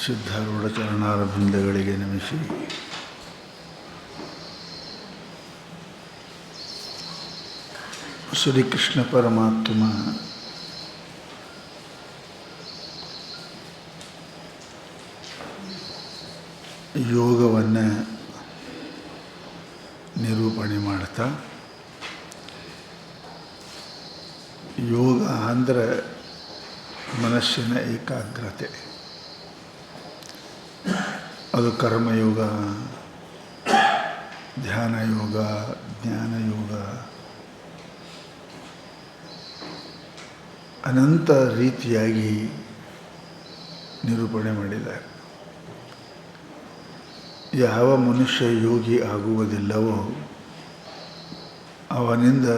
ಸಿದ್ಧಾರೂಢ ಚರಣಾರವಿಂದಗಳಿಗೆ ನಮಿಸಿ ಶ್ರೀಕೃಷ್ಣ ಪರಮಾತ್ಮ ಯೋಗವನ್ನು ನಿರೂಪಣೆ ಮಾಡ್ತಾ, ಯೋಗ ಅಂದರೆ ಮನಸ್ಸಿನ ಏಕಾಗ್ರತೆ. ಅದು ಕರ್ಮಯೋಗ, ಧ್ಯಾನ ಯೋಗ, ಜ್ಞಾನ ಯೋಗ, ಅನಂತ ರೀತಿಯಾಗಿ ನಿರೂಪಣೆ ಮಾಡಿದ್ದಾರೆ. ಯಾವ ಮನುಷ್ಯ ಯೋಗಿ ಆಗುವುದಿಲ್ಲವೋ ಅವನಿಂದ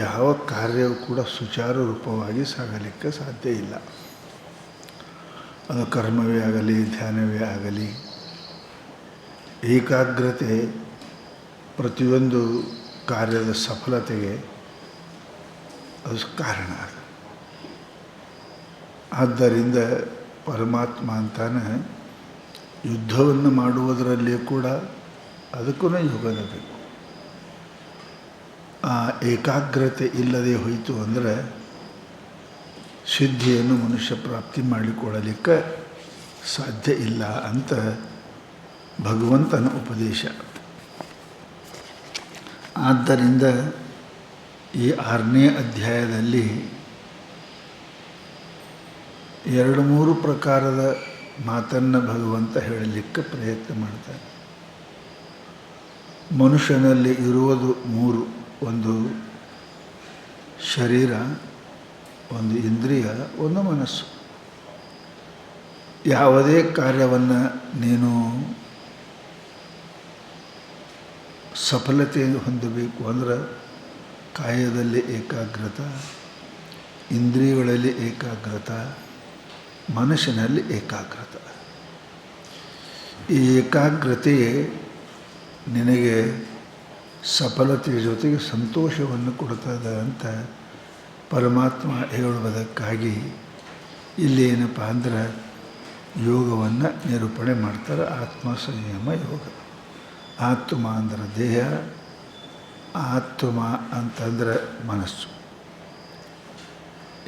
ಯಾವ ಕಾರ್ಯವೂ ಕೂಡ ಸುಚಾರು ರೂಪವಾಗಿ ಸಾಗಲಿಕ್ಕೆ ಸಾಧ್ಯ ಇಲ್ಲ. ಅದು ಕರ್ಮವೇ ಆಗಲಿ, ಧ್ಯಾನವೇ ಆಗಲಿ, ಏಕಾಗ್ರತೆ ಪ್ರತಿಯೊಂದು ಕಾರ್ಯದ ಸಫಲತೆಗೆ ಅದು ಕಾರಣ. ಆದ್ದರಿಂದ ಪರಮಾತ್ಮ ಅಂತಾನೆ ಯುದ್ಧವನ್ನು ಮಾಡುವುದರಲ್ಲಿ ಕೂಡ ಅದಕ್ಕೂ ಯೋಗದ ಬೇಕು. ಆ ಏಕಾಗ್ರತೆ ಇಲ್ಲದೆ ಹೋಯಿತು ಅಂದರೆ ಸಿದ್ಧಿಯನ್ನು ಮನುಷ್ಯ ಪ್ರಾಪ್ತಿ ಮಾಡಿಕೊಳ್ಳಲಿಕ್ಕೆ ಸಾಧ್ಯ ಇಲ್ಲ ಅಂತ ಭಗವಂತನ ಉಪದೇಶ. ಆದ್ದರಿಂದ ಈ 6ನೇ ಅಧ್ಯಾಯದಲ್ಲಿ 2-3 ಪ್ರಕಾರದ ಮಾತನ್ನು ಭಗವಂತ ಹೇಳಲಿಕ್ಕೆ ಪ್ರಯತ್ನ ಮಾಡ್ತಾನೆ. ಮನುಷ್ಯನಲ್ಲಿ ಇರುವುದು 3: ಒಂದು ಶರೀರ, ಒಂದು ಇಂದ್ರಿಯ, ಒಂದು ಮನಸ್ಸು. ಯಾವುದೇ ಕಾರ್ಯವನ್ನು ನೀನು ಸಫಲತೆ ಹೊಂದಬೇಕು ಅಂದರೆ ಕಾಯದಲ್ಲಿ ಏಕಾಗ್ರತೆ, ಇಂದ್ರಿಯಗಳಲ್ಲಿ ಏಕಾಗ್ರತೆ, ಮನಸ್ಸಿನಲ್ಲಿ ಏಕಾಗ್ರತೆ. ಈ ಏಕಾಗ್ರತೆಯೇ ನಿನಗೆ ಸಫಲತೆಯ ಜೊತೆಗೆ ಸಂತೋಷವನ್ನು ಕೊಡ್ತದೆ ಅಂತ ಪರಮಾತ್ಮ ಹೇಳುವುದಕ್ಕಾಗಿ ಇಲ್ಲಿ ಏನಪ್ಪ ಅಂದ್ರೆ ಯೋಗವನ್ನು ನಿರೂಪಣೆ ಮಾಡ್ತಾರೆ. ಆತ್ಮ ಸಂಯಮ ಯೋಗ. ಆತ್ಮ ಅಂದ್ರೆ ದೇಹ, ಆತ್ಮ ಅಂತಂದ್ರೆ ಮನಸ್ಸು.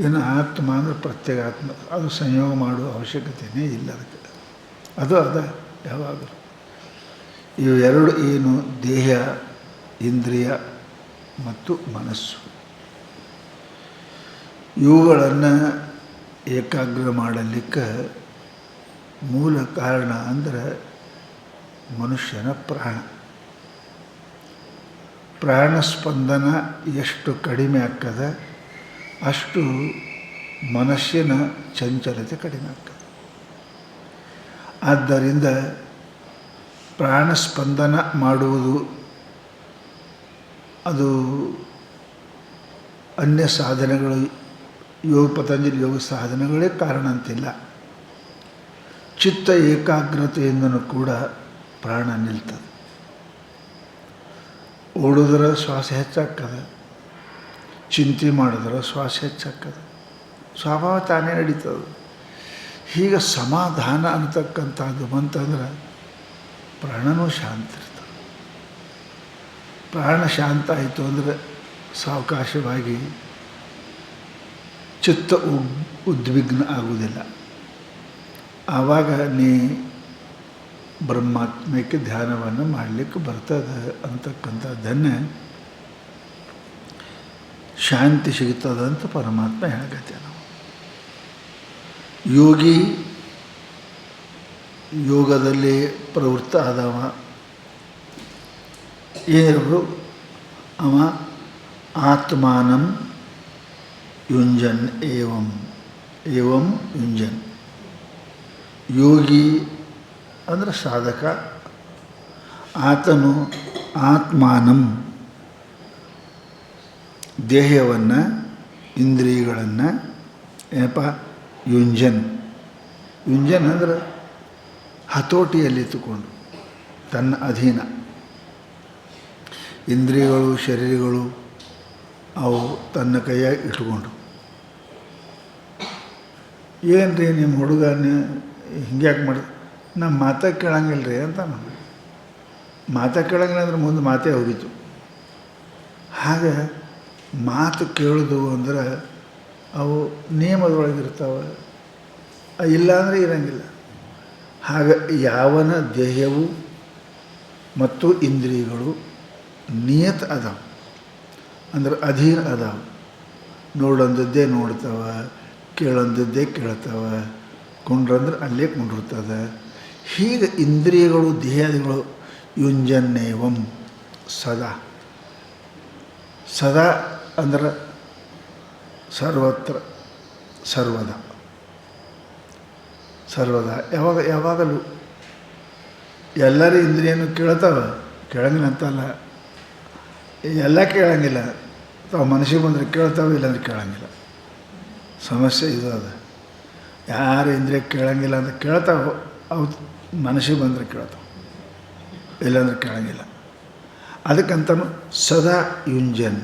ಇನ್ನು ಆತ್ಮ ಅಂದರೆ ಪ್ರತ್ಯೇಕಾತ್ಮ, ಅದು ಸಂಯೋಗ ಮಾಡುವ ಅವಶ್ಯಕತೆಯೇ ಇಲ್ಲ ಅದಕ್ಕೆ. ಅದು ಯಾವಾಗಲೂ ಇವು 2 ಏನು, ದೇಹ, ಇಂದ್ರಿಯ ಮತ್ತು ಮನಸ್ಸು, ಇವುಗಳನ್ನು ಏಕಾಗ್ರ ಮಾಡಲಿಕ್ಕೆ ಮೂಲ ಕಾರಣ ಅಂದರೆ ಮನುಷ್ಯನ ಪ್ರಾಣ ಸ್ಪಂದನ ಎಷ್ಟು ಕಡಿಮೆ ಆಗ್ತದೆ ಅಷ್ಟು ಮನಸ್ಸಿನ ಚಂಚಲತೆ ಕಡಿಮೆ ಆಗ್ತದೆ. ಆದ್ದರಿಂದ ಪ್ರಾಣ ಸ್ಪಂದನ ಮಾಡುವುದು ಅದು ಅನ್ಯ ಸಾಧನೆಗಳು, ಪತಂಜಲಿ ಯೋಗ ಸಾಧನೆಗಳೇ ಕಾರಣ ಅಂತಿಲ್ಲ. ಚಿತ್ತ ಏಕಾಗ್ರತೆಯಿಂದನೂ ಕೂಡ ಪ್ರಾಣ ನಿಲ್ತದೆ. ಓಡಿದ್ರೆ ಶ್ವಾಸ ಹೆಚ್ಚಾಗ್ತದೆ, ಚಿಂತೆ ಮಾಡಿದ್ರೆ ಶ್ವಾಸ ಹೆಚ್ಚಾಗ್ತದೆ, ಸ್ವಭಾವ ತಾನೇ ನಡೀತದೆ. ಹೀಗೆ ಸಮಾಧಾನ ಅಂತಕ್ಕಂಥದ್ದು ಬಂತಂದ್ರೆ ಪ್ರಾಣನೂ ಶಾಂತ ಇರ್ತದೆ. ಪ್ರಾಣ ಶಾಂತ ಆಯಿತು ಅಂದರೆ ಸಾವಕಾಶವಾಗಿ ಚಿತ್ತ ಉದ್ವಿಗ್ನ ಆಗುವುದಿಲ್ಲ. ಆವಾಗ ನೀ ಬ್ರಹ್ಮಾತ್ಮಕ್ಕೆ ಧ್ಯಾನವನ್ನು ಮಾಡಲಿಕ್ಕೆ ಬರ್ತದೆ ಅಂತಕ್ಕಂಥದ್ದನ್ನೇ ಶಾಂತಿ ಸಿಗ್ತದಂತ ಪರಮಾತ್ಮ ಹೇಳಕತ್ತೆ. ನಾವು ಯೋಗಿ ಯೋಗದಲ್ಲಿ ಪ್ರವೃತ್ತ ಆದವ ಏನಿದ್ರು ಅವ ಆತ್ಮಾನಂ ಯುಂಜನ್ ಏವಂ ಯುಂಜನ್. ಯೋಗಿ ಅಂದರೆ ಸಾಧಕ. ಆತನು ಆತ್ಮಾನಂ ದೇಹವನ್ನು, ಇಂದ್ರಿಯಗಳನ್ನು ಏನಪ್ಪ ಯುಂಜನ್ ಅಂದರೆ ಹತೋಟಿಯಲ್ಲಿಟ್ಟುಕೊಂಡು ತನ್ನ ಅಧೀನ. ಇಂದ್ರಿಯಗಳು, ಶರೀರಗಳು ಅವು ತನ್ನ ಕೈಯಾಗಿ ಇಟ್ಕೊಂಡು, ಏನು ರೀ ನಿಮ್ಮ ಹುಡುಗ ಹಿಂಗ್ಯಾಕೆ ಮಾಡಿದೆ, ನಮ್ಮ ಮಾತಾ ಕೇಳಂಗಿಲ್ಲ ರೀ ಅಂತ ನಾನು ಮಾತಾ ಕೇಳಂಗಿಲ್ಲ ಅಂದ್ರೆ ಮುಂದೆ ಮಾತೇ ಹೋಗಿತ್ತು. ಹಾಗೆ ಮಾತು ಕೇಳೋದು ಅಂದ್ರೆ ಅವು ನಿಯಮದೊಳಗಿರ್ತಾವೆ, ಇಲ್ಲ ಅಂದರೆ ಇರಂಗಿಲ್ಲ. ಹಾಗೆ ಯಾವನ ದೇಹವು ಮತ್ತು ಇಂದ್ರಿಯಗಳು ನಿಯತ ಅದಾವ ಅಂದ್ರೆ ಅಧೀನ ಅದಾವ. ನೋಡಂದದ್ದೇ ನೋಡ್ತಾವೆ, ಕೇಳಂದದ್ದೇ ಕೇಳ್ತಾವೆ, ಕುಂಡ್ರಂದ್ರೆ ಅಲ್ಲೇ ಕುಂಡಿರ್ತದೆ. ಹೀಗೆ ಇಂದ್ರಿಯಗಳು ದೇಹಾದಿಗಳು ಯುಂಜನ್ನೇವಂ ಸದಾ. ಸದಾ ಅಂದ್ರೆ ಸರ್ವತ್ರ ಸರ್ವದಾ ಸರ್ವದಾ ಯಾವಾಗಲೂ ಎಲ್ಲರೂ ಇಂದ್ರಿಯನ್ನು ಕೇಳ್ತಾವೆ, ಕೇಳಂಗಿಲ್ಲ ಅಂತಲ್ಲ, ಎಲ್ಲ ಕೇಳಂಗಿಲ್ಲ. ತಾವು ಮನಸ್ಸಿಗೆ ಬಂದರೆ ಕೇಳ್ತಾವೆ, ಇಲ್ಲಾಂದ್ರೆ ಕೇಳಂಗಿಲ್ಲ. ಸಮಸ್ಯೆ ಇದು ಅದ. ಯಾರು ಇಂದ್ರಿಯ ಕೇಳಂಗಿಲ್ಲ ಅಂತ ಕೇಳ್ತಾವೆ, ಅವು ಮನಸ್ಸಿಗೆ ಬಂದರೆ ಕೇಳ್ತಾವೆ, ಇಲ್ಲಾಂದ್ರೆ ಕೇಳಂಗಿಲ್ಲ. ಅದಕ್ಕಂತನೂ ಸದಾ ಯುಂಜನ್.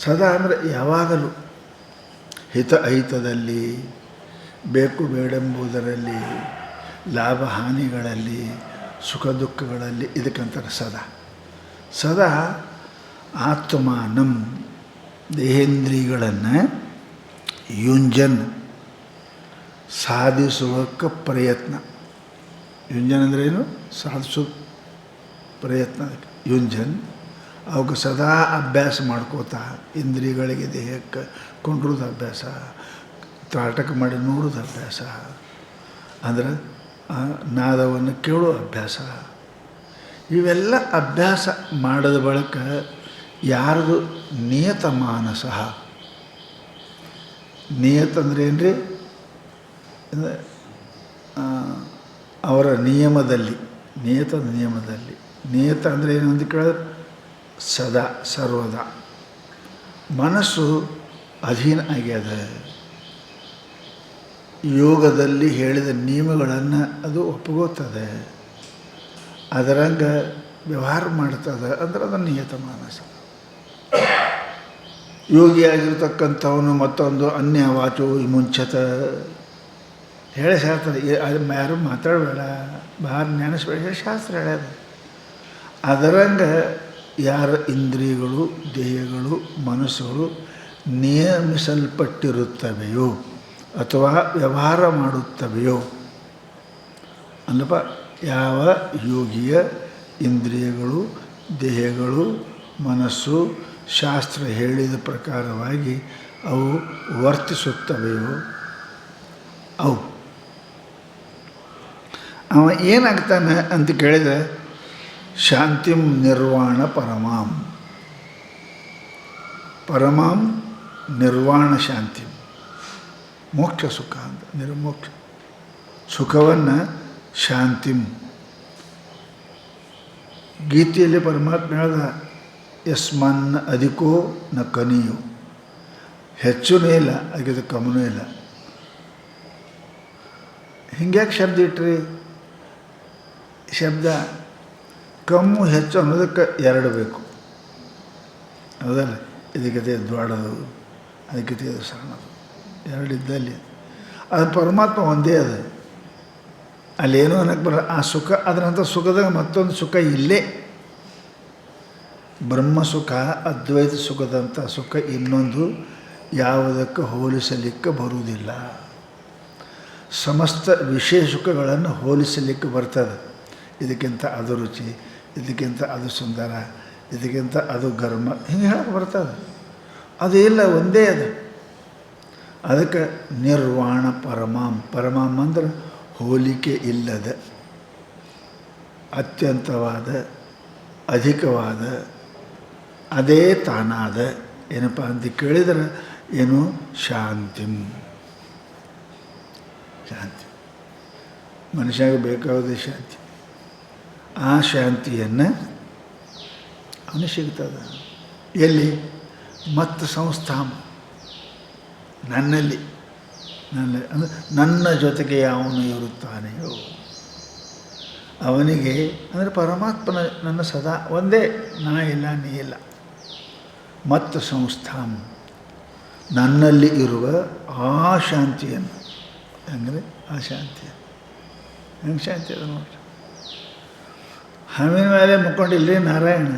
ಸದಾ ಅಂದರೆ ಯಾವಾಗಲೂ ಹಿತ ಅಹಿತದಲ್ಲಿ, ಬೇಕು ಬೇಡೆಂಬುದರಲ್ಲಿ, ಲಾಭ ಹಾನಿಗಳಲ್ಲಿ, ಸುಖ ದುಃಖಗಳಲ್ಲಿ, ಇದಕ್ಕಂತಾರೆ ಸದಾ. ಸದಾ ಆತ್ಮಾನಂ ದೇಹೇಂದ್ರಿಯಗಳನ್ನು ಯುಂಜನ್ ಸಾಧಿಸುವಕ್ಕೆ ಪ್ರಯತ್ನ. ಯುಂಜನ್ ಅಂದರೆ ಏನು? ಸಾಧಿಸೋ ಪ್ರಯತ್ನ. ಯುಂಜನ್ ಅವಕ್ಕೆ ಸದಾ ಅಭ್ಯಾಸ ಮಾಡ್ಕೋತಾ, ಇಂದ್ರಿಯಗಳಿಗೆ ದೇಹಕ್ಕೆ ಕೊಂಡ್ರದ್ದು ಅಭ್ಯಾಸ, ತ್ರಾಟಕ ಮಾಡಿ ನೋಡೋದು ಅಭ್ಯಾಸ, ಅಂದ್ರೆ ನಾದವನ್ನು ಕೇಳೋ ಅಭ್ಯಾಸ. ಇವೆಲ್ಲ ಅಭ್ಯಾಸ ಮಾಡಿದ ಬಳಿಕ ಯಾರದು ನಿಯತ ಮಾನಸ. ನಿಯತ ಅಂದ್ರೆ ಏನು ರೀ? ಅವರ ನಿಯಮದಲ್ಲಿ, ನಿಯತ ನಿಯಮದಲ್ಲಿ. ನಿಯತ ಅಂದರೆ ಏನು ಅಂತ ಕೇಳಿದ್ರೆ ಸದಾ ಸರ್ವದಾ ಮನಸ್ಸು ಅಧೀನ ಆಗ್ಯದ. ಯೋಗದಲ್ಲಿ ಹೇಳಿದ ನಿಯಮಗಳನ್ನು ಅದು ಒಪ್ಪಗೋತದೆ, ಅದರಂಗೆ ವ್ಯವಹಾರ ಮಾಡ್ತದೆ ಅಂದ್ರೆ ಅದು ನಿಯತ ಮಾನಸ. ಯೋಗಿಯಾಗಿರ್ತಕ್ಕಂಥವನು ಮತ್ತೊಂದು ಅನ್ಯ ವಾಚೋ ವಿಮುಂಚತ ಹೇಳಿ ಶಾಸ್ತ್ರ, ಯಾರು ಮಾತಾಡಬೇಡ, ಬಾರ್ ನೆನೆಸ್ಬೇಡ, ಹೇಳಿ ಶಾಸ್ತ್ರ ಹೇಳ್ಯದ. ಅದರಂಗೆ ಯಾರ ಇಂದ್ರಿಯಗಳು ದೇಹಗಳು ಮನಸ್ಸುಗಳು ನಿಯಮಿಸಲ್ಪಟ್ಟಿರುತ್ತವೆಯೋ ಅಥವಾ ವ್ಯವಹಾರ ಮಾಡುತ್ತವೆಯೋ ಅಲ್ಲಪ್ಪ, ಯಾವ ಯೋಗಿಯ ಇಂದ್ರಿಯಗಳು ದೇಹಗಳು ಮನಸ್ಸು ಶಾಸ್ತ್ರ ಹೇಳಿದ ಪ್ರಕಾರವಾಗಿ ಅವು ವರ್ತಿಸುತ್ತವೆಯೋ ಅವು ಅವ ಏನಾಗ್ತಾನೆ ಅಂತ ಕೇಳಿದರೆ ಶಾಂತಿಂ ನಿರ್ವಾಣ ಪರಮಾಂ. ಪರಮಾಂ ನಿರ್ವಾಣ ಶಾಂತಿ, ಮೋಕ್ಷ ಸುಖ ಅಂತ. ನಿರ್ಮೋಕ್ಷ ಸುಖವನ್ನು ಶಾಂತಿಂ. ಗೀತೆಯಲ್ಲಿ ಪರಮಾತ್ಮ ಹೇಳ್ದ, ಯಸ್ಮನ್ನ ಅಧಿಕೋ ನ ಕನಿಯು. ಹೆಚ್ಚೂ ಇಲ್ಲ, ಅದಕ್ಕೆ ಕಮ್ಮನೂ ಇಲ್ಲ. ಹಿಂಗ್ಯಾಕೆ ಶಬ್ದ ಇಟ್ರಿ? ಶಬ್ದ ಕಮ್ಮು ಹೆಚ್ಚು ಅನ್ನೋದಕ್ಕೆ ಎರಡು ಬೇಕು, ಹೌದಲ್ಲ? ಇದಕ್ಕೆ ದೊಡ್ಡದು, ಅದಕ್ಕೆ ಸಣ್ಣದು, ಎರಡಿದ್ದಲ್ಲಿ ಅದು ಪರಮಾತ್ಮ ಒಂದೇ ಅದು. ಅಲ್ಲೇನೋ ಅನ್ನಕ್ಕೆ ಬರ ಆ ಸುಖ, ಅದರಂಥ ಸುಖದಾಗ ಮತ್ತೊಂದು ಸುಖ ಇಲ್ಲೇ. ಬ್ರಹ್ಮ ಸುಖ ಅದ್ವೈತ ಸುಖದಂಥ ಸುಖ ಇನ್ನೊಂದು ಯಾವುದಕ್ಕೆ ಹೋಲಿಸಲಿಕ್ಕೆ ಬರುವುದಿಲ್ಲ. ಸಮಸ್ತ ವಿಷಯ ಸುಖಗಳನ್ನು ಹೋಲಿಸಲಿಕ್ಕೆ ಬರ್ತದೆ. ಇದಕ್ಕಿಂತ ಅದು ರುಚಿ, ಇದಕ್ಕಿಂತ ಅದು ಸುಂದರ, ಇದಕ್ಕಿಂತ ಅದು ಘರ್ಮ, ಹಿಂಗೆ ಹೇಳಕ್ಕೆ ಬರ್ತದೆ. ಅದು ಇಲ್ಲ, ಒಂದೇ ಅದು. ಅದಕ್ಕೆ ನಿರ್ವಾಣ ಪರಮಾಂ. ಪರಮಾಂ ಅಂದ್ರೆ ಹೋಲಿಕೆ ಇಲ್ಲದ, ಅತ್ಯಂತವಾದ, ಅಧಿಕವಾದ, ಅದೇ ತಾನಾದ. ಏನಪ್ಪ ಅಂತ ಕೇಳಿದರೆ ಏನು? ಶಾಂತಿಂ. ಶಾಂತಿ ಮನುಷ್ಯನಿಗೆ ಬೇಕಾದ ಶಾಂತಿ. ಆ ಶಾಂತಿಯನ್ನು ಅವನು ಸಿಗ್ತದೆ ಎಲ್ಲಿ? ಮತ್ತು ಸಂಸ್ಥಾಂ, ನನ್ನಲ್ಲಿ. ಅಂದರೆ ನನ್ನ ಜೊತೆಗೆ ಯಾವನು ಇರುತ್ತಾನೆಯೋ ಅವನಿಗೆ, ಅಂದರೆ ಪರಮಾತ್ಮನ ನನ್ನ ಸದಾ ಒಂದೇ, ನಾ ಇಲ್ಲ ನೀ ಇಲ್ಲ. ಮತ್ತು ಸಂಸ್ಥಾಂ, ನನ್ನಲ್ಲಿ ಇರುವ ಆ ಶಾಂತಿಯನ್ನು ಹೆಂಗ್ರಿ ಆ ಶಾಂತಿ ಹೆಂಗೆ ಶಾಂತಿ ಅದ ನೋಡ್ರಿ. ಹಾವಿನ ಮೇಲೆ ಮುಕ್ಕೊಂಡಿಲ್ರಿ ನಾರಾಯಣ,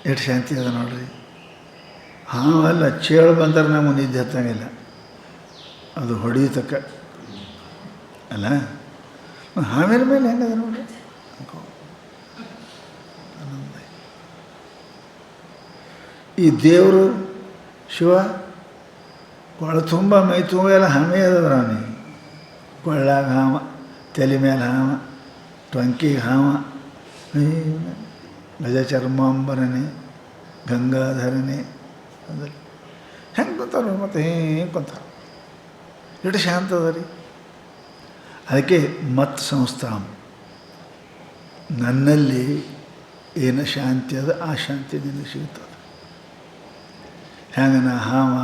ಎಷ್ಟು ಶಾಂತಿ ಅದ ನೋಡ್ರಿ. ಹಾವಲ್ಲ, ಚೇಳು ಬಂದ್ರೆ ನಮಗೆ ನಿದ್ದೆ ಹತ್ತಂಗಿಲ್ಲ, ಅದು ಹೊಡಿತಕ್ಕ ಅಲ್ಲ. ಹಾವಿನ ಮೇಲೆ ಹೆಂಗದ ನೋಡ್ರಿ. ಈ ದೇವರು ಶಿವ ಕೊಳ ತುಂಬ ಮೈ ತುಂಬ ಎಲ್ಲ ಹಾಮೆ ಅದಾವ ಅವನಿಗೆ. ಕೊಳ್ಳಾಗ ಹಾವ, ತಲೆ ಮೇಲೆ ಹಾವ, ಟೊಂಕಿಗೆ ಹಾವ, ಗಜ ಚರ್ಮಾಂಬರನೆ, ಗಂಗಾಧರನೆ, ಅದಲ್ಲಿ ಹೆಂಗೆ ಕುಂತಾರ ಮತ್ತು ಹೆಂಗೆ ಕುಂತಾರ. ಎಷ್ಟು ಶಾಂತ ಅದ ರೀ. ಅದಕ್ಕೆ ಮತ್ ಸಂಸ್ಥಾಂ, ನನ್ನಲ್ಲಿ ಏನು ಶಾಂತಿ ಅದ ಆ ಶಾಂತಿ ನಿನಗೆ ಸಿಗ್ತದೆ. ಹೆಂಗೆ ನಾ ಹಾವ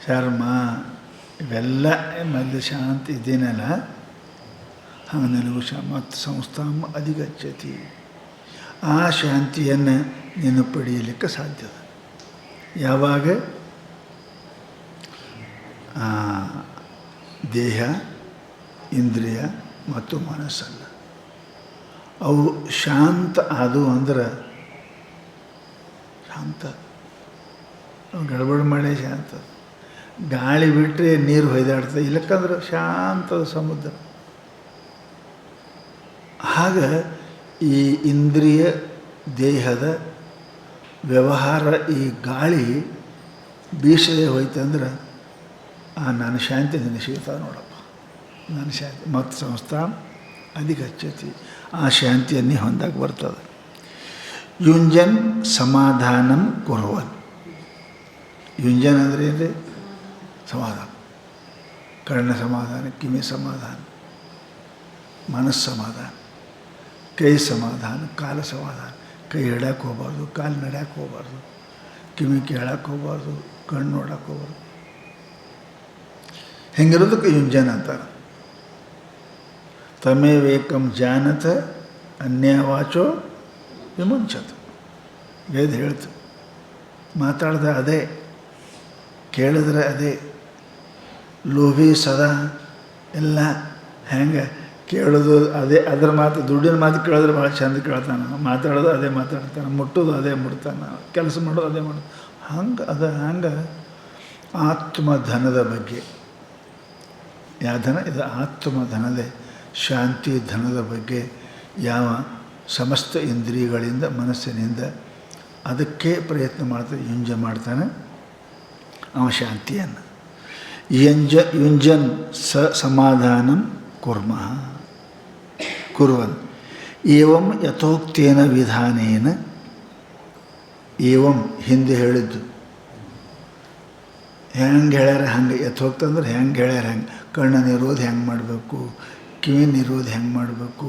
ಚರ್ಮ ಇವೆಲ್ಲ ಮಧ್ಯೆ ಶಾಂತಿ ಇದ್ದೀನಲ್ಲ, ಹಂಗೆ ನನಗೂ ಮತ್ತು ಸಂಸ್ಥಾಂ ಅಧಿಗಚ್ಚತಿ. ಆ ಶಾಂತಿಯನ್ನು ನೀನು ಪಡೆಯಲಿಕ್ಕೆ ಸಾಧ್ಯದ ಯಾವಾಗ ದೇಹ, ಇಂದ್ರಿಯ ಮತ್ತು ಮನಸ್ಸಲ್ಲ ಅವು ಶಾಂತ ಆದವು ಅಂದ್ರೆ ಶಾಂತ. ಗಡಬಡ ಮಾಡೇ ಶಾಂತ. ಗಾಳಿ ಬಿಟ್ಟರೆ ನೀರು ಹೊಯ್ದಾಡ್ತದೆ, ಇಲ್ಲಕ್ಕಂದ್ರೆ ಶಾಂತದ ಸಮುದ್ರ. ಆಗ ಈ ಇಂದ್ರಿಯ ದೇಹದ ವ್ಯವಹಾರ ಈ ಗಾಳಿ ಬೀಸದೆ ಹೋಯ್ತಂದ್ರೆ ನನ್ನ ಶಾಂತಿ ನಿನಗೆ ಸಿಗ್ತದೆ ನೋಡಪ್ಪ. ನನ್ನ ಶಾಂತಿ ಮತ್ತು ಸಂಸ್ಥಾ ಅಧಿಗಚ್ಚತಿ, ಆ ಶಾಂತಿಯನ್ನೇ ಹೊಂದಾಗಿ ಬರ್ತದೆ. ಯುಂಜನ್ ಸಮಾಧಾನಂ ಕುರ್ವನ್. ಯುಂಜನ್ ಅಂದರೆ ಏನ್ರಿ? ಸಮಾಧಾನ. ಕಣ್ಣ ಸಮಾಧಾನ, ಕಿವಿ ಸಮಾಧಾನ, ಮನಸ್ಸು ಸಮಾಧಾನ, ಕೈ ಸಮಾಧಾನ, ಕಾಲ ಸಮಾಧಾನ. ಕೈ ಹಿಡ್ಯಕ್ಕೆ ಹೋಗ್ಬಾರ್ದು, ಕಾಲು ನಡ್ಯಕ್ಕೆ ಹೋಗ್ಬಾರ್ದು, ಕಿವಿ ಕೇಳಕ್ಕೆ ಹೋಗ್ಬಾರ್ದು, ಕಣ್ಣು ನೋಡಕ್ಕೆ ಹೋಗ್ಬಾರ್ದು. ಹೆಂಗಿರೋದಕ್ಕೆ ಯುಂಜನ ಅಂತಾರೆ. ತಮೇವೇಕಂ ಜಾನತ ಅನ್ಯವಾಚೋ ವಿಮುಂಚತ. ವೇದ ಹೇಳ್ತು, ಮಾತಾಡ್ದೆ ಅದೇ, ಕೇಳಿದ್ರೆ ಅದೇ. ಲೋಭಿ ಸದಾ ಎಲ್ಲ ಹೆಂಗೆ ಕೇಳೋದು ಅದೇ, ಅದರ ಮಾತು, ದುಡ್ಡಿನ ಮಾತು ಕೇಳಿದ್ರೆ ಭಾಳ ಚಂದ ಕೇಳ್ತಾನೆ, ಮಾತಾಡೋದು ಅದೇ ಮಾತಾಡ್ತಾನೆ, ಮುಟ್ಟೋದು ಅದೇ ಮುಟ್ತಾನೆ, ಕೆಲಸ ಮಾಡೋದು ಅದೇ ಮಾಡೋದು. ಹಂಗೆ ಹಂಗೆ ಆತ್ಮಧನದ ಬಗ್ಗೆ, ಯಾವ ಧನ ಇದು? ಆತ್ಮಧನದ ಶಾಂತಿ ಧನದ ಬಗ್ಗೆ ಯಾವ ಸಮಸ್ತ ಇಂದ್ರಿಯಗಳಿಂದ ಮನಸ್ಸಿನಿಂದ ಅದಕ್ಕೆ ಪ್ರಯತ್ನ ಮಾಡ್ತಾನೆ, ಯುಂಜ ಮಾಡ್ತಾನೆ ಅವ ಶಾಂತಿಯನ್ನು. ಯುಂಜನ್ ಸಮಾಧಾನಂ ಕುರ್ಮಃ ಕುರ್ವನ್ ಏವಂ ಯಥೋಕ್ತೇನ ವಿಧಾನೇನ. ಏವಂ ಹಿಂದೆ ಹೇಳಿದ್ದು ಹೆಂಗೆ ಹೇಳ್ಯಾರ ಹಂಗೆ, ಯಥೋಕ್ತ ಅಂದ್ರೆ ಹೆಂಗೆ ಹೇಳ್ಯಾರ ಹೆಂಗೆ. ಕಣ್ಣು ನಿರೋಧ ಹೆಂಗೆ ಮಾಡಬೇಕು, ಕಿವಿ ನಿರೋಧ ಹೆಂಗೆ ಮಾಡಬೇಕು,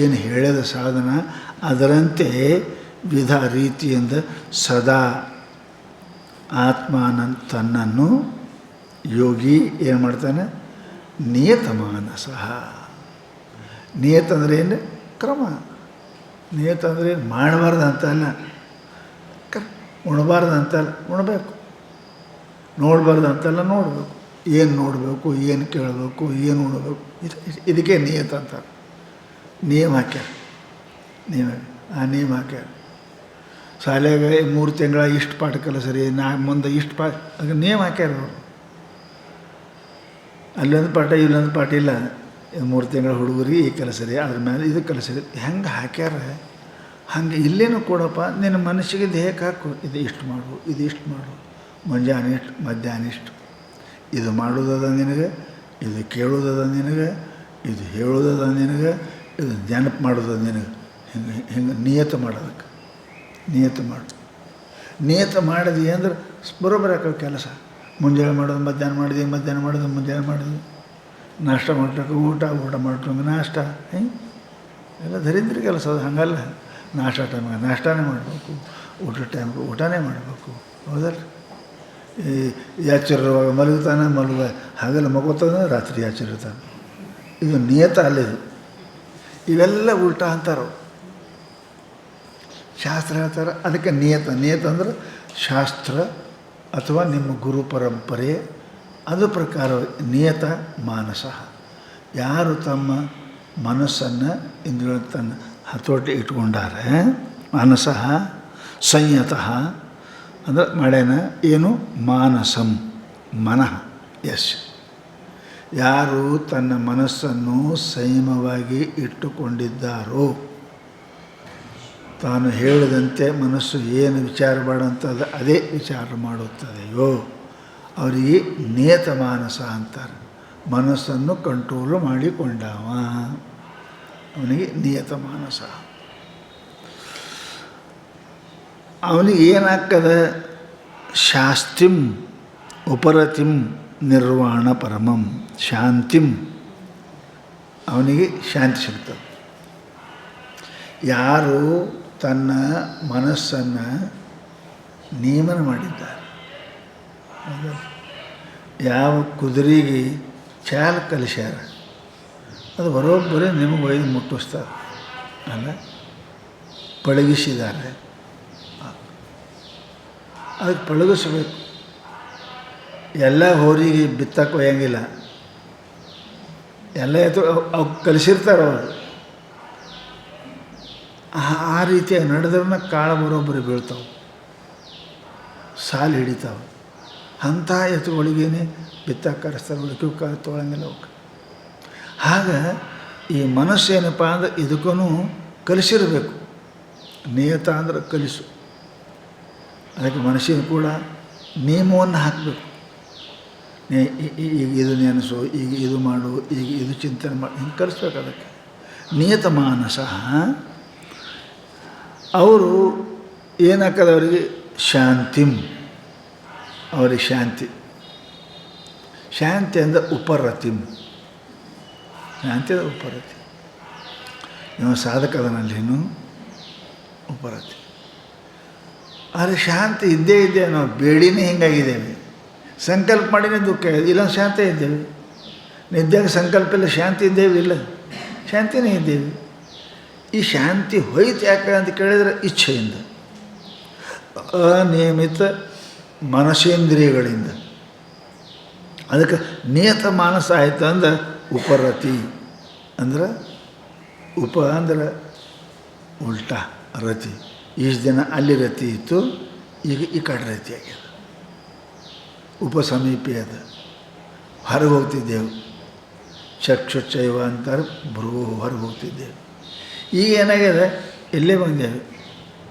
ಏನು ಹೇಳಿದ ಸಾಧನ ಅದರಂತೆ ವಿಧ ರೀತಿಯಿಂದ ಸದಾ ತನ್ನನ್ನು ಯೋಗಿ ಏನು ಮಾಡ್ತಾನೆ? ನಿಯತ ಮಾನಸಃ. ನಿಯತ ಅಂದರೆ ಏನು? ಕ್ರಮ. ನಿಯತ ಅಂದರೆ ಏನು? ಮಾಡಬಾರ್ದು ಅಂತಲ್ಲ, ಉಣಬಾರ್ದು ಅಂತಲ್ಲ, ಉಣಬೇಕು. ನೋಡಬಾರ್ದು ಅಂತಲ್ಲ, ನೋಡಬೇಕು. ಏನು ನೋಡಬೇಕು, ಏನು ಕೇಳಬೇಕು, ಏನು ಉಣಬೇಕು, ಇದಕ್ಕೆ ನಿಯತ ಅಂತಾರೆ. ನಿಯಮ ಹಾಕ್ಯಾರ, ಆ ನಿಯಮ ಹಾಕ್ಯಾರ. ಶಾಲೆಗೆ 3 ತಿಂಗಳ ಇಷ್ಟು ಪಾಠ ಕಲಿಸ್ರಿ, ಮುಂದೆ ಇಷ್ಟು ಪಾಠ, ಅದಕ್ಕೆ ನಿಯಮ ಹಾಕ್ಯಾರ ಅವರು. ಅಲ್ಲೊಂದು ಪಾಠ ಇಲ್ಲೊಂದು ಪಾಠ ಇಲ್ಲ. 3 ತಿಂಗಳ ಹುಡುಗರಿಗೆ ಈ ಕಲಿಸ್ರಿ, ಅದ್ರ ಮೇಲೆ ಇದು ಕಲಿಸ್ರಿ, ಹೆಂಗೆ ಹಾಕ್ಯಾರ. ಹಾಗೆ ಇಲ್ಲೇನೂ ಕೊಡಪ್ಪ, ನಿನ್ನ ಮನಸ್ಸಿಗೆ ದೇಹಕ್ಕೆ ಹಾಕು. ಇದು ಇಷ್ಟು ಮಾಡು, ಇದು ಇಷ್ಟು ಮಾಡು, ಮುಂಜಾನೆ ಇಷ್ಟು, ಮಧ್ಯಾಹ್ನ ಇಷ್ಟು, ಇದು ಮಾಡೋದದ ನಿನಗೆ, ಇದು ಕೇಳೋದದ ನಿನಗೆ, ಇದು ಹೇಳೋದದ ನಿನಗೆ, ಇದು ನೆನಪು ಮಾಡೋದದ ನಿನಗೆ. ಹಿಂಗೆ ನಿಯತ ಮಾಡೋದಕ್ಕೆ ನಿಯತ ಮಾಡು. ನಿಯತ ಮಾಡಿದ್ವಿ ಅಂದ್ರೆ ಬರೋಬ್ಬರ ಹಾಕೋ ಕೆಲಸ. ಮುಂಜಾನೆ ಮಾಡೋದು ಮಧ್ಯಾಹ್ನ ಮಾಡಿದ್ವಿ, ಮಧ್ಯಾಹ್ನ ಮಾಡೋದು ಮುಂಜಾನೆ ಮಾಡಿದ್ವಿ, ನಾಷ್ಟ ಮಾಡ್ಲಿಕ್ಕೆ ಊಟ ಮಾಡ್ಲಿಕ್ಕೆ ನಾಷ್ಟ, ಎಲ್ಲ ದರಿದ್ರ ಕೆಲಸ ಅದು. ಹಾಗಲ್ಲ, ನಾಷ್ಟ ಟೈಮಿಗೆ ನಾಷ್ಟಾನೇ ಮಾಡಬೇಕು, ಊಟ ಟೈಮಿಗೆ ಊಟನೇ ಮಾಡಬೇಕು. ಹೌದಲ್ಲ? ಈ ಯಾಚಿರುವಾಗ ಮಲಗುತ್ತಾನೆ, ಹಾಗೆಲ್ಲ ಮಗೋತಾನೆ, ರಾತ್ರಿ ಯಾಚಿರ್ತಾನೆ. ಇದು ನಿಯತ ಅಲ್ಲಿದು. ಇವೆಲ್ಲ ಉಲ್ಟಾ ಅಂತಾರೋ ಶಾಸ್ತ್ರ ಹೇಳ್ತಾರೆ. ಅದಕ್ಕೆ ನಿಯತ. ನಿಯತ ಅಂದ್ರೆ ಶಾಸ್ತ್ರ ಅಥವಾ ನಿಮ್ಮ ಗುರು ಪರಂಪರೆ ಅದು ಪ್ರಕಾರ ನಿಯತ ಮಾನಸ, ಯಾರು ತಮ್ಮ ಮನಸ್ಸನ್ನು ಇಂದ್ರಿಯ ತನ್ನ ಹತೋಟಿ ಇಟ್ಕೊಂಡಾರೆ, ಮಾನಸ ಸಂಯತಃ ಅಂದರೆ ಮಳೆನ ಏನು ಮಾನಸಂ ಮನಃ ಯಶ್, ಯಾರು ತನ್ನ ಮನಸ್ಸನ್ನು ಸಂಯಮವಾಗಿ ಇಟ್ಟುಕೊಂಡಿದ್ದಾರೋ, ತಾನು ಹೇಳಿದಂತೆ ಮನಸ್ಸು ಏನು ವಿಚಾರ ಮಾಡೋಂಥದ್ದು ಅದೇ ವಿಚಾರ ಮಾಡುತ್ತದೆಯೋ ಅವರಿಗೆ ನಿಯತ ಮಾನಸ ಅಂತಾರೆ. ಮನಸ್ಸನ್ನು ಕಂಟ್ರೋಲು ಮಾಡಿಕೊಂಡವ ಅವನಿಗೆ ನಿಯತ ಮಾನಸ. ಅವನಿಗೆ ಏನಾಗ್ತದ, ಶಾಸ್ತಿಂ ಉಪರತಿಂ ನಿರ್ವಾಣ ಪರಮಂ, ಶಾಂತಿಂ, ಅವನಿಗೆ ಶಾಂತಿ ಸಿಗ್ತದೆ. ಯಾರು ತನ್ನ ಮನಸ್ಸನ್ನು ನಿಯಮನ ಮಾಡಿದ್ದಾರೆ, ಯಾವ ಕುದುರೆಗೆ ಚಾಲ ಕಲಿಸ್ಯಾರ ಅದು ಬರೋಬ್ಬರಿ ನಿಮಗೆ ಒಯ್ದು ಮುಟ್ಟಿಸ್ತಾರೆ ಅಲ್ಲ, ಪಳಗಿಸಿದ್ದಾರೆ, ಅದಕ್ಕೆ ಪಳಗಿಸ್ಬೇಕು. ಎಲ್ಲ ಹೋರಿಗೆ ಬಿತ್ತಕ್ಕೆ ಒಯ್ಯಂಗಿಲ್ಲ, ಎಲ್ಲ ಅವು ಕಲಿಸಿರ್ತಾರೆ ಅವರು. ಆ ರೀತಿಯಾಗಿ ನಡೆದ್ರನ್ನ ಕಾಳು ಬರೋಬ್ಬರಿ ಬೀಳ್ತಾವೆ, ಸಾಲು ಹಿಡಿತಾವೆ. ಅಂಥ ಎತ್ತುಗಳಿಗೇನೆ ಬಿತ್ತಕ್ಕೆ ಕರೆಸ್ತಾರೆ, ಉಳಿಕೆ ಕಾಲು ತೊಗೊಳಂಗಿಲ್ಲ ಅವಕ್ಕೆ. ಆಗ ಈ ಮನಸ್ಸೇನಪ್ಪ ಅಂದ್ರೆ ಇದಕ್ಕೂ ಕಲಿಸಿರಬೇಕು. ನಿಯತ ಅಂದ್ರೆ ಕಲಿಸು, ಅದಕ್ಕೆ ಮನಸ್ಸಿನ ಕೂಡ ನಿಯಮವನ್ನು ಹಾಕಬೇಕು. ಈಗ ಇದು ನೆನೆಸು, ಈಗ ಇದು ಮಾಡು, ಈಗ ಇದು ಚಿಂತನೆ ಮಾಡಿ, ಹಿಂಗೆ ಕಲಿಸ್ಬೇಕು. ಅದಕ್ಕೆ ನಿಯತ ಮಾನಸ ಅವರು ಏನಾಗ್ತದೆ, ಅವರಿಗೆ ಶಾಂತಿಂ, ಅವರಿಗೆ ಶಾಂತಿ. ಶಾಂತಿ ಅಂದರೆ ಉಪರತಿಂ, ಶಾಂತಿ ಅಂದರೆ ಉಪರತಿ. ನೀವು ಸಾಧಕ ಅದನಲ್ಲೇನು ಉಪರತಿ. ಆದರೆ ಶಾಂತಿ ಇದ್ದೇ ಇದ್ದೇವೆ, ನಾವು ಬೇಡಿನೇ ಹಿಂಗಾಗಿದ್ದೇವೆ. ಸಂಕಲ್ಪ ಮಾಡಿನೇ ದುಃಖ ಇದೆ, ಇಲ್ಲ ಶಾಂತಿ ಇದ್ದೇವೆ. ನಿದ್ದಾಗ ಸಂಕಲ್ಪ ಇಲ್ಲ, ಶಾಂತಿ ಇದ್ದೇವೆ, ಇಲ್ಲ ಶಾಂತಿನೇ ಇದ್ದೇವೆ. ಈ ಶಾಂತಿ ಹೋಯ್ತು ಯಾಕೆ ಅಂತ ಕೇಳಿದರೆ ಇಚ್ಛೆಯಿಂದ, ಅನಿಯಮಿತ ಮನಸೇಂದ್ರಿಯಗಳಿಂದ. ಅದಕ್ಕೆ ನಿಯತ ಮಾನಸ ಆಯಿತು ಅಂದ್ರೆ ಉಪರತಿ ಅಂದ್ರೆ ಉಪ ಅಂದ್ರೆ ಉಲ್ಟಾ ರತಿ. ಇಷ್ಟು ದಿನ ಅಲ್ಲಿ ರತಿ ಇತ್ತು, ಈಗ ಈ ಕಡೆ ರತಿ ಆಗ್ಯದ. ಉಪಸಮೀಪಿ ಅದು, ಹೊರಗೆ ಹೋಗ್ತಿದ್ದೆವು. ಚಕ್ಷುಚ್ಚೈವ ಅಂತಾರೆ, ಭ್ರೂ ಹೊರಗೆ ಹೋಗ್ತಿದ್ದೆವು. ಈಗ ಏನಾಗ್ಯದ, ಇಲ್ಲೇ ಬಂದೇವೆ,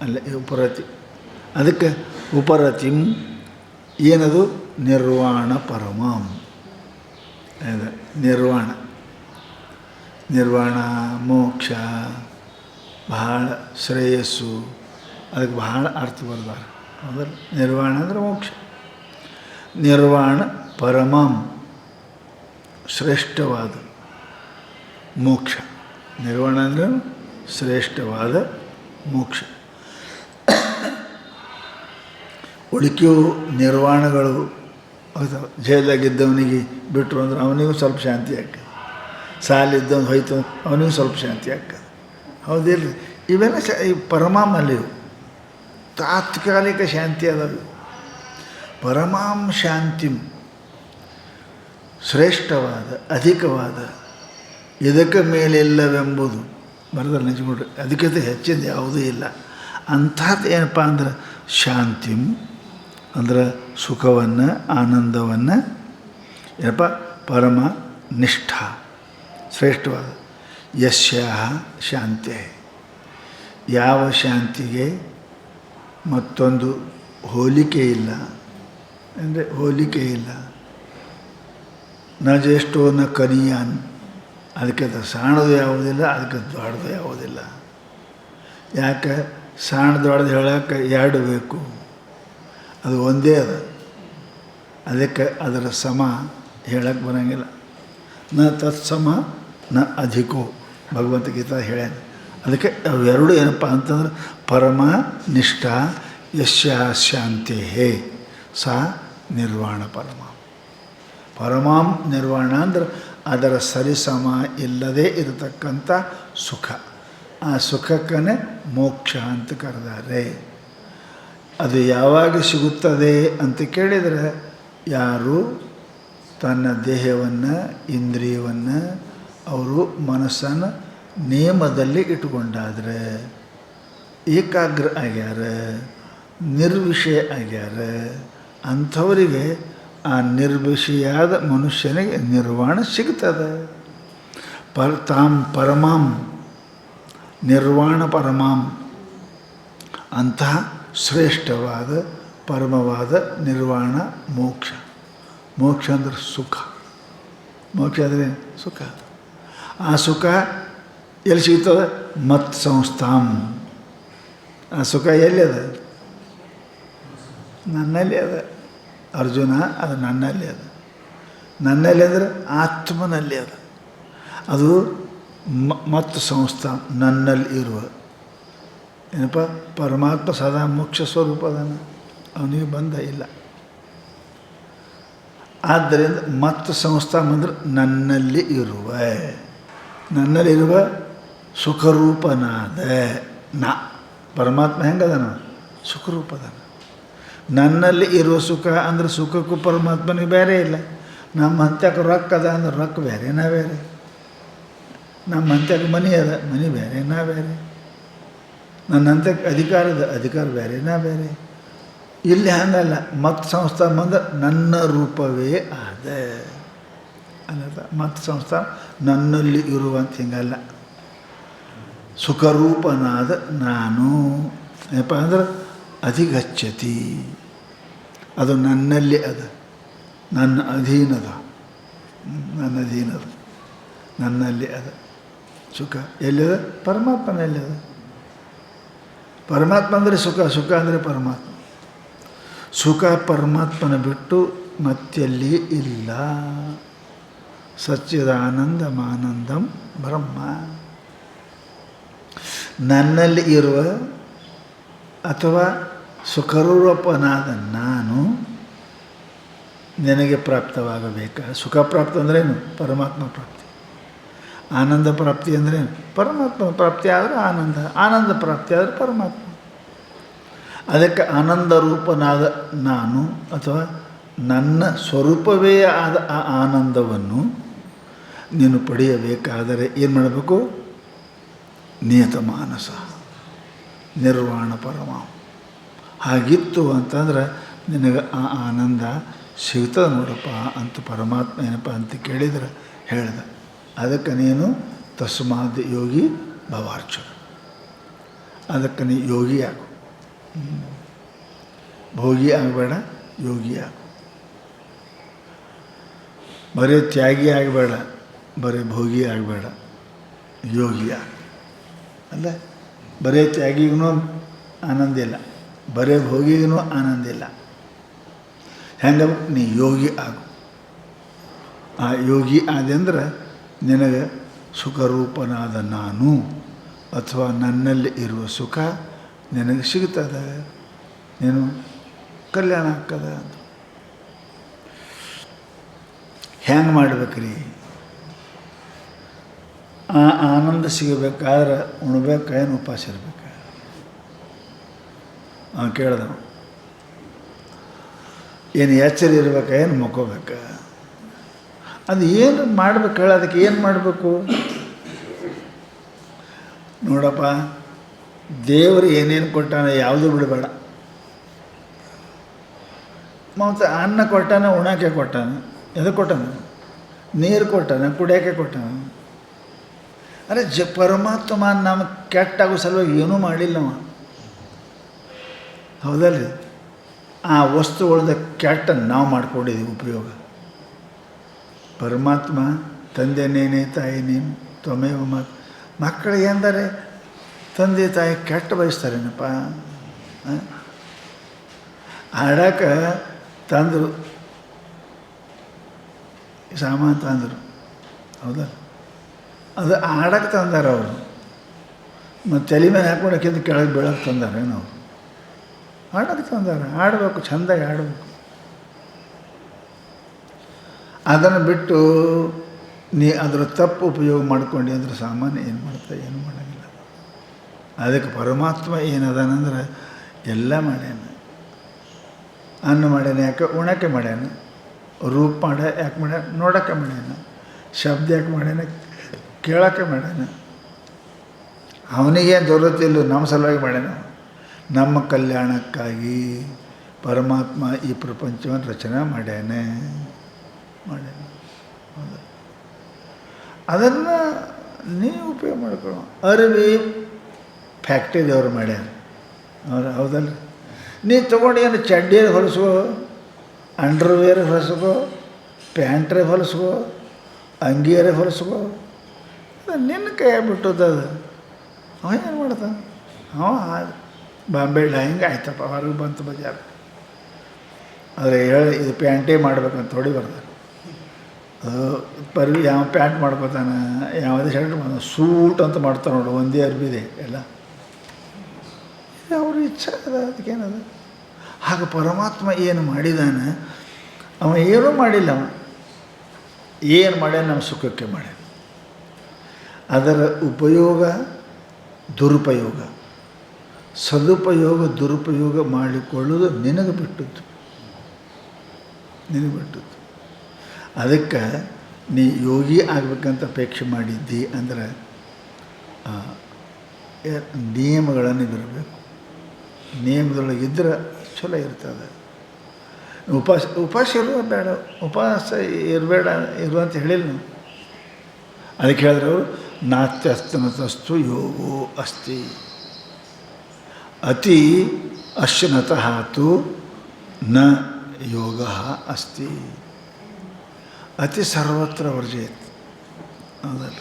ಅಲ್ಲೇ ಉಪರತಿ. ಅದಕ್ಕೆ ಉಪರತಿಂ ಏನದು, ನಿರ್ವಾಣ ಪರಮಂ. ಅದು ನಿರ್ವಾಣ, ನಿರ್ವಾಣ ಮೋಕ್ಷ, ಬಹಳ ಶ್ರೇಯಸ್ಸು, ಅದಕ್ಕೆ ಬಹಳ ಅರ್ಥ ಬರ್ದಾರೆ. ಹೌದಲ್ಲ, ನಿರ್ವಾಣ ಅಂದರೆ ಮೋಕ್ಷ. ನಿರ್ವಾಣ ಪರಮಂ ಶ್ರೇಷ್ಠವಾದ ಮೋಕ್ಷ. ನಿರ್ವಾಣ ಅಂದರೆ ಶ್ರೇಷ್ಠವಾದ ಮೋಕ್ಷ. ಉಳಿಕೆಯು ನಿರ್ವಾಣಗಳು ಹೌದವ. ಜೈಲಾಗಿದ್ದವನಿಗೆ ಬಿಟ್ಟರು ಅಂದ್ರೆ ಅವನಿಗೂ ಸ್ವಲ್ಪ ಶಾಂತಿ ಆಗ್ತದೆ. ಸಾಲಿದ್ದವನು ಹೋಯ್ತು ಅವನಿಗೂ ಸ್ವಲ್ಪ ಶಾಂತಿ ಆಗ್ತದೆ. ಹೌದಿಲ್ಲ, ಇವೆಲ್ಲ ಈ ಪರಮಾಮಲ್ಲಿವು ತಾತ್ಕಾಲಿಕ ಶಾಂತಿ ಅದಾವೆ. ಪರಮಾಂ ಶಾಂತಿಂ ಶ್ರೇಷ್ಠವಾದ ಅಧಿಕವಾದ ಇದಕ್ಕೆ ಮೇಲಿಲ್ಲವೆಂಬುದು ಬರೆದಲ್ಲಿ ನೆಚ್ಕೊಂಡ್ರೆ ಅದಕ್ಕಿಂತ ಹೆಚ್ಚಿಂದ ಯಾವುದೂ ಇಲ್ಲ. ಅಂಥದ್ದು ಏನಪ್ಪ ಅಂದ್ರೆ ಶಾಂತಿಂ ಅಂದ್ರೆ ಸುಖವನ್ನು ಆನಂದವನ್ನು ಏನಪ್ಪ ಪರಮ ನಿಷ್ಠ ಶ್ರೇಷ್ಠವಾದ ಯಸ್ಯ ಶಾಂತಿ. ಯಾವ ಶಾಂತಿಗೆ ಮತ್ತೊಂದು ಹೋಲಿಕೆ ಇಲ್ಲ, ಅಂದರೆ ಹೋಲಿಕೆ ಇಲ್ಲ. ನ ಜ್ಯೇಷ್ಠೋ ನ ಕನಿಯಾನ್, ಅದಕ್ಕೆ ಸಣ್ಣದು ಯಾವುದಿಲ್ಲ, ಅದಕ್ಕೆ ದೊಡ್ಡದು ಯಾವುದಿಲ್ಲ. ಯಾಕೆ ಸಣ್ಣ ದೊಡ್ಡದು ಹೇಳೋಕ್ಕೆ ಎರಡು ಬೇಕು, ಅದು ಒಂದೇ ಅದ. ಅದಕ್ಕೆ ಅದರ ಸಮ ಹೇಳಕ್ಕೆ ಬರೋಂಗಿಲ್ಲ. ನ ತತ್ಸಮ ನ ಅಧಿಕೋ ಭಗವದ್ಗೀತಾ ಹೇಳ್ಯಾನ. ಅದಕ್ಕೆ ಅವೆರಡು ಏನಪ್ಪ ಅಂತಂದ್ರೆ ಪರಮ ನಿಷ್ಠ ಯಸ್ಯ ಶಾಂತಿ ಸಾ ನಿರ್ವಾಣ ಪರಮ. ಪರಮಾಂ ನಿರ್ವಾಣ ಅಂದ್ರೆ ಅದರ ಸರಿಸಮ ಇಲ್ಲದೇ ಇರತಕ್ಕಂಥ ಸುಖ. ಆ ಸುಖಕ್ಕನೇ ಮೋಕ್ಷ ಅಂತ ಕರೆದಾರೆ. ಅದು ಯಾವಾಗ ಸಿಗುತ್ತದೆ ಅಂತ ಕೇಳಿದರೆ, ಯಾರು ತನ್ನ ದೇಹವನ್ನು ಇಂದ್ರಿಯವನ್ನು ಅವರು ಮನಸ್ಸನ್ನು ನೇಮದಲ್ಲಿ ಇಟ್ಕೊಂಡಾದ್ರೆ ಏಕಾಗ್ರ ಆಗ್ಯಾರ, ನಿರ್ವಿಷಯ ಆಗ್ಯಾರ, ಅಂಥವರಿಗೆ ಆ ನಿರ್ವಿಷಯಾದ ಮನುಷ್ಯನಿಗೆ ನಿರ್ವಾಣ ಸಿಗ್ತದೆ. ತಾಂ ಪರಮಾಂ ನಿರ್ವಾಣ ಪರಮಾಂ ಅಂತಹ ಶ್ರೇಷ್ಠವಾದ ಪರಮವಾದ ನಿರ್ವಾಣ ಮೋಕ್ಷ. ಮೋಕ್ಷ ಅಂದರೆ ಸುಖ. ಮೋಕ್ಷ ಅಂದರೆ ಸುಖ. ಆ ಸುಖ ಎಲ್ಲಿ ಸಿಗ್ತದೆ? ಮತ್ ಸಂಸ್ಥಾಂ. ಆ ಸುಖ ಎಲ್ಲಿ ಅದ? ನನ್ನಲ್ಲಿ ಅದ ಅರ್ಜುನ. ಅದು ನನ್ನಲ್ಲಿ ಅದ. ನನ್ನಲ್ಲಿ ಅಂದರೆ ಆತ್ಮನಲ್ಲಿ ಅದ. ಅದು ಮತ್ತು ಸಂಸ್ಥಾಂ ನನ್ನಲ್ಲಿ ಇರುವ ಏನಪ್ಪ ಪರಮಾತ್ಮ ಸದಾ ಮೋಕ್ಷ ಸ್ವರೂಪ ಅದಾನ, ಅವನಿಗೆ ಬಂಧ ಇಲ್ಲ. ಆದ್ದರಿಂದ ಮತ್ತು ಸಂಸ್ಥಾಂ ಅಂದರೆ ನನ್ನಲ್ಲಿ ಇರುವ, ನನ್ನಲ್ಲಿರುವ ಸುಖರೂಪನಾದ ನಾ. ಪರಮಾತ್ಮ ಹೆಂಗದಾನ? ಸುಖರೂಪದಾನ. ನನ್ನಲ್ಲಿ ಇರುವ ಸುಖ ಅಂದರೆ ಸುಖಕ್ಕೂ ಪರಮಾತ್ಮನಿಗೆ ಬೇರೆ ಇಲ್ಲ. ನಮ್ಮ ಅಂತ್ಯಕ್ಕೆ ರೊಕ್ಕ ಅದ ಅಂದ್ರೆ ರೊಕ್ಕ ಬೇರೆ ನಾ ಬೇರೆ. ನಮ್ಮ ಅಂತ್ಯಕ್ಕೆ ಮನೆ ಅದ, ಮನೆ ಬೇರೆ ನಾ ಬೇರೆ. ನನ್ನ ಅಂತ್ಯಕ್ಕೆ ಅಧಿಕಾರ ಅದ, ಅಧಿಕಾರ ಬೇರೆ ನಾ ಬೇರೆ. ಇಲ್ಲಿ ಹಂಗಲ್ಲ. ಮತ್ತು ಸಂಸ್ಥಾ ಬಂದ ನನ್ನ ರೂಪವೇ ಆದ ಅನ್ನದ. ಮತ್ತು ಸಂಸ್ಥಾ ನನ್ನಲ್ಲಿ ಇರುವಂತ ಹಿಂಗಲ್ಲ. ಸುಖರೂಪನಾದ ನಾನು ಏನಪ್ಪ ಅಂದ್ರೆ ಅಧಿಗಚ್ಚತಿ. ಅದು ನನ್ನಲ್ಲಿ ಅದ, ನನ್ನ ಅಧೀನದ, ನನ್ನ ಅಧೀನದ, ನನ್ನಲ್ಲಿ ಅದ ಸುಖ. ಎಲ್ಲಿದೆ? ಪರಮಾತ್ಮನಲ್ಲಿ ಅದ. ಪರಮಾತ್ಮ ಅಂದರೆ ಸುಖ, ಸುಖ ಅಂದರೆ ಪರಮಾತ್ಮ. ಸುಖ ಪರಮಾತ್ಮನ ಬಿಟ್ಟು ಮತ್ತೆಲ್ಲಿ ಇಲ್ಲ. ಸಚ್ಚಿದಾನಂದಮಾನಂದಂ ಬ್ರಹ್ಮ. ನನ್ನಲ್ಲಿ ಇರುವ ಅಥವಾ ಸುಖರೂಪನಾದ ನಾನು ನಿನಗೆ ಪ್ರಾಪ್ತವಾಗಬೇಕಾ? ಸುಖ ಪ್ರಾಪ್ತಿ ಅಂದ್ರೇನು? ಪರಮಾತ್ಮ ಪ್ರಾಪ್ತಿ. ಆನಂದ ಪ್ರಾಪ್ತಿ ಅಂದ್ರೇನು? ಪರಮಾತ್ಮ ಪ್ರಾಪ್ತಿ ಆದರೆ ಆನಂದ, ಆನಂದ ಪ್ರಾಪ್ತಿ ಆದರೆ ಪರಮಾತ್ಮ. ಅದಕ್ಕೆ ಆನಂದ ರೂಪನಾದ ನಾನು ಅಥವಾ ನನ್ನ ಸ್ವರೂಪವೇ ಆದ ಆ ಆನಂದವನ್ನು ನೀನು ಪಡೆಯಬೇಕಾದರೆ ಏನು ಮಾಡಬೇಕು? ನಿಯತ ಮಾನಸ ನಿರ್ವಾಣ ಪರಮ. ಹಾಗಿತ್ತು ಅಂತಂದ್ರೆ ನಿನಗೆ ಆ ಆನಂದ ಸಿಗ್ತದೆ ನೋಡಪ್ಪ ಅಂತ ಪರಮಾತ್ಮ ಏನಪ್ಪ ಅಂತ ಕೇಳಿದ್ರೆ ಹೇಳ್ದ. ಅದಕ್ಕೆ ನೀನು ತಸ್ಮಾದ್ ಯೋಗಿ ಭವಾರ್ಜುನ. ಅದಕ್ಕೆ ನೀ ಯೋಗಿ ಆಗು. ಭೋಗಿ ಆಗಬೇಡ, ಯೋಗಿ ಆಗು. ಬರೀ ತ್ಯಾಗಿ ಆಗಬೇಡ, ಬರೀ ಭೋಗಿ ಆಗಬೇಡ, ಯೋಗಿ ಆಗು. ಅಲ್ಲ, ಬರೀ ತ್ಯಾಗಿಗೂ ಆನಂದ ಇಲ್ಲ, ಬರೀ ಭೋಗಿಗೂ ಆನಂದ ಇಲ್ಲ. ಹೆಂಗ? ನೀ ಯೋಗಿ ಆಗು. ಆ ಯೋಗಿ ಆದಂದ್ರೆ ನಿನಗೆ ಸುಖರೂಪನಾದ ನಾನು ಅಥವಾ ನನ್ನಲ್ಲಿ ಇರುವ ಸುಖ ನಿನಗೆ ಸಿಗ್ತದೆ, ನೀನು ಕಲ್ಯಾಣ ಆಗ್ತದ. ಹೆಂಗೆ ಮಾಡ್ಬೇಕ್ರಿ? ಆ ಆನಂದ ಸಿಗಬೇಕಾದ್ರೆ ಉಣ್ಬೇಕಾಯೇನು ಉಪವಾಸ ಇರ್ಬೇಕು? ಕೇಳ್ದ. ಏನು ಎಚ್ಚರ ಇರ್ಬೇಕಾಯೇನು ಮಕ್ಕೋಬೇಕು? ಅದು ಏನು ಮಾಡ್ಬೇಕು ಹೇಳ? ಅದಕ್ಕೆ ಏನು ಮಾಡಬೇಕು ನೋಡಪ್ಪ. ದೇವರು ಏನೇನು ಕೊಟ್ಟಾನ ಯಾವುದೂ ಬಿಡಬೇಡ. ಮತ್ತು ಅನ್ನ ಕೊಟ್ಟಾನ, ಉಣಕ್ಕೆ ಕೊಟ್ಟಾನ, ಎದಕ್ಕೆ ಕೊಟ್ಟಾನ? ನೀರು ಕೊಟ್ಟಾನ, ಕುಡಿಯೋಕ್ಕೆ ಕೊಟ್ಟಾನ. ಅರೆ ಪರಮಾತ್ಮ ನಮಗೆ ಕೆಟ್ಟಾಗೋ ಸಲುವಾಗಿ ಏನೂ ಮಾಡಿಲ್ಲ ನಾವು. ಹೌದಲ್ರಿ? ಆ ವಸ್ತುಗಳದ ಕೆಟ್ಟ ನಾವು ಮಾಡ್ಕೊಂಡಿದ್ದೀವಿ ಉಪಯೋಗ. ಪರಮಾತ್ಮ ತಂದೆ ನೇನೆ ತಾಯಿ ನೀನು ತ್ವಮೇವ ಮಾತು. ಮಕ್ಕಳಿಗೆ ಅಂದರೆ ತಂದೆ ತಾಯಿ ಕೆಟ್ಟ ಬಯಸ್ತಾರೇನಪ್ಪ? ಆಡಕ್ಕೆ ತಂದರು, ಸಾಮಾನು ತಂದರು, ಹೌದಾ? ಅದು ಆಡಕ್ಕೆ ತಂದಾರ ಅವರು. ಮತ್ತು ತಲೆ ಮೇಲೆ ಹಾಕ್ಕೊಳಕ್ಕಿಂತ ಕೆಳಗೆ ಬೀಳಕ್ಕೆ ತಂದಾರೇನು ಅವರು? ಆಡಕ್ಕೆ ತಂದಾರ. ಆಡಬೇಕು, ಚೆಂದಾಗಿ ಆಡಬೇಕು. ಅದನ್ನು ಬಿಟ್ಟು ನೀ ಅದರ ತಪ್ಪು ಉಪಯೋಗ ಮಾಡ್ಕೊಂಡು ಅಂದ್ರೆ ಸಾಮಾನ್ಯ ಏನು ಮಾಡ್ತಾ? ಏನು ಮಾಡೋಂಗಿಲ್ಲ. ಅದಕ್ಕೆ ಪರಮಾತ್ಮ ಏನದಾನಂದ್ರೆ ಎಲ್ಲ ಮಾಡ್ಯಾನ. ಅನ್ನ ಮಾಡ್ಯಾನ, ಯಾಕೆ? ಉಣಕ್ಕೆ ಮಾಡ್ಯಾನ. ರೂಪ ಯಾಕೆ ಮಾಡ್ಯಾನ? ನೋಡೋಕ್ಕೆ ಮಾಡ್ಯಾನ. ಶಬ್ದ ಯಾಕೆ ಮಾಡ್ಯಾನ? ಕೇಳೋಕ್ಕೆ ಮಾಡ್ಯಾನ. ಅವನಿಗೇನು ಜರುರತ್ತಿಲ್ಲ, ನಮ್ಮ ಸಲುವಾಗಿ ಮಾಡ್ಯಾನ. ನಮ್ಮ ಕಲ್ಯಾಣಕ್ಕಾಗಿ ಪರಮಾತ್ಮ ಈ ಪ್ರಪಂಚವನ್ನು ರಚನೆ ಮಾಡ್ಯಾನ. ಹೌದು, ಅದನ್ನು ನೀವು ಉಪಯೋಗ ಮಾಡ್ಕೊಳ್ಳೋ. ಅರಿವಿ ಫ್ಯಾಕ್ಟ್ರಿದವ್ರು ಮಾಡ್ಯಾರ, ಹೌದಲ್ಲ? ನೀ ತೊಗೊಂಡು ಏನು ಚಡ್ಡಿಯರು ಹೊಲಿಸ್ಕೋ, ಅಂಡರ್ವೇರ್ ಹೊಲಿಸ್ಕೋ, ಪ್ಯಾಂಟ್ರೆ ಹೊಲಿಸ್ಕೋ, ಅಂಗಿಯರೇ ಹೊಲಿಸ್ಕೋ, ಅದು ನಿನ್ನ ಕೈ ಬಿಟ್ಟದ್ದು. ಅದು ಅವ ಏನು ಮಾಡ್ತಾನೆ? ಅವ ಬಾಂಬೆ ಹಿಂಗೆ ಆಯ್ತಪ್ಪ, ಹೊರಗೆ ಬಂತು ಬಜಾರ್. ಆದರೆ ಹೇಳಿ ಇದು ಪ್ಯಾಂಟೇ ಮಾಡ್ಬೇಕಂತ ಹೊಡಿಬಾರ್ದು. ಅದು ಯಾವ ಪ್ಯಾಂಟ್ ಮಾಡ್ಕೋತಾನೆ, ಯಾವುದೇ ಶರ್ಟ್ ಮಾಡ್ತಾನೆ, ಸೂಟ್ ಅಂತ ಮಾಡ್ತಾನೆ ನೋಡು, ಒಂದೇ ಅರ್ಬಿದೆ ಎಲ್ಲ. ಅವ್ರ ಇಚ್ಛೆ ಅದ, ಅದಕ್ಕೇನದು. ಹಾಗೆ ಪರಮಾತ್ಮ ಏನು ಮಾಡಿದಾನೆ, ಅವ ಏನೂ ಮಾಡಿಲ್ಲ. ಅವ ಏನು ಮಾಡ್ಯಾನ? ನಮ್ಮ ಸುಖಕ್ಕೆ ಮಾಡ್ಯಾನ. ಅದರ ಉಪಯೋಗ ದುರುಪಯೋಗ, ಸದುಪಯೋಗ ದುರುಪಯೋಗ ಮಾಡಿಕೊಳ್ಳೋದು ನಿನಗೆ ಬಿಟ್ಟದ್ದು. ಅದಕ್ಕೆ ನೀ ಯೋಗಿ ಆಗಬೇಕಂತ ಅಪೇಕ್ಷೆ ಮಾಡಿದ್ದಿ ಅಂದ್ರೆ ನಿಯಮಗಳನ್ನು ಇರಬೇಕು. ನಿಯಮದೊಳಗಿದ್ರೆ ಚಲೋ ಇರ್ತದೆ. ಉಪವಾಸ ಇರುವ ಬೇಡ, ಉಪವಾಸ ಇರಬೇಡ ಇರುವಂತ ಹೇಳಿಲ್ಲ ನಾವು. ಅದಕ್ಕೆ ಹೇಳಿದ್ರೆ ಅವರು ನಾತ್ಯಸ್ತನತಸ್ತು ಯೋಗೋ ಅಸ್ತಿ ಅತಿ ಅಶ್ನತಃ ತು ನ ಯೋಗ ಅಸ್ತಿ. ಅತಿ ಸರ್ವತ್ರ ವರ್ಜಯತ್. ಹೌದಲ್ಲ?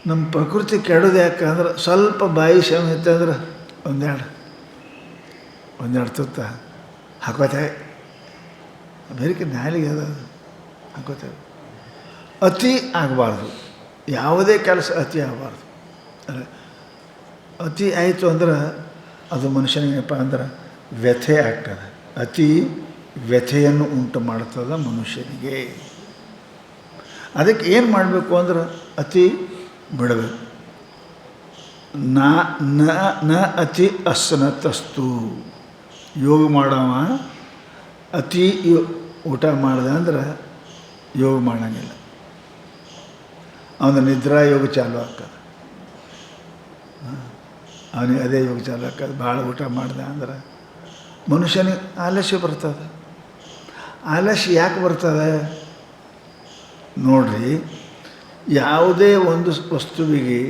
ನಮ್ಮ ಪ್ರಕೃತಿ ಕೆಡೋದು ಯಾಕಂದ್ರೆ ಸ್ವಲ್ಪ ಬಾಯಿ ಶಮ ಇತ್ತಂದ್ರೆ ಒಂದೆರಡು ತುತ್ತ ಹಾಕೋತೇವೆ, ಅಮೇರಿಕ ನಾಲಿಗೆ ಅದು ಹಾಕೋತೇವೆ. ಅತಿ ಆಗಬಾರ್ದು, ಯಾವುದೇ ಕೆಲಸ ಅತಿ ಆಗಬಾರ್ದು. ಅತಿ ಆಯಿತು ಅಂದ್ರೆ ಅದು ಮನುಷ್ಯನಿಗಪ್ಪ ಅಂದ್ರೆ ವ್ಯಥೆ ಆಗ್ತದೆ. ಅತಿ ವ್ಯಥೆಯನ್ನು ಉಂಟು ಮಾಡ್ತದೆ ಮನುಷ್ಯನಿಗೆ. ಅದಕ್ಕೆ ಏನು ಮಾಡಬೇಕು ಅಂದ್ರೆ ಅತಿ ಬಿಡಬೇಕು. ನ ಅತಿ ಅಸ್ನತಸ್ತು. ಯೋಗ ಮಾಡವ ಅತಿ ಊಟ ಮಾಡ್ದೆ ಅಂದ್ರೆ ಯೋಗ ಮಾಡೋಂಗಿಲ್ಲ. ಅವನ ನಿದ್ರಾ ಯೋಗ ಚಾಲು ಆಗ್ತದೆ, ಅವನಿಗೆ ಅದೇ ಯೋಗ ಚಾಲು ಆಗ್ತದೆ. ಭಾಳ ಊಟ ಮಾಡ್ದೆ ಅಂದ್ರೆ ಮನುಷ್ಯನಿಗೆ ಆಲಸ್ಯ ಬರ್ತದೆ. ಆಲಸ್ಯ ಯಾಕೆ ಬರ್ತದೆ ನೋಡ್ರಿ, ಯಾವುದೇ ಒಂದು ವಸ್ತುವಿಗೆ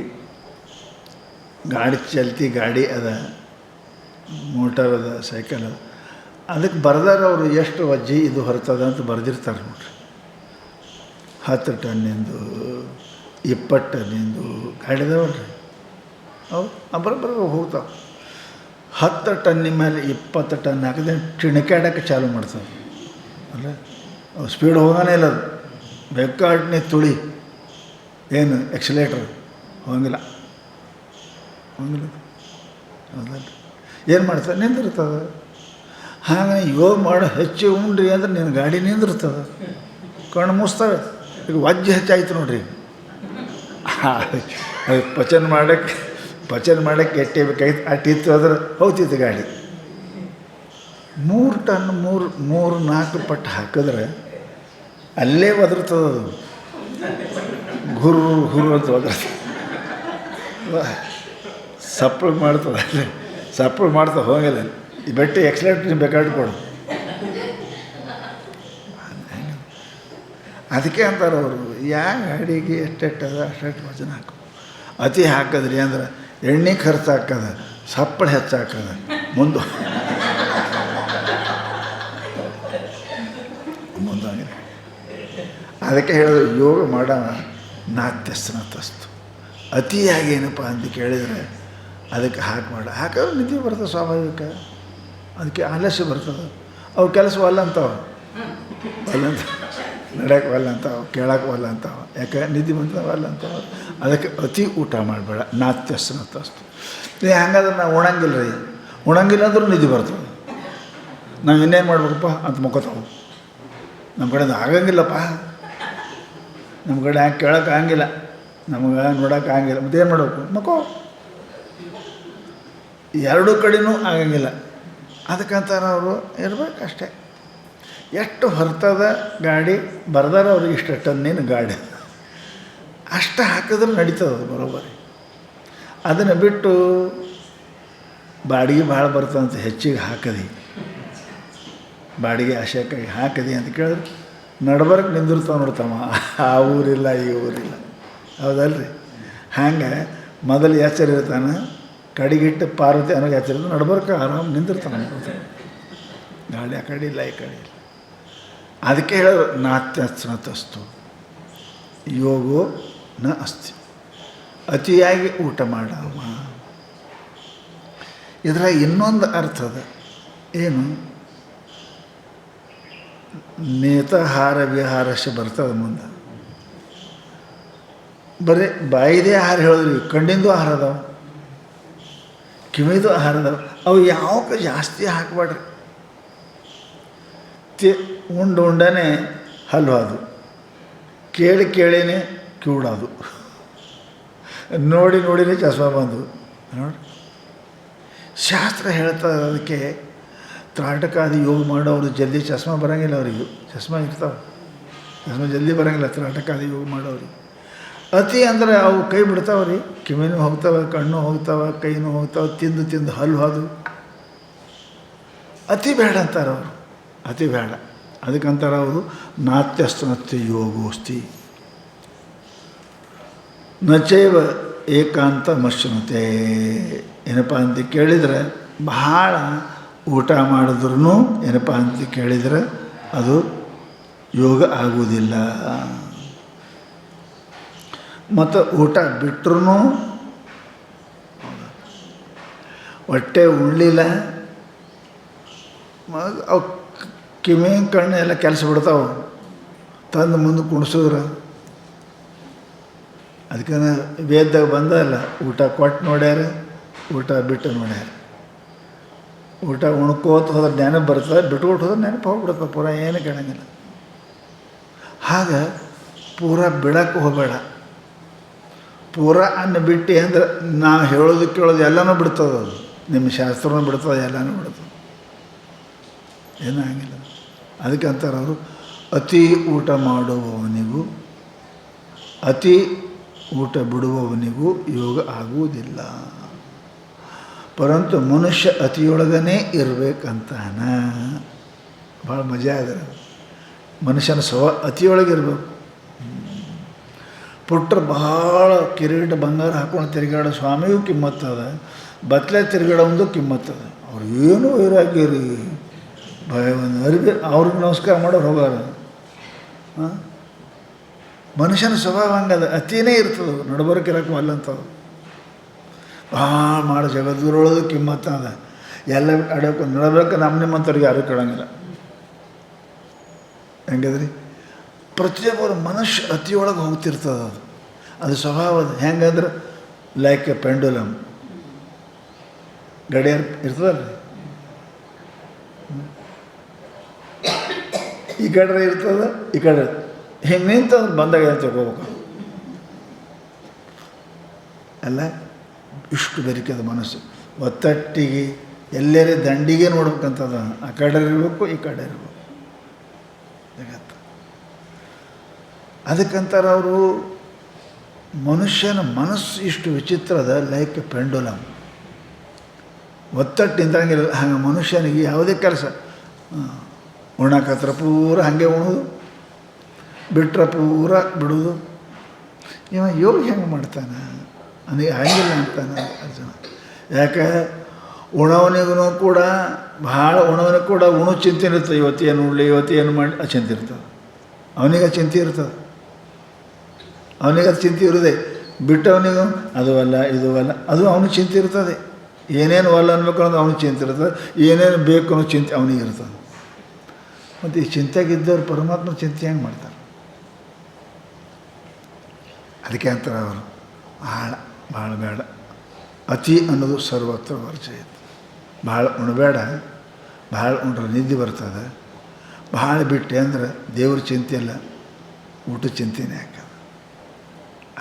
ಗಾಡಿ ಅದ, ಮೋಟಾರ್ ಅದ, ಸೈಕಲ್ ಅದ, ಅದಕ್ಕೆ ಬರ್ದಾರ ಅವರು ಎಷ್ಟು ವಜ್ಜಿ ಇದು ಹೊರ್ತದೆ ಅಂತ ಬರೆದಿರ್ತಾರೆ ನೋಡ್ರಿ. 10 ಟನ್ನಿಂದು 20 ಟನ್ನಿಂದು ಗಾಡಿ ಅದಾವಲ್ರಿ, ಅವು ಬರೋಬ್ಬರ ಹೋಗ್ತಾವೆ. 10 ಟನ್ನಿನ ಮೇಲೆ 20 ಟನ್ ಹಾಕಿದ್ರೆ ಟಿಣಕಾಡಕ್ಕೆ ಚಾಲು ಮಾಡ್ತಾವೆ ಅಲ್ಲ. ಅವು ಸ್ಪೀಡ್ ಹೋಗೋನೇ ಇಲ್ಲ. ಅದು ಬೇಕಾಡ್ನೆ ತುಳಿ ಏನು ಎಕ್ಸಲೇಟ್ರ್ ಹೋಗಿಲ್ಲ. ಹೌದಲ್ಲ? ಏನು ಮಾಡ್ತಾರೆ? ನಿಂದಿರ್ತದೆ. ಹಾಗೆ ಯೋಗ ಮಾಡೋ ಹೆಚ್ಚು ಉಂಡ್ರಿ ಅಂದ್ರೆ ನಿನ್ನ ಗಾಡಿ ನಿಂದಿರ್ತದೆ, ಕಣ್ಣು ಮುಸ್ತವೆ. ಈಗ ವಜ್ಜೆ ಹೆಚ್ಚಾಯ್ತು ನೋಡ್ರಿ. ಅದು ಪಚನ ಮಾಡೋಕ್ಕೆ ಎಟ್ಟೇಬೇಕಾಯ್ತು, ಅಟ್ಟಿತ್ತು ಅಂದ್ರೆ ಹೋಗ್ತಿತ್ತು ಗಾಡಿ. 3 ಟನ್ 3-4 ಪಟ್ಟು ಹಾಕಿದ್ರೆ ಅಲ್ಲೇ ಒದರ್ತದೆ. ಅದು ಗುರು ಅಂತ ಒದರ್ತದೆ, ಸಪ್ಪಳು ಮಾಡ್ತದೆ. ಅಲ್ಲೇ ಸಪ್ಪಳು ಮಾಡ್ತಾ ಹೋಗಿಲ್ಲ. ಈ ಬಟ್ಟೆ ಎಕ್ಸಲೇಟ್ರ್ ಬೇಕಾದ್ರೆ ಕೊಡು. ಅದಕ್ಕೆ ಅಂತಾರೆ ಅವರು, ಯಾವ ಗಾಡಿಗೆ ಎಷ್ಟೆಟ್ಟದ ಅಷ್ಟೆಷ್ಟು ವಜನ ಹಾಕು. ಅತಿ ಹಾಕಿದ್ರಿ ಅಂದ್ರೆ ಎಣ್ಣೆ ಖರ್ಚು ಹಾಕದ, ಸಪ್ಪಳು ಹೆಚ್ಚಾಕದ, ಮುಂದೋಗಿ ಅದಕ್ಕೆ ಹೇಳೋದು ಯೋಗ ಮಾಡೋಣ ನಾತ್ಯಸ್ತನತಸ್ತು. ಅತಿಯಾಗಿ ಏನಪ್ಪ ಅಂತ ಕೇಳಿದರೆ ಅದಕ್ಕೆ ಹಾಕಿದ್ರೆ ನಿದ್ದೆ ಬರ್ತದೆ ಸ್ವಾಭಾವಿಕ. ಅದಕ್ಕೆ ಆಲಸ್ಯ ಬರ್ತದೆ. ಅವು ಕೆಲಸ ಒಲ್ಲ ಅಂತಾವೆ, ನಡೆಯೋಕೆ ಒಲ್ಲ ಅಂತಾವೆ, ಕೇಳೋಕೆ ಒಲ್ಲ ಅಂತಾವೆ. ಯಾಕೆ? ನಿದ್ದೆ ಬಂತವೆ ಒಲ್ಲ ಅಂತಾವೆ. ಅದಕ್ಕೆ ಅತಿ ಊಟ ಮಾಡಬೇಡ, ನಾತ್ಯಸ್ತನತಸ್ತು. ಹಂಗಾದ್ರೆ ನಾವು ಉಣಂಗಿಲ್ಲ ರೀ, ಉಣಂಗಿಲ್ಲ ಅಂದ್ರೂ ನಿದ್ದೆ ಬರ್ತದೆ. ನಾವು ಇನ್ನೇನು ಮಾಡ್ಬೇಕಪ್ಪ ಅಂತ ಮುಕ್ಕೋತಾವೆ. ನಮ್ಮ ಕಡೆಯಿಂದ ಆಗಂಗಿಲ್ಲಪ್ಪ, ನಮ್ಮ ಕಡೆ ಹ್ಯಾಂಗೆ ಕೇಳೋಕೆ ಆಗಂಗಿಲ್ಲ, ನಮಗೆ ನೋಡೋಕೆ ಆಗಂಗಿಲ್ಲ. ಮತ್ತೇನು ಮಾಡಬೇಕು? ಮಕ್ಕೋ. ಎರಡೂ ಕಡೆನೂ ಆಗಂಗಿಲ್ಲ. ಅದಕ್ಕಂತಾರೆ ಅವರು ಇರಬೇಕಷ್ಟೇ. ಎಷ್ಟು ಹೊರ್ತದ ಗಾಡಿ ಬರ್ದಾರ ಅವ್ರಿಗೆ ಇಷ್ಟು ಟನ್ನಿನ ಗಾಡಿ ಅಷ್ಟು ಹಾಕಿದ್ರೆ ನಡೀತದೆ ಅದು ಬರೋಬ್ಬರಿ. ಅದನ್ನು ಬಿಟ್ಟು ಬಾಡಿಗೆ ಭಾಳ ಬರ್ತದಂತ ಹೆಚ್ಚಿಗೆ ಹಾಕದಿ, ಬಾಡಿಗೆ ಆಶಯಕ್ಕಾಗಿ ಹಾಕದಿ ಅಂತ ಕೇಳಿದ್ರೆ ನಡ್ಬರ್ಕ್ ನಿಂದಿರ್ತಾವೆ ನೋಡ್ತಮ್ಮ, ಆ ಊರಿಲ್ಲ ಈ ಊರಿಲ್ಲ, ಹೌದಲ್ರಿ? ಹಂಗೆ ಮೊದಲು ಎಚ್ಚರ ಇರ್ತಾನೆ, ಕಡೆಗಿಟ್ಟು ಪಾರ್ವತಿ ಅನ್ನೋದು ಎಚ್ಚರ ನಡ್ಬರ್ಕ ಆರಾಮ್ ನಿಂದಿರ್ತಾನೆ ಗಾಡಿ ಆ ಕಡೆ ಇಲ್ಲ ಈ ಕಡೆ ಇಲ್ಲ. ಅದಕ್ಕೆ ಹೇಳೋರು ನಾತ್ಯಸ್ನತಸ್ತು ಯೋಗೋ ನ ಅಸ್ತಿ, ಅತಿಯಾಗಿ ಊಟ ಮಾಡವ. ಇದರ ಇನ್ನೊಂದು ಅರ್ಥದ ಏನು, ನೇತಾಹಾರ ವಿಹಾರಶ ಬರ್ತದೆ ಮುಂದೆ. ಬರೀ ಬಾಯಿದೇ ಆಹಾರ ಹೇಳಿದ್ರಿ, ಕಣ್ಣಿಂದು ಆಹಾರ ಅದಾವ, ಕಿವಿದು ಆಹಾರ ಅದಾವ, ಅವು ಯಾವಕ್ಕೆ ಜಾಸ್ತಿ ಹಾಕಬೇಡ್ರಿ. ಉಂಡನೆ ಹಲ್ವಾದು, ಕೇಳಿ ಕೇಳಿನೇ ಕಿವುಡೋದು, ನೋಡಿ ನೋಡಿನೇ ಚಸ್ಮಾ ಬಂದು ನೋಡಿ. ಶಾಸ್ತ್ರ ಹೇಳ್ತದೆ ಅದಕ್ಕೆ ತ್ರಾಟಕಾದಿ ಯೋಗ ಮಾಡೋರು ಜಲ್ದಿ ಚಸ್ಮಾ ಬರೋಂಗಿಲ್ಲ ಅವರಿಗೆ, ಚಸ್ಮಾ ಇರ್ತಾವೆ, ಚಸ್ಮಾ ಜಲ್ದಿ ಬರೋಂಗಿಲ್ಲ ತ್ರಾಟಕಾದಿ ಯೋಗ ಮಾಡೋರಿಗೆ. ಅತಿ ಅಂದರೆ ಅವು ಕೈ ಬಿಡ್ತಾವೆ ರೀ, ಕಿವಿನೂ ಹೋಗ್ತಾವೆ, ಕಣ್ಣು ಹೋಗ್ತಾವೆ, ಕೈನೂ ಹೋಗ್ತಾವೆ, ತಿಂದು ತಿಂದು ಹಲ್ಲು ಹೋದು. ಅತಿ ಬೇಡ ಅಂತಾರೆ ಅವರು, ಅತಿ ಬೇಡ. ಅದಕ್ಕಂತಾರೆ ಅವರು ನಾತ್ಯಸ್ತನತ್ಯ ಯೋಗೋಸ್ತಿ ನಚೈವ ಏಕಾಂತ ಮಶ್ನುತೆ. ಏನಪ್ಪ ಅಂತ ಕೇಳಿದರೆ ಬಹಳ ಊಟ ಮಾಡಿದ್ರೂ ಏನಪ್ಪ ಅಂತ ಕೇಳಿದರೆ ಅದು ಯೋಗ ಆಗುವುದಿಲ್ಲ. ಮತ್ತು ಊಟ ಬಿಟ್ಟರೂ ಹೊಟ್ಟೆ ಉಳ್ಳಿಲ್ಲ, ಅವು ಕಿವಿ ಕಣ್ಣು ಎಲ್ಲ ಕೆಲಸ ಬಿಡ್ತಾವೆ, ತಂದು ಮುಂದೆ ಕುಣಿಸಿದ್ರೆ. ಅದಕ್ಕೆ ವೇದದಾಗ ಬಂದಲ್ಲ, ಊಟ ಕೊಟ್ಟು ನೋಡ್ಯಾರ, ಊಟ ಬಿಟ್ಟು ನೋಡ್ಯಾರ. ಊಟ ಉಣ್ಕೋತ ಹೋದ್ರೆ ನೆನಪು ಬರ್ತದೆ, ಬಿಟ್ಕೊಟ್ಟು ಹೋದ್ರೆ ನೆನಪು ಹೋಗ್ಬಿಡ್ತದೆ, ಪೂರ ಏನು ಕೇಳಂಗಿಲ್ಲ. ಹಾಗೆ ಪೂರ ಬಿಡಕ್ಕೆ ಹೋಗಬೇಡ. ಪೂರ ಅನ್ನ ಬಿಟ್ಟು ಅಂದ್ರೆ ನಾವು ಹೇಳೋದು ಕೇಳೋದು ಎಲ್ಲನೂ ಬಿಡ್ತದೆ, ಅದು ನಿಮ್ಮ ಶಾಸ್ತ್ರನೂ ಬಿಡ್ತದೆ, ಎಲ್ಲನೂ ಬಿಡ್ತದೆ, ಏನೂ ಆಗಿಲ್ಲ. ಅದಕ್ಕೆ ಅಂತಾರೆ ಅವರು ಅತಿ ಊಟ ಮಾಡುವವನಿಗೂ ಅತಿ ಊಟ ಬಿಡುವವನಿಗೂ ಯೋಗ ಆಗುವುದಿಲ್ಲ. ಪರಂತು ಮನುಷ್ಯ ಅತಿಯೊಳಗನೇ ಇರಬೇಕಂತಾನ. ಭಾಳ ಮಜಾ ಇದೆ. ಮನುಷ್ಯನ ಅತಿಯೊಳಗಿರ್ಬೇಕು. ಪುಟ್ರ ಭಾಳ ಕಿರೀಟ ಬಂಗಾರ ಹಾಕೊಂಡು ತಿರುಗಾಡೋ ಸ್ವಾಮಿಗೂ ಕಿಮ್ಮತ್ತದ, ಬತ್ಲೆ ತಿರುಗಾಡೋದು ಕಿಮ್ಮತ್ತದ. ಅವ್ರು ಏನೂ ಇರಾಗಿರಿ ಭಯ ಒಂದು ಅರಿವಿ ಅವ್ರಿಗೆ ನಮಸ್ಕಾರ ಮಾಡೋರು ಹೋಗಾರ. ಮನುಷ್ಯನ ಸ್ವಭಾವ ಹಂಗದ, ಅತಿನೇ ಇರ್ತದೆ, ನಡ್ಬರ್ಕಿರಕ್ಕೂ ಅಲ್ಲಂತವು. ಭಾಳ ಮಾಡೋ ಜಗದ್ಗುರುಳೋದು ಕಿಮ್ಮತ್ತದ, ಎಲ್ಲ ಅಡೋಕೆ ನಡ್ಬೇಕು. ನಮ್ಮ ನಿಮ್ಮಂಥವ್ರಿಗೆ ಯಾರೂ ಕೇಳಂಗಿಲ್ಲ. ಹೆಂಗದ್ರಿ, ಪ್ರತಿಯೊಬ್ಬರು ಮನುಷ್ಯ ಅತಿಯೊಳಗೆ ಹೋಗ್ತಿರ್ತದೆ. ಅದು ಸ್ವಭಾವದ ಹೆಂಗಂದ್ರೆ ಲೈಕ್ ಎ ಪೆಂಡುಲಮ್, ಗಡಿಯಾರ ಇರ್ತದಲ್ಲ, ಈ ಕಡೆ ಇರ್ತದೆ, ಈ ಕಡೆ ಹಿಂಗೆ ನಿಂತಂದ್ರೆ ಬಂದಾಗ ಏನು ತಗೋಬೇಕು ಅಲ್ಲ. ಇಷ್ಟು ಬೆರಿಕದ ಮನಸ್ಸು, ಒತ್ತಟ್ಟಿಗೆ ಎಲ್ಲರೇ ದಂಡಿಗೆ ನೋಡ್ಬೇಕಂತದ. ಆ ಕಡೆ ಇರಬೇಕು, ಈ ಕಡೆ ಇರಬೇಕು ಜಗತ್ತು. ಅದಕ್ಕಂತಾರೆ ಅವರು ಮನುಷ್ಯನ ಮನಸ್ಸು ಇಷ್ಟು ವಿಚಿತ್ರದ, ಲೈಕ್ ಪೆಂಡುಲಮ್, ಒತ್ತಟ್ಟು ನಿಂತಂಗಿಲ್ಲ. ಹಂಗೆ ಮನುಷ್ಯನಿಗೆ ಯಾವುದೇ ಕೆಲಸ ಉಣ್ಣಾಕತ್ರ ಪೂರ ಹಾಗೆ ಉಣೋದು, ಬಿಟ್ರೆ ಪೂರ ಬಿಡೋದು. ಇವ ಯೋಗ ಹೆಂಗೆ ಮಾಡ್ತಾನೆ ನನಗೆ ಆಗಿಲ್ಲ ಅಂತಾನೆ ಅರ್ಜುನ. ಯಾಕೆ ಉಣವನಿಗೂ ಕೂಡ ಭಾಳ ಉಣವನಿಗೆ ಕೂಡ ಉಣೋ ಚಿಂತೆ ಇರ್ತದೆ. ಇವತ್ತು ಏನು ಉಳ್ಳಿ, ಇವತ್ತು ಏನು ಮಾಡಿ ಆ ಚಿಂತೆ ಇರ್ತದೆ. ಅವನಿಗೆ ಚಿಂತೆ ಇರ್ತದೆ, ಅವನಿಗೆ ಅದು ಚಿಂತೆ ಇರೋದೆ. ಬಿಟ್ಟವನಿಗೂ ಅದು ಅಲ್ಲ ಇದು ಅಲ್ಲ, ಅದು ಅವನಿಗೆ ಚಿಂತೆ ಇರ್ತದೆ. ಏನೇನು ಅಲ್ಲ ಅನ್ಬೇಕು ಅನ್ನೋದು ಅವನಿಗೆ ಚಿಂತೆ ಇರ್ತದೆ, ಏನೇನು ಬೇಕು ಅನ್ನೋ ಚಿಂತೆ ಅವನಿಗೆ ಇರ್ತದೆ. ಮತ್ತು ಈ ಚಿಂತೆಗಿದ್ದವ್ರು ಪರಮಾತ್ಮ ಚಿಂತೆ ಹೆಂಗೆ ಮಾಡ್ತಾರೆ? ಅದಕ್ಕೆ ಅಂತಾರೆ ಅವರು ಭಾಳ ಬೇಡ, ಅತಿ ಅನ್ನೋದು ಸರ್ವತ್ರ ವರ್ಜಯತೆ. ಭಾಳ ಉಣಬೇಡ, ಭಾಳ ಉಂಡ್ರೆ ನಿದ್ದೆ ಬರ್ತದೆ. ಭಾಳ ಬಿಟ್ಟೆ ಅಂದ್ರೆ ದೇವ್ರ ಚಿಂತೆ ಇಲ್ಲ, ಊಟ ಚಿಂತೆನೇ ಹಾಕೋದು.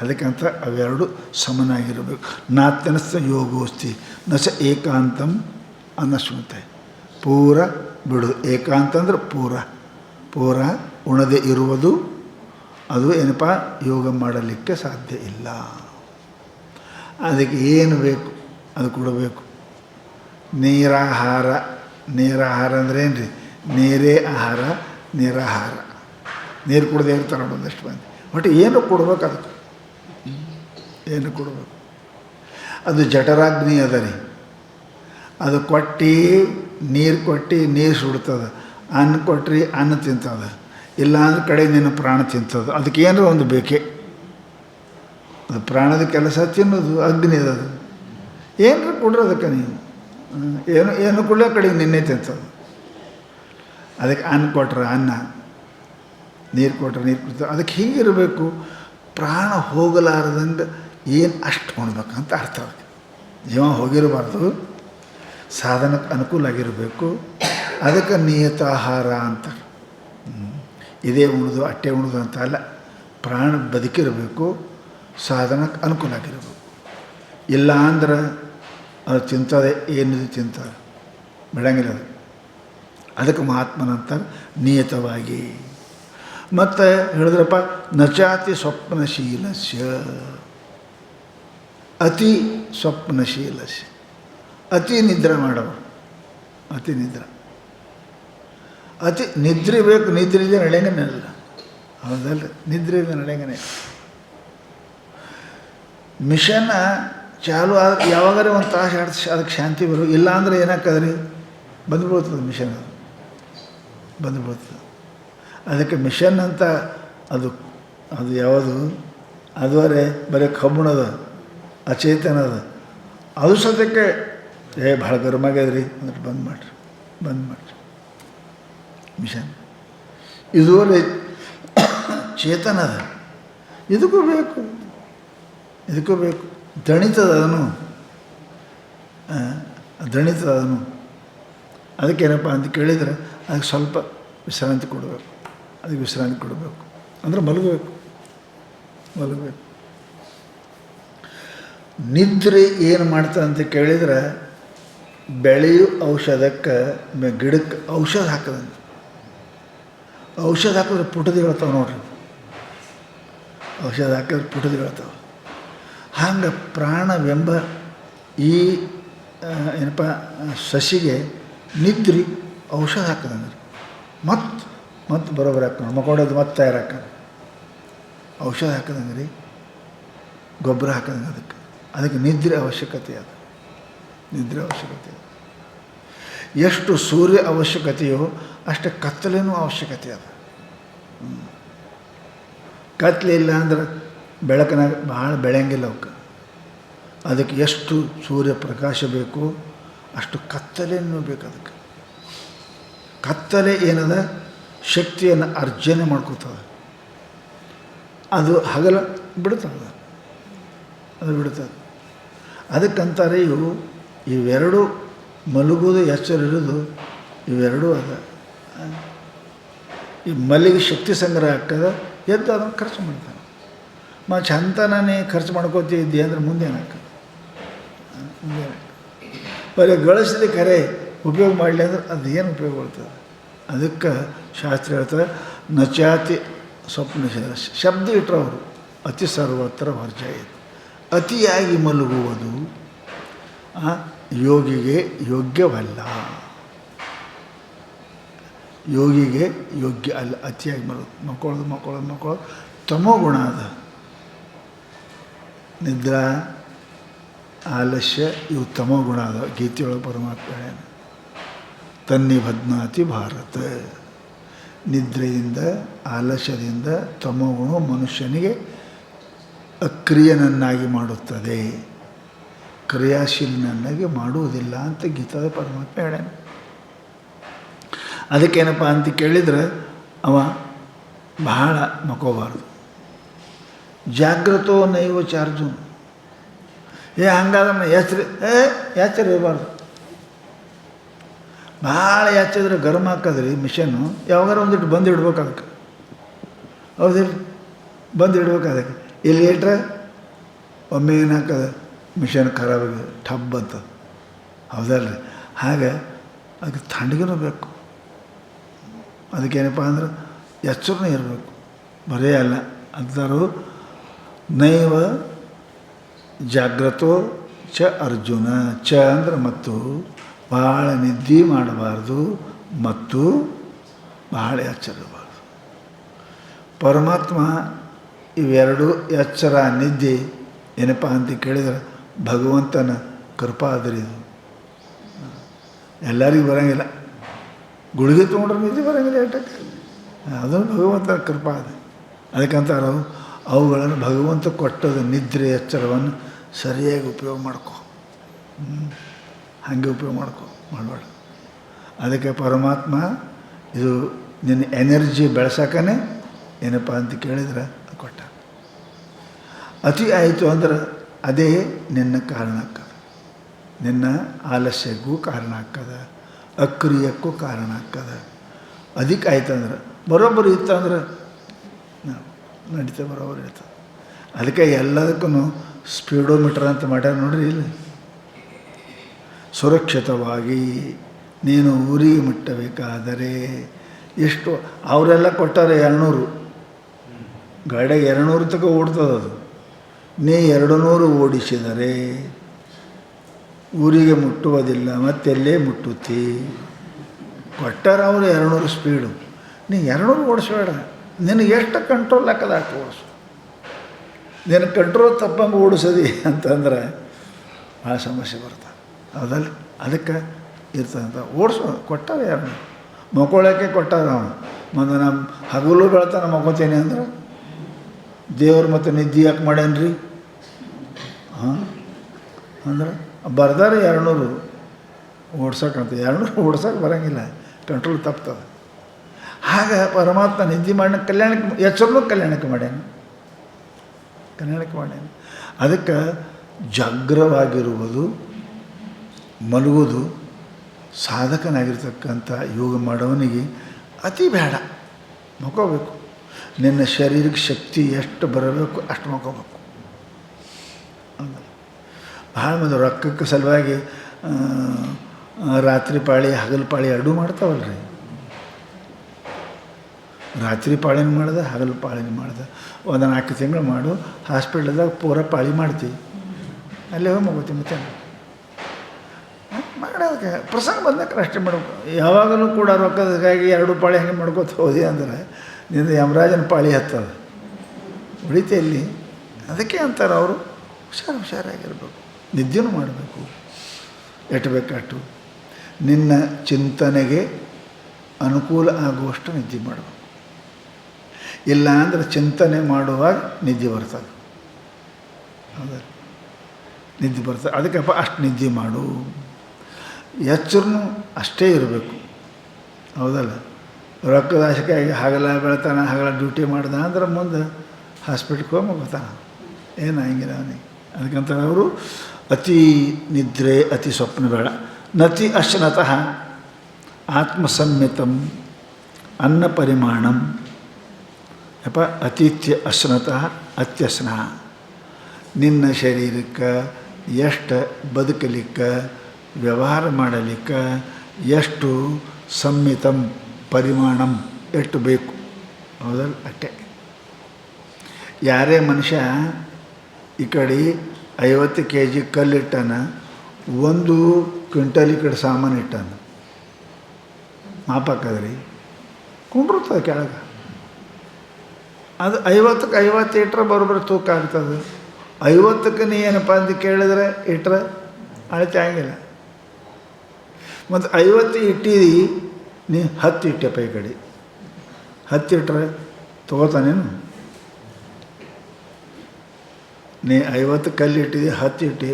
ಅದಕ್ಕಂತ ಅವೆರಡು ಸಮನಾಗಿರಬೇಕು. ನಾತ್ಯನಸ್ಥ ಯೋಗೋಸ್ತಿ ನಸ ಏಕಾಂತಂ ಅನ್ನಶ್ಮತೆ. ಪೂರ ಬಿಡೋದು, ಏಕಾಂತ ಅಂದ್ರೆ ಪೂರ ಪೂರ ಉಣದೆ ಇರುವುದು ಅದು ಏನಪ್ಪ ಯೋಗ ಮಾಡಲಿಕ್ಕೆ ಸಾಧ್ಯ ಇಲ್ಲ. ಅದಕ್ಕೆ ಏನು ಬೇಕು ಅದು ಕೊಡಬೇಕು. ನೀರಾಹಾರ, ನೀರಾಹಾರ ಅಂದರೆ ಏನು ರೀ? ನೀರೇ ಆಹಾರ, ನಿರಾಹಾರ. ನೀರು ಕುಡ್ದೇ ಇರ್ತಾರೆ ಒಂದಷ್ಟು ಮಂದಿ. ಒಟ್ಟು ಏನು ಕೊಡ್ಬೇಕು ಅದಕ್ಕೆ, ಏನು ಕೊಡಬೇಕು. ಅದು ಜಠರಾಗ್ನಿ ಅದ ರೀ. ಅದು ಕೊಟ್ಟು ನೀರು ಕೊಟ್ಟು ನೀರು ಸುಡ್ತದೆ, ಅನ್ನ ಕೊಟ್ರಿ ಅನ್ನ ತಿಂತದ, ಇಲ್ಲಾಂದ್ರೆ ಕಡೆ ನಿನ್ನ ಪ್ರಾಣ ತಿಂತದ. ಅದಕ್ಕೆ ಏನೋ ಒಂದು ಬೇಕೇ. ಅದು ಪ್ರಾಣದ ಕೆಲಸ ತಿನ್ನೋದು, ಅಗ್ನಿ ಅದು. ಏನರ ಕೊಡ್ರಿ ಅದಕ್ಕೆ ನೀವು, ಏನು ಕೊಡಲೇ ಕಡೆಗೆ ನಿನ್ನೆ ತಿಂತದೆ. ಅದಕ್ಕೆ ಅನ್ನ ಕೊಟ್ರೆ ಅನ್ನ, ನೀರು ಕೊಟ್ರೆ ನೀರು ಕೊಡ್ತದೆ. ಅದಕ್ಕೆ ಹೀಗಿರಬೇಕು. ಪ್ರಾಣ ಹೋಗಲಾರದಂಗೆ ಏನು ಅಷ್ಟು ಉಣ್ಬೇಕಂತ ಅರ್ಥ. ಅದಕ್ಕೆ ಜೀವ ಹೋಗಿರಬಾರ್ದು, ಸಾಧನಕ್ಕೆ ಅನುಕೂಲ ಆಗಿರಬೇಕು. ಅದಕ್ಕೆ ನಿಯತಾಹಾರ ಅಂತಾರೆ. ಇದೇ ಉಣಿದು ಅಟ್ಟೆ ಉಣಿದು ಅಂತ ಅಲ್ಲ, ಪ್ರಾಣ ಬದುಕಿರಬೇಕು, ಸಾಧನಕ್ಕೆ ಅನುಕೂಲ ಆಗಿರಬೇಕು. ಇಲ್ಲ ಅಂದ್ರೆ ಅದು ತಿಂತದೆ, ಏನಿದು ತಿಂತದೆ, ಬೆಳಂಗಿಲ್ಲ ಅದು. ಅದಕ್ಕೆ ಮಹಾತ್ಮನಂತಾರೆ ನಿಯತವಾಗಿ. ಮತ್ತು ಹೇಳಿದ್ರಪ್ಪ, ನಚಾತಿ ಸ್ವಪ್ನಶೀಲಸ್ಯ ಅತಿ ಸ್ವಪ್ನಶೀಲಸ್ಯ. ಅತಿ ನಿದ್ರೆ ಮಾಡೋರು, ಅತಿ ನಿದ್ರೆ, ಅತಿ ನಿದ್ರೆ ಬೇಕು. ನಿದ್ರೆ ಇದೆ ನಡೆಯಂಗನೇ ಇಲ್ಲ, ಹೌದಲ್ಲ? ನಿದ್ರೆ ಇದೆ ನಡೆಯಂಗನೇ. ಮಿಷನ್ ಚಾಲು ಆದ್ರೆ ಯಾವಾಗಾರ ಒಂದು ತಾಸು ಅದಕ್ಕೆ ಶಾಂತಿ ಬರು. ಇಲ್ಲ ಅಂದರೆ ಏನಾಗ್ತದ್ರಿ, ಬಂದುಬಿಡ್ತದೆ ಮಿಷನ್, ಬಂದುಬಿಡ್ತದೆ. ಅದಕ್ಕೆ ಮಿಷನ್ ಅಂತ ಅದು ಯಾವುದು ಅದುವರೆ ಬರೀ ಕಬ್ಬಣದ ಅಚೇತನದ, ಅದು ಸದ್ಯಕ್ಕೆ ಭಾಳ ಗರ್ಮಾಗ್ಯದ್ರಿ ಅಂದ್ರೆ ಬಂದ್ ಮಾಡಿರಿ ಮಿಷನ್. ಇದುವರೆ ಚೇತನದ, ಇದಕ್ಕೂ ಬೇಕು ದಣಿತದ ಅದನ್ನು, ಅದಕ್ಕೇನಪ್ಪ ಅಂತ ಕೇಳಿದರೆ ಅದಕ್ಕೆ ಸ್ವಲ್ಪ ವಿಶ್ರಾಂತಿ ಕೊಡಬೇಕು. ಅದಕ್ಕೆ ವಿಶ್ರಾಂತಿ ಕೊಡಬೇಕು ಅಂದರೆ ಮಲಗಬೇಕು. ನಿದ್ರೆ ಏನು ಮಾಡ್ತದೆ ಅಂತ ಕೇಳಿದ್ರೆ, ಬೆಳೆಯು ಔಷಧಕ್ಕೆ ಗಿಡಕ್ಕೆ ಔಷಧ ಹಾಕದಂತೆ. ಔಷಧ ಹಾಕಿದ್ರೆ ಪುಟದಿ ಹೇಳ್ತಾವೆ ನೋಡ್ರಿ, ಔಷಧ ಹಾಕಿದ್ರೆ ಪುಟದಿ ಹೇಳ್ತಾವೆ. ಹಂಗೆ ಪ್ರಾಣವೆಂಬ ಈ ಏನಪ್ಪ ಸಸಿಗೆ ನಿದ್ರೆ ಔಷಧ ಹಾಕದಂದ್ರೆ ಮತ್ತು ಬರೋಬ್ಬರಿ ಹಾಕೊಂಡು ಮಕ್ಕೊಂಡೋದು ಮತ್ತೆ ತಯಾರಾಕ ಔಷಧ ಹಾಕದಂಗೆ ರೀ, ಗೊಬ್ಬರ ಹಾಕದಂಗೆ. ಅದಕ್ಕೆ ನಿದ್ರೆ ಅವಶ್ಯಕತೆ ಅದು, ನಿದ್ರೆ ಅವಶ್ಯಕತೆ. ಎಷ್ಟು ಸೂರ್ಯ ಅವಶ್ಯಕತೆಯೋ ಅಷ್ಟು ಕತ್ತಲೇನೂ ಅವಶ್ಯಕತೆ ಅದು. ಕತ್ತಲೆ ಇಲ್ಲ ಅಂದ್ರೆ ಬೆಳಕಿನಾಗ ಭಾಳ ಬೆಳೆಯಂಗಿಲ್ಲ ಅವಕ್ಕೆ. ಅದಕ್ಕೆ ಎಷ್ಟು ಸೂರ್ಯ ಪ್ರಕಾಶ ಬೇಕು ಅಷ್ಟು ಕತ್ತಲೆನೂ ಬೇಕು. ಅದಕ್ಕೆ ಕತ್ತಲೆ ಏನದ ಶಕ್ತಿಯನ್ನು ಅರ್ಜನೆ ಮಾಡ್ಕೋತದೆ. ಅದು ಹಗಲ ಬಿಡ್ತದೆ, ಅದು ಬಿಡ್ತದೆ. ಅದಕ್ಕಂತಾರೆ ಇವೆರಡು ಮಲಗೋದು ಎಚ್ಚರಿರೋದು ಇವೆರಡೂ ಅದ. ಈ ಮಲ್ಲಿಗೆ ಶಕ್ತಿ ಸಂಗ್ರಹ ಆಗ್ತದೆ, ಎದ್ದು ಅದನ್ನು ಖರ್ಚು ಮಾಡ್ತಾನೆ. ಚಂತನೇ ಖರ್ಚು ಮಾಡ್ಕೋತಿದ್ದೆ ಅಂದರೆ ಮುಂದೇನಾಕ ಬರೀ ಗಳಿಸಿದ ಕರೆ ಉಪಯೋಗ ಮಾಡಲಿ ಅಂದ್ರೆ ಅದು ಏನು ಉಪಯೋಗ ಬರ್ತದೆ. ಅದಕ್ಕೆ ಶಾಸ್ತ್ರ ಹೇಳ್ತಾರೆ, ನಚಾತಿ ಸ್ವಪ್ನ ಶಬ್ದ ಇಟ್ಟರು ಅವರು, ಅತಿ ಸರ್ವತ್ರ ವರ್ಜಯೇತ್. ಅತಿಯಾಗಿ ಮಲಗುವುದು ಯೋಗಿಗೆ ಯೋಗ್ಯವಲ್ಲ, ಯೋಗಿಗೆ ಯೋಗ್ಯ ಅಲ್ಲ. ಅತಿಯಾಗಿ ಮಕ್ಕಳೋದು ತಮೋ ಗುಣ ಅದ. ನಿದ್ರಾ ಆಲಸ್ಯ ಇವು ತಮೋ ಗುಣ ಅದ. ಗೀತೆಯೊಳಗೆ ಪರಮಾತ್ಮ ಹೇಳ, ತನ್ನಿಬಧ್ನಾತಿ ಭಾರತ. ನಿದ್ರೆಯಿಂದ ಆಲಸ್ಯದಿಂದ ತಮೋಗುಣ ಮನುಷ್ಯನಿಗೆ ಅಕ್ರಿಯನನ್ನಾಗಿ ಮಾಡುತ್ತದೆ, ಕ್ರಿಯಾಶೀಲನನ್ನಾಗಿ ಮಾಡುವುದಿಲ್ಲ ಅಂತ ಗೀತಾದ ಪರಮಾತ್ಮ ಹೇಳ್ಯಾನ. ಅದಕ್ಕೇನಪ್ಪ ಅಂತ ಕೇಳಿದರೆ ಅವ ಬಹಳ ಮಕ್ಕೋಬಾರ್ದು. ಜಾಗ್ರತೋ ನೈವ ಚಾರ್ಜುನ್. ಹಂಗಾದ್ರೆ ಎಚ್ಚರ ಇರಬಾರ್ದು. ಭಾಳ ಎಚ್ಚಿದ್ರೆ ಗರಮ್ ಹಾಕದ್ರಿ ಮಿಷನ್ನು. ಯಾವಾಗಾರ ಒಂದಿಟ್ಟು ಬಂದು ಇಡ್ಬೇಕು ಅದಕ್ಕೆ, ಹೌದಿಲ್ಲ? ಬಂದು ಇಡ್ಬೇಕು ಅದಕ್ಕೆ. ಇಲ್ಲಿ ಇಟ್ರೆ ಒಮ್ಮೆ ಏನು ಹಾಕದ ಮಿಷನ್ ಖರಾಬಾಗಿ ಟಬ್ ಅಂತ, ಹೌದಲ್ರಿ? ಹಾಗೆ ಅದಕ್ಕೆ ತಣ್ಣಗೂ ಬೇಕು. ಅದಕ್ಕೇನಪ್ಪ ಅಂದ್ರೆ ಎಚ್ಚರನೇ ಇರಬೇಕು, ಬರೇ ಅಲ್ಲ ಅಂತಾರು. ನೈವ ಜಾಗ್ರತೋ ಚ ಅರ್ಜುನ. ಚ ಅಂದ್ರೆ ಮತ್ತು ಭಾಳ ನಿದ್ದೆ ಮಾಡಬಾರ್ದು ಮತ್ತು ಬಹಳ ಎಚ್ಚರ ಇರಬಾರ್ದು. ಪರಮಾತ್ಮ ಇವೆರಡು ಎಚ್ಚರ ನಿದ್ದೆ ಏನಪ್ಪ ಅಂತ ಕೇಳಿದ್ರೆ ಭಗವಂತನ ಕೃಪಾ ಅದ್ರಿ ಇದು. ಎಲ್ಲರಿಗೂ ಬರೋಂಗಿಲ್ಲ. ಗುಳಿಗೆ ತೊಗೊಂಡ್ರೆ ನಿದ್ದೆ ಬರೋಂಗಿಲ್ಲ ಏಟಕ್ಕೆ, ಅದನ್ನು ಭಗವಂತನ ಕೃಪಾ ಅದು. ಅದಕ್ಕಂತಾರೆ ಅವುಗಳನ್ನು ಭಗವಂತ ಕೊಟ್ಟದ ನಿದ್ರೆ ಎಚ್ಚರವನ್ನು ಸರಿಯಾಗಿ ಉಪಯೋಗ ಮಾಡ್ಕೊ. ಹಾಗೆ ಉಪಯೋಗ ಮಾಡಬೇಡ. ಅದಕ್ಕೆ ಪರಮಾತ್ಮ ಇದು ನಿನ್ನ ಎನರ್ಜಿ ಬೆಳೆಸೋಕನೇ ಏನಪ್ಪ ಅಂತ ಕೇಳಿದ್ರೆ ಕೊಟ್ಟ. ಅತಿ ಆಯಿತು ಅಂದ್ರೆ ಅದೇ ನಿನ್ನ ಕಾರಣ ಆಗ್ತದೆ, ನಿನ್ನ ಆಲಸ್ಯಕ್ಕೂ ಕಾರಣ ಆಗ್ತದೆ, ಅಕ್ರಿಯಕ್ಕೂ ಕಾರಣ ಆಗ್ತದೆ. ಅದಕ್ಕೆ ಆಯ್ತಂದ್ರೆ ಬರೋಬ್ಬರಿ ಇತ್ತಂದ್ರೆ ನಡೀತದೆ, ಬರೋಬ್ಬರಿ ಇರ್ತದೆ. ಅದಕ್ಕೆ ಎಲ್ಲದಕ್ಕೂ ಸ್ಪೀಡೋಮೀಟರ್ ಅಂತ ಮಾಡ್ಯಾರ ನೋಡ್ರಿ. ಇಲ್ಲಿ ಸುರಕ್ಷಿತವಾಗಿ ನೀನು ಊರಿಗೆ ಮುಟ್ಟಬೇಕಾದರೆ ಎಷ್ಟು ಅವರೆಲ್ಲ ಕೊಟ್ಟಾರೆ 200 ಗಾಡಿಯಾಗ 200 ತನಕ ಓಡ್ತದೆ. ಅದು ನೀ 200 ಓಡಿಸಿದರೆ ಊರಿಗೆ ಮುಟ್ಟುವುದಿಲ್ಲ, ಮತ್ತೆಲ್ಲೇ ಮುಟ್ಟುತ್ತಿ. ಕೊಟ್ಟಾರ ಅವರು 200 ಸ್ಪೀಡು, ನೀ 200 ಓಡಿಸ್ಬೇಡ. ನಿನಗೆ ಎಷ್ಟು ಕಂಟ್ರೋಲ್ ಹಾಕದ ಅಷ್ಟು ಓಡಿಸು. ನಿನ್ನ ಕಂಟ್ರೋಲ್ ತಪ್ಪಂಗೆ ಓಡಿಸೋದಿ ಅಂತಂದ್ರೆ ಭಾಳ ಸಮಸ್ಯೆ ಬರ್ತದೆ. ಹೌದಲ್ಲ? ಅದಕ್ಕೆ ಇರ್ತದಂತ ಓಡಿಸು. ಕೊಟ್ಟಾರ 200 ಮಕ್ಕೊಳ್ಳೋಕ್ಕೆ ಕೊಟ್ಟಾರ. ಅವನು ಮತ್ತು ನಮ್ಮ ಹಗಲು ಬೆಳ್ತಾನೆ ಮಕ್ಕೋತೀನಿ ಅಂದ್ರೆ ದೇವ್ರು ಮತ್ತು ನಿದ್ದೆ ಯಾಕೆ ಮಾಡ್ಯಾನ್ರಿ? ಅಂದ್ರೆ ಬರ್ದಾರೆ 200 ಓಡ್ಸೋಕ್ಕಂತ. 200 ಓಡ್ಸೋಕೆ ಬರೋಂಗಿಲ್ಲ, ಕಂಟ್ರೋಲ್ ತಪ್ತದೆ. ಆಗ ಪರಮಾತ್ಮ ನಿದ್ದೆ ಮಾಡಿ ಕಲ್ಯಾಣಕ್ಕೆ ಎಚ್ಚರನೂ ಕಲ್ಯಾಣಕ್ಕೆ ಮಾಡ್ಯಾನ. ಅದಕ್ಕೆ ಜಾಗ್ರವಾಗಿರುವುದು, ಮಲಗುವುದು ಸಾಧಕನಾಗಿರ್ತಕ್ಕಂಥ ಯೋಗ ಮಾಡೋವನಿಗೆ ಅತಿ ಬೇಡ. ಮಲ್ಕೋಬೇಕು. ನಿನ್ನ ಶರೀರಕ್ಕೆ ಶಕ್ತಿ ಎಷ್ಟು ಬರಬೇಕು ಅಷ್ಟು ಮಲ್ಕೋಬೇಕು. ಭಾಳ ಮಂದಿ ರೊಕ್ಕಕ್ಕೆ ಸಲುವಾಗಿ ರಾತ್ರಿ ಪಾಳಿ ಹಗಲು ಪಾಳಿ ಎರಡೂ ಮಾಡ್ತಾವಲ್ರಿ. ರಾತ್ರಿ ಪಾಳಿನ ಮಾಡ್ದೆ, ಹಗಲು ಪಾಳಿನ ಮಾಡ್ದೆ. ಒಂದು 4 ತಿಂಗಳು ಮಾಡು, ಹಾಸ್ಪಿಟ್ಲ್ದಾಗ ಪೂರ ಪಾಳಿ ಮಾಡ್ತೀವಿ, ಅಲ್ಲೇ ಹೋಗಿ ಮಗೋತೀವಿ. ಮತ್ತೆ ಮಾಡೋದಕ್ಕೆ ಪ್ರಸಂಗ ಬಂದಕ್ಕೆ ಅಷ್ಟೇ ಮಾಡಬೇಕು. ಯಾವಾಗಲೂ ಕೂಡ ರೊಕ್ಕದಕ್ಕಾಗಿ 2 ಪಾಳಿ ಹಂಗೆ ಮಾಡ್ಕೋತ ಹೋದಿ ಅಂದ್ರೆ ನಿಂದ ಯಮರಾಜನ ಪಾಳಿ ಹತ್ತದ, ಉಳಿತೆ ಇಲ್ಲಿ. ಅದಕ್ಕೆ ಅಂತಾರೆ ಅವರು ಹುಷಾರಾಗಿರ್ಬೇಕು, ನಿದ್ದೆನೂ ಮಾಡಬೇಕು, ಎಟ್ಟು ಬೇಕಷ್ಟು. ನಿನ್ನ ಚಿಂತನೆಗೆ ಅನುಕೂಲ ಆಗುವಷ್ಟು ನಿದ್ದೆ ಮಾಡಬೇಕು. ಇಲ್ಲ ಅಂದರೆ ಚಿಂತನೆ ಮಾಡುವಾಗ ನಿದ್ದೆ ಬರ್ತದೆ. ಹೌದಲ್ಲ? ನಿದ್ದೆ ಬರ್ತದೆ. ಅದಕ್ಕಪ್ಪ ಅಷ್ಟು ನಿದ್ದೆ ಮಾಡು. ಎಚ್ಚರನು ಅಷ್ಟೇ ಇರಬೇಕು. ಹೌದಲ್ಲ? ರೊಕ್ಕದ ಆಶೆಗಾಗಿ ಹಗಲ ಬೆಳ್ತಾನೆ, ಹಗಲ ಡ್ಯೂಟಿ ಮಾಡ್ದ ಅಂದ್ರೆ ಮುಂದೆ ಹಾಸ್ಪಿಟ್ಲ್ಗೆ ಹೋಗಿ ಮಗೋತಾನೆ. ಏನು ಹಂಗಿಲ್ಲ ಅವನಿಗೆ. ಅದಕ್ಕಂತ ಅವರು ಅತಿ ನಿದ್ರೆ ಅತಿ ಸ್ವಪ್ನ ಬೇಡ. ನತಿ ಅಶ್ನತಃ ಆತ್ಮಸಂಮಿತಂ ಅನ್ನ ಪರಿಮಾಣಂ. ಯಪ್ಪ ಅತಿಥ್ಯ ಅಶ್ನತಃ ಅತ್ಯಸ್ನ. ನಿನ್ನ ಶರೀರಕ್ಕೆ ಎಷ್ಟು ಬದುಕಲಿಕ್ಕೆ, ವ್ಯವಹಾರ ಮಾಡಲಿಕ್ಕೆ ಎಷ್ಟು ಸಂಮಿತಂ ಪರಿಮಾಣಂ ಎಷ್ಟು ಬೇಕು. ಹೌದಲ್ಲ? ಅಷ್ಟೇ. ಯಾರೇ ಮನುಷ್ಯ ಈ ಕಡೆ 50 kg ಕಲ್ಲಿಟ್ಟಾನ, 1 ಕ್ವಿಂಟಲ್ ಈ ಕಡೆ ಸಾಮಾನು ಇಟ್ಟಾನ, ಮಾಪಾಕದ್ರಿ ಕುಂಡ್ರುತ್ತದೆ ಕೆಳಗೆ. ಅದು 50ಕ್ಕೆ 50 ಇಟ್ಟರೆ ಬರೋಬ್ಬರಿ ತೂಕ ಆಗ್ತದೆ. 50ಕ್ಕೆ ನೀ ಏನಪ್ಪ ಅಂತ ಕೇಳಿದ್ರೆ ಇಟ್ಟರೆ ಅಳತೆ ಆಗಿಲ್ಲ. ಮತ್ತು 50 ಇಟ್ಟಿದಿ, ನೀ 10 ಇಟ್ಟೆಪ್ಪ ಈ ಕಡೆ, 10 ಇಟ್ಟರೆ ತೊಗೋತಾನೇನು? ನೀ 50 ಕಲ್ಲು ಇಟ್ಟಿದಿ, 10 ಇಟ್ಟು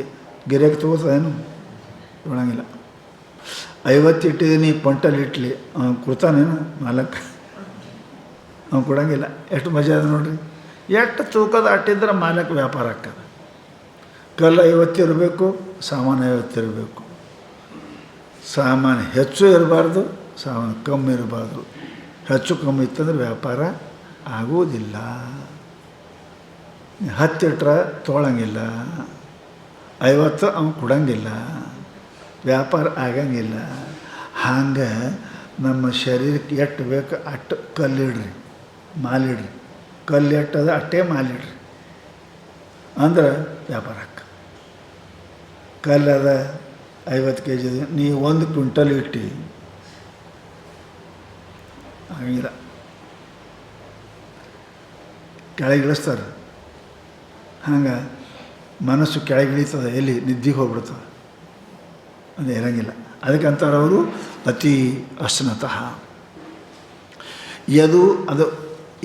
ಗಿರಿಯಕ್ಕೆ ತೊಗೋತಾನೇನು? ತೊಗೊಳಂಗಿಲ್ಲ. 50 ಇಟ್ಟಿದಿ, ನೀ ಪಂಟಲ್ಲಿ ಇಟ್ಲಿ, ಕೊಡ್ತಾನೇನು ಮಾಲಕ್ಕೆ? ಅವ್ನು ಕೊಡೋಂಗಿಲ್ಲ. ಎಷ್ಟು ಮಜಾ ಅದ ನೋಡ್ರಿ. ಎಷ್ಟು ತೂಕದ ಅಟ್ಟಿದ್ರೆ ಮಾಲಕ್ಕೆ ವ್ಯಾಪಾರ ಆಗ್ತದೆ. ಕಲ್ಲು 50 ಇರಬೇಕು, ಸಾಮಾನು 50 ಇರಬೇಕು. ಸಾಮಾನು ಹೆಚ್ಚು ಇರಬಾರ್ದು, ಸಾಮಾನು ಕಮ್ಮಿ ಇರಬಾರ್ದು. ಹೆಚ್ಚು ಕಮ್ಮಿ ಇತ್ತಂದ್ರೆ ವ್ಯಾಪಾರ ಆಗುವುದಿಲ್ಲ. 10 ಇಟ್ರೆ ತೊಗೊಳಂಗಿಲ್ಲ, 50 ಅವ್ನು ಕೊಡಂಗಿಲ್ಲ, ವ್ಯಾಪಾರ ಆಗಂಗಿಲ್ಲ. ಹಂಗೆ ನಮ್ಮ ಶರೀರಕ್ಕೆ ಎಷ್ಟು ಬೇಕು ಅಷ್ಟು ಕಲ್ಲಿಡ್ರಿ, ಮಾಲಿಡ್ರಿ. ಕಲ್ಲು ಎಟ್ಟದ ಅಷ್ಟೇ ಮಾಲಿಡ್ರಿ ಅಂದ್ರೆ ವ್ಯಾಪಾರ ಆಕ. ಕಲ್ಲದ 50 kg ನೀವು 1 ಕ್ವಿಂಟಲ್ ಇಟ್ಟು ಆಗಿಲ್ಲ, ಕೆಳಗಿಳಿಸ್ತಾರೆ. ಹಂಗೆ ಮನಸ್ಸು ಕೆಳಗಿಳಿತದೆ, ಎಲ್ಲಿ ನಿದ್ದಿಗೆ ಹೋಗ್ಬಿಡ್ತದೆ, ಅದು ಇರಂಗಿಲ್ಲ. ಅದಕ್ಕಂತಾರೆ ಅವರು ಅತಿ ಅಶ್ನತಃ. ಅದು